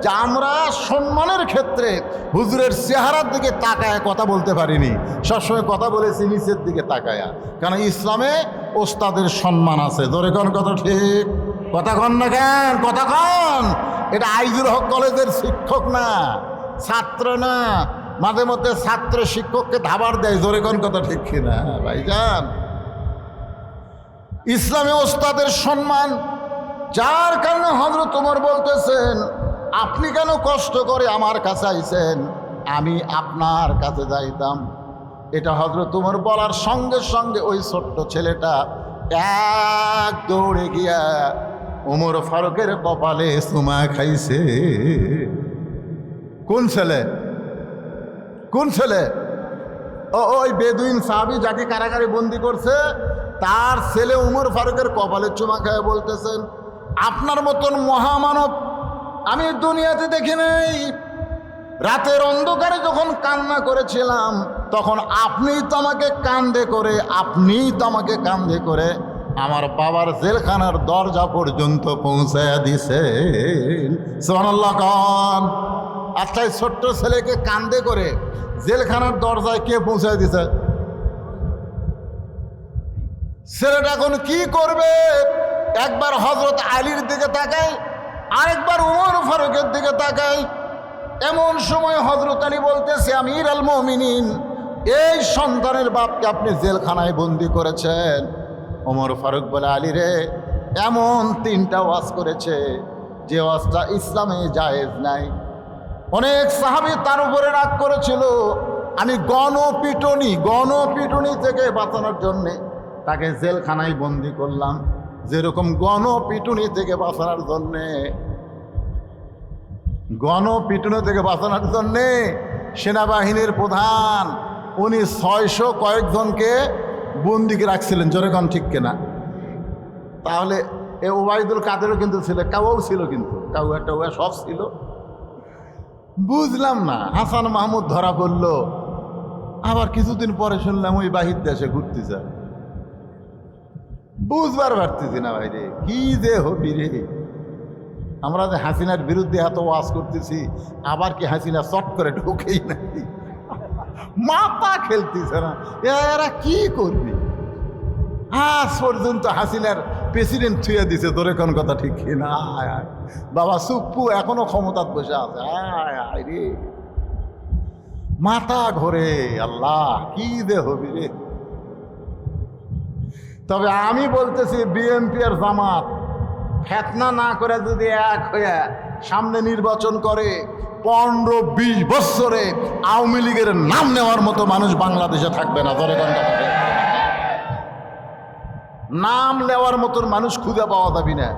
যে আমরা সম্মানের ক্ষেত্রে হুজুরের চেহারার দিকে তাকায় কথা বলতে পারিনি, সবসময় কথা বলেছি নিচের দিকে তাকায়া। কারণ ইসলামে ওস্তাদের সম্মান আছে। জোরে কোন কথা ঠিক? কথা কন না কেন? কথা কন। এটা আইজুল হক কলেজের শিক্ষক না, ছাত্র না। মাঝে মধ্যে ছাত্র শিক্ষককে ধাবার দেয়। জোরে কোন কথা ঠিক কিনা ভাইজান? ইসলামে ওস্তাদের সম্মান, যার কারণে হযরত ওমর বলতেছেন, আপনি কেন কষ্ট করে আমার কাছে আইছেন? আমি আপনার কাছে যাইতাম। এটা হযরত ওমর বলার সঙ্গে সঙ্গে ওই ছোট্ট ছেলেটা এক দৌড়ে গিয়া ওমর ফারুকের কপালে চুমা খাইছে। কোন ছেলে? কোন ছেলে? ওই বেদুইন সাহাবী যাকে কারাগারে বন্দি করছে, তার ছেলে উমর ফারুকের কপালে চুমা খায় বলতেছেন, আপনার মতন মহামানব আমি দুনিয়াতে দেখি নাই। রাতের অন্ধকারে যখন কান্না করেছিলাম তখন আপনিই তো আমাকে কান্দে করে আমার বাবার জেলখানার দরজা পর্যন্ত পৌঁছায়া দিছেন। সুবহানাল্লাহ খান। আচ্ছা, এই ছোট্ট ছেলেকে কান্দে করে জেলখানার দরজায় কে পৌঁছায় দিছে? ছেলেটা এখন কি করবে? একবার হযরত আলীর দিকে তাকায়, আরেকবার উমর ফারুকের দিকে তাকায়। এমন সময় হযরত আলী বলতেছে, আমির আল মুমিনিন, এই সন্তানের বাপকে আপনি জেলখানায় বন্দি করেছেন। ওমর ফারুক বলে, আলী রে, এমন 3টা ওয়াজ করেছে যে ওয়াজটা ইসলামে জায়েজ নাই। অনেক সাহাবী তার উপরে রাগ করেছিল। আমি গণপিটুনি থেকে বাঁচানোর জন্যে তাকে জেলখানায় বন্দি করলাম। যেরকম গণপিটুনি থেকে বাঁচানোর জন্যে সেনাবাহিনীর প্রধান উনি 600 কয়েকজনকে বন্দিকে রাখছিলেন। জোরে কোন ঠিক কিনা? তাহলে এ ওবায়দুল কাদেরও কিন্তু ছিল, কাউও ছিল, কিন্তু কাউ একটা সব ছিল। বুঝলাম না, হাসান মাহমুদ ধরা পড়ল। আবার কিছুদিন পরে শুনলাম ওই বাহির দেশে ঘুরতে যায়। বুঝবার পারতেছি না ভাই রে, কি যে হবি রে। আমরা যে হাসিনার বিরুদ্ধে এত ওয়াজ করতেছি, আবার কি হাসিনা চট করে ঢুকেই নাকি? মাথা খেলতেছে না, এরা কি করবি? আজ পর্যন্ত হাসিনার প্রেসিডেন্ট থুয়ে দিছে। তোরে কোন কথা ঠিক না? বাবা সুপ্পু এখনো ক্ষমতায় বসে আছে। আয় রে, মাথা ঘোরে। আল্লাহ, কি যে হবি রে। তবে আমি বলতেছি, বিএনপি আর জামাত ফেতনা না করে যদি এক হয়ে সামনে নির্বাচন করে, 15-20 বছরে আওয়ামী লীগের নাম নেওয়ার মতো মানুষ বাংলাদেশে থাকবে না। ধরে নাম নেওয়ার মতন মানুষ খুঁজে পাওয়া যাবে না।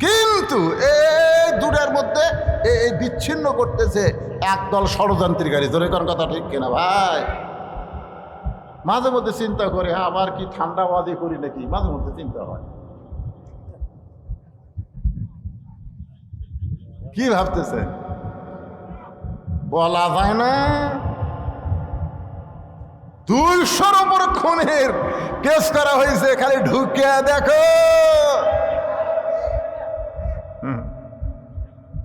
কিন্তু এই দুটার মধ্যে এই বিচ্ছিন্ন করতেছে একদল ষড়যন্ত্রীকারী। ধরে কোন কথা ঠিক কিনা ভাই? মাঝে মধ্যে চিন্তা করে, আবার কি ঠান্ডাবাদী করি নাকি, মাঝে মধ্যে চিন্তা হয়। কি ভাবতেছেন? বলা যায় না। 200-র উপর খুনের কেস করা হয়েছে, খালি ঢুকে দেখো।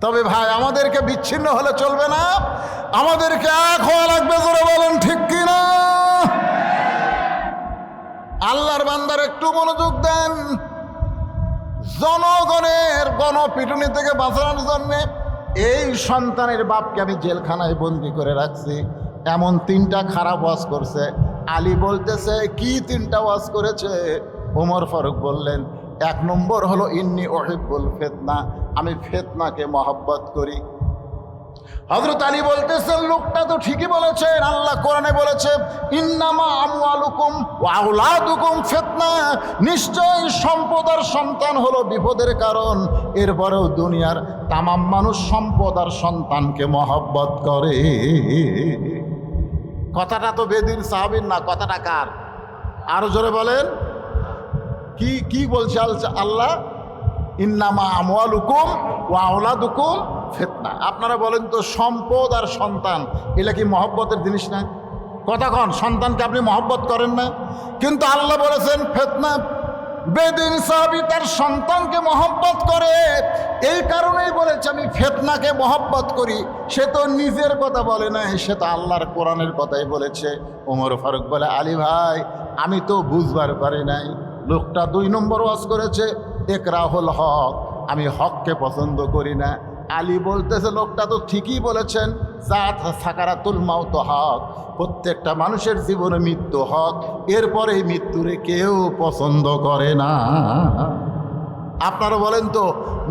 তবে ভাই, আমাদেরকে বিচ্ছিন্ন হলে চলবে না, আমাদেরকে এক হওয়া লাগবে। জোরে বলেন ঠিক কিনা? আল্লাহর বান্দার একটু মনোযোগ দেন। জনগণের গণপিটুনি থেকে বাঁচানোর জন্য এই সন্তানের বাপকে আমি জেলখানায় বন্দি করে রাখছি। এমন 3টা খারাপ ওয়াজ করছে। আলী বলতেছে, কি 3টা ওয়াজ করেছে? ওমর ফারুক বললেন, 1 নম্বর হলো ইন্নী উহিব্বুল ফিতনা, আমি ফিতনাকে মহব্বত করি। হযরত আলী বলতেছেন, লোকটা তো ঠিকই বলেছেন। আল্লাহ কোরআনে বলেছে, ইন্নামা আমওয়ালুকুম ওয়া আওলাদুকুম ফিতনা, নিশ্চয় সম্পদ আর সন্তান হলো বিপদের কারণ। এরপরেও দুনিয়ার তামাম মানুষ সম্পদ আর সন্তানকে মহব্বত করে। কথাটা তো বেদিন সাহাবীর না, কথাটা কার? আরো জোরে বলেন। কি বলছে আল্লাহ? ইন্নামা আমওয়ালুকুম ওয়া আওলাদুকুম ফিতনা। আপনারা বলেন তো, সম্পদ আর সন্তান এগুলা কি মহব্বতের জিনিস না? কতক্ষণ সন্তানকে আপনি মহব্বত করেন না? কিন্তু আল্লাহ বলেছেন ফিতনা। বেদিন সাহাবী তার সন্তানকে মহব্বত করে, এই কারণেই বলেছে আমি ফিতনাকে মহব্বত করি। সে তো নিজের কথা বলে নাই, সে তো আল্লাহর কোরআনের কথাই বলেছে। ওমর ফারুক বলে, আলী ভাই, আমি তো বুঝবার পারি নাই। লোকটা 2 নম্বর ওয়াজ করেছে, ইকরাহুল হক, আমি হককে পছন্দ করি না। আলী বলতেছে, লোকটা তো ঠিকই বলেছেন, জাত সাকারাতুল মাউত হক, প্রত্যেকটা মানুষের জীবনে মৃত্যু হক, এরপরে মৃত্যুরে কেউ পছন্দ করে না। আপনারা বলেন তো,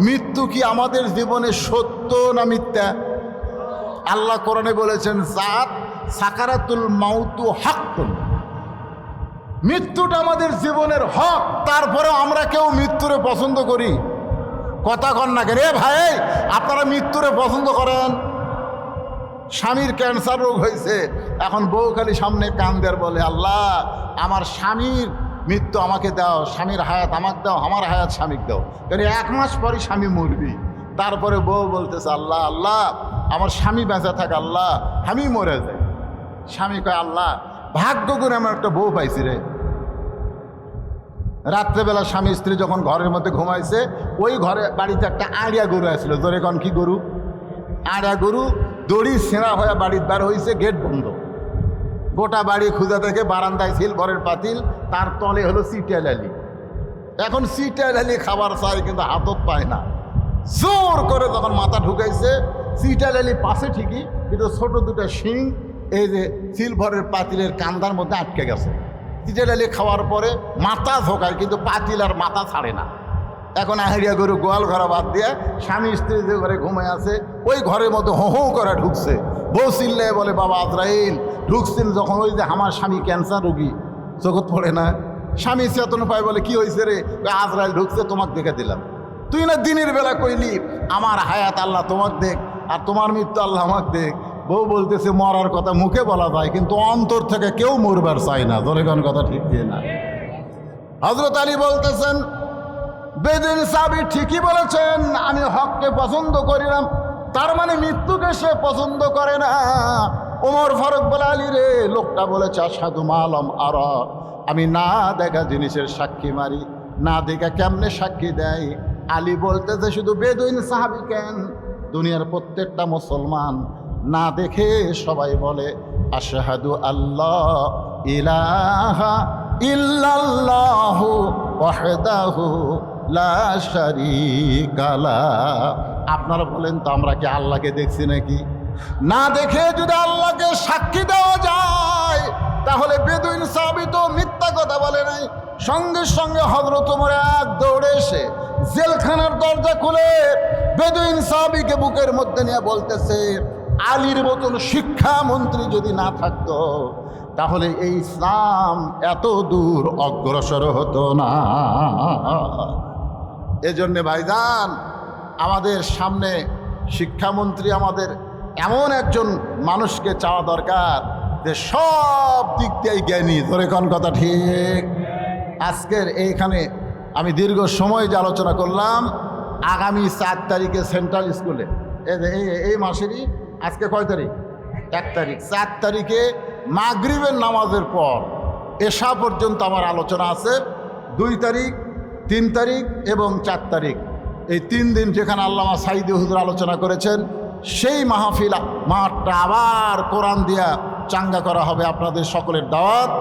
মৃত্যু কি আমাদের জীবনে সত্য না মিথ্যা? আল্লাহ কোরআনে বলেছেন, জাত সাকারাতুল মাউতু হাক্কুন, মৃত্যুটা আমাদের জীবনের হক। তারপরে আমরা কেউ মৃত্যুরে পছন্দ করি? কথা কন না কেন? ভাই, আপনারা মৃত্যুরে পছন্দ করেন? স্বামীর ক্যান্সার রোগ হয়েছে, এখন বউ খালি সামনে কান্দের বলে, আল্লাহ আমার স্বামীর মৃত্যু আমাকে দাও, স্বামীর হায়াত আমাকে দাও, আমার হায়াত স্বামীকে দাও। কারণ 1 মাস পরই স্বামী মরবি, তারপরে বউ বলতেছে, আল্লাহ আল্লাহ আমার স্বামী বেঁচে থাক, আল্লাহ আমি মরে যাই। স্বামী কয়, আল্লাহ ভাগ্য করে আমার একটা বউ পাইছি রে। রাত্রেবেলা স্বামী স্ত্রী যখন ঘরের মধ্যে ঘুমাইছে, ওই ঘরে বাড়িতে একটা আড়িয়া গরু আসছিল। জোরে কন কি গরু? আড়িয়া গরু। দড়ি ছেঁড়া হয়ে বাড়ির বার হয়েছে, গেট বন্ধ। গোটা বাড়ি খুঁজে দেখে বারান্দায় সিলভারের পাতিল, তার তলে হলো সিটিয়াল আলি। এখন সিটিয়াল আলি খাবার চাই, কিন্তু হাতত পায় না। জোর করে তখন মাথা ঢুকাইছে, সিটিয়াল আলি পাশে ঠিকই, কিন্তু ছোট দুটো শিং এই যে সিলভারের পাতিলের কান্দার মধ্যে আটকে গেছে। সিটিয়াল আলি খাওয়ার পরে মাথা ঝোঁকায়, কিন্তু পাতিল আর মাথা ছাড়ে না। এখন আহেরিয়া গরু গোয়াল ঘরা বাদ দিয়ে স্বামী স্ত্রী যে ঘরে ঘুমায় আছে, ওই ঘরের মধ্যে হো হো করে ঢুকছে। বউ চিল্লায় বলে, বাবা আজরাইল ঢুকছেন যখন, ওই যে আমার স্বামী ক্যান্সার রোগী, চোখত পড়ে না। স্বামী চেতন পায়, বলে কি হয়েছে রে? আজরাইল ঢুকছে, তোমাকে দেখে দিলাম। তুই না দিনের বেলা কইলি আমার হায়াত আল্লাহ তোমাক দেখ, আর তোমার মৃত্যু আল্লাহ আমাকে দেখ। বউ বলতেছে, মরার কথা মুখে বলা যায়, কিন্তু অন্তর থেকে কেউ মরবার চায় না। ধরে কোন কথা ঠিক দিয়ে না। হযরত আলী বলতেছেন, বেদুইন সাহাবী ঠিকই বলেছেন, আমি হককে পছন্দ করিলাম, তার মানে মৃত্যুকে সে পছন্দ করে না। ওমর ফারুক বলে, আলী রে, লোকটা বলেছে আশহাদু মা লাম আরা, আমি না দেখা জিনিসের সাক্ষী মারি। না দেখা কেমনে সাক্ষী দেয়? আলী বলতেছে, শুধু বেদুইন সাহাবী কেন, দুনিয়ার প্রত্যেকটা মুসলমান না দেখে সবাই বলে আশহাদু আল্লাহ ইলাহা ইল্লাল্লাহু ওয়াহদাহু লা শারীকা লাহ। আপনারা বলেন তো, আমরা কি আল্লাহকে দেখছি নাকি? না দেখে যদি আল্লাহকে সাক্ষী দেওয়া যায়, তাহলে বেদুইন সাহাবী তো মিথ্যা কথা বলে নাই। সঙ্গে সঙ্গে হযরত ওমর এক দৌড়ে এসে জেলখানার দরজা খুলে বেদুইন সাহাবীকে বুকের মধ্যে নিয়ে বলতেছে, আলীর মতন শিক্ষামন্ত্রী যদি না থাকতো, তাহলে এই ইসলাম এত দূর অগ্রসর হতো না। এজন্যে ভাইজান, আমাদের সামনে শিক্ষামন্ত্রী, আমাদের এমন একজন মানুষকে চাওয়া দরকার যে সব দিক দিয়ে জ্ঞানী। ধরে কোন কথা ঠিক? আজকের এইখানে আমি দীর্ঘ সময় যে আলোচনা করলাম, আগামী 4 তারিখে সেন্ট্রাল স্কুলে, এই মাসেরই আজকে কয় তারিখ? 1 তারিখ। 4 তারিখে মাগরিবের নামাজের পর এশা পর্যন্ত আমার আলোচনা আছে। 2 তারিখ, 3 তারিখ এবং 4 তারিখ, এই 3 দিন যেখানে আল্লামা সাঈদী হুজুর আলোচনা করেছেন, সেই মাহফিল মাঠটা আবার কোরআন দিয়া চাঙ্গা করা হবে। আপনাদের সকলের দাওয়াত।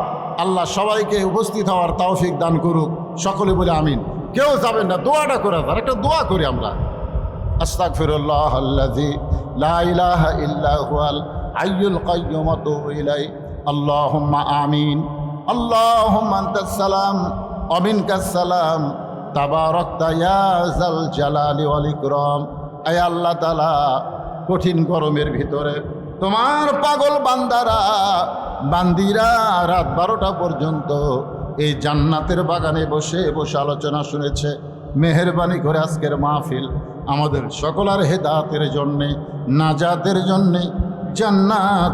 আল্লাহ সবাইকে উপস্থিত হওয়ার তৌফিক দান করুক। সকলে বলে আমিন। কেউ যাবেন না, দোয়াটা করে যান। একটা দোয়া করি আমরা, আস্তাগফিরুল্লাহ আল্লাযী লা ইলাহা ইল্লা হুয়াল হাইয়ুল কাইয়্যুম ওয়া আতুবু ইলাইহি। আল্লাহুম্মা আমিন। আল্লাহুম্মা আনতাস সালাম ওয়া মিনকাস সালাম, তাবারাকতা ইয়া যাল জালালি ওয়াল ইকরাম। আয় আল্লাহ তাআলা, কঠিন গরমের ভিতরে তোমার পাগল বান্দিরা রাত 12টা পর্যন্ত এই জান্নাতের বাগানে বসে বসে আলোচনা শুনেছে। মেহেরবানি করে আজকের মাহফিল আমাদের সকলের হেদায়েতের জন্যে, নাজাতের জন্যে, জান্নাত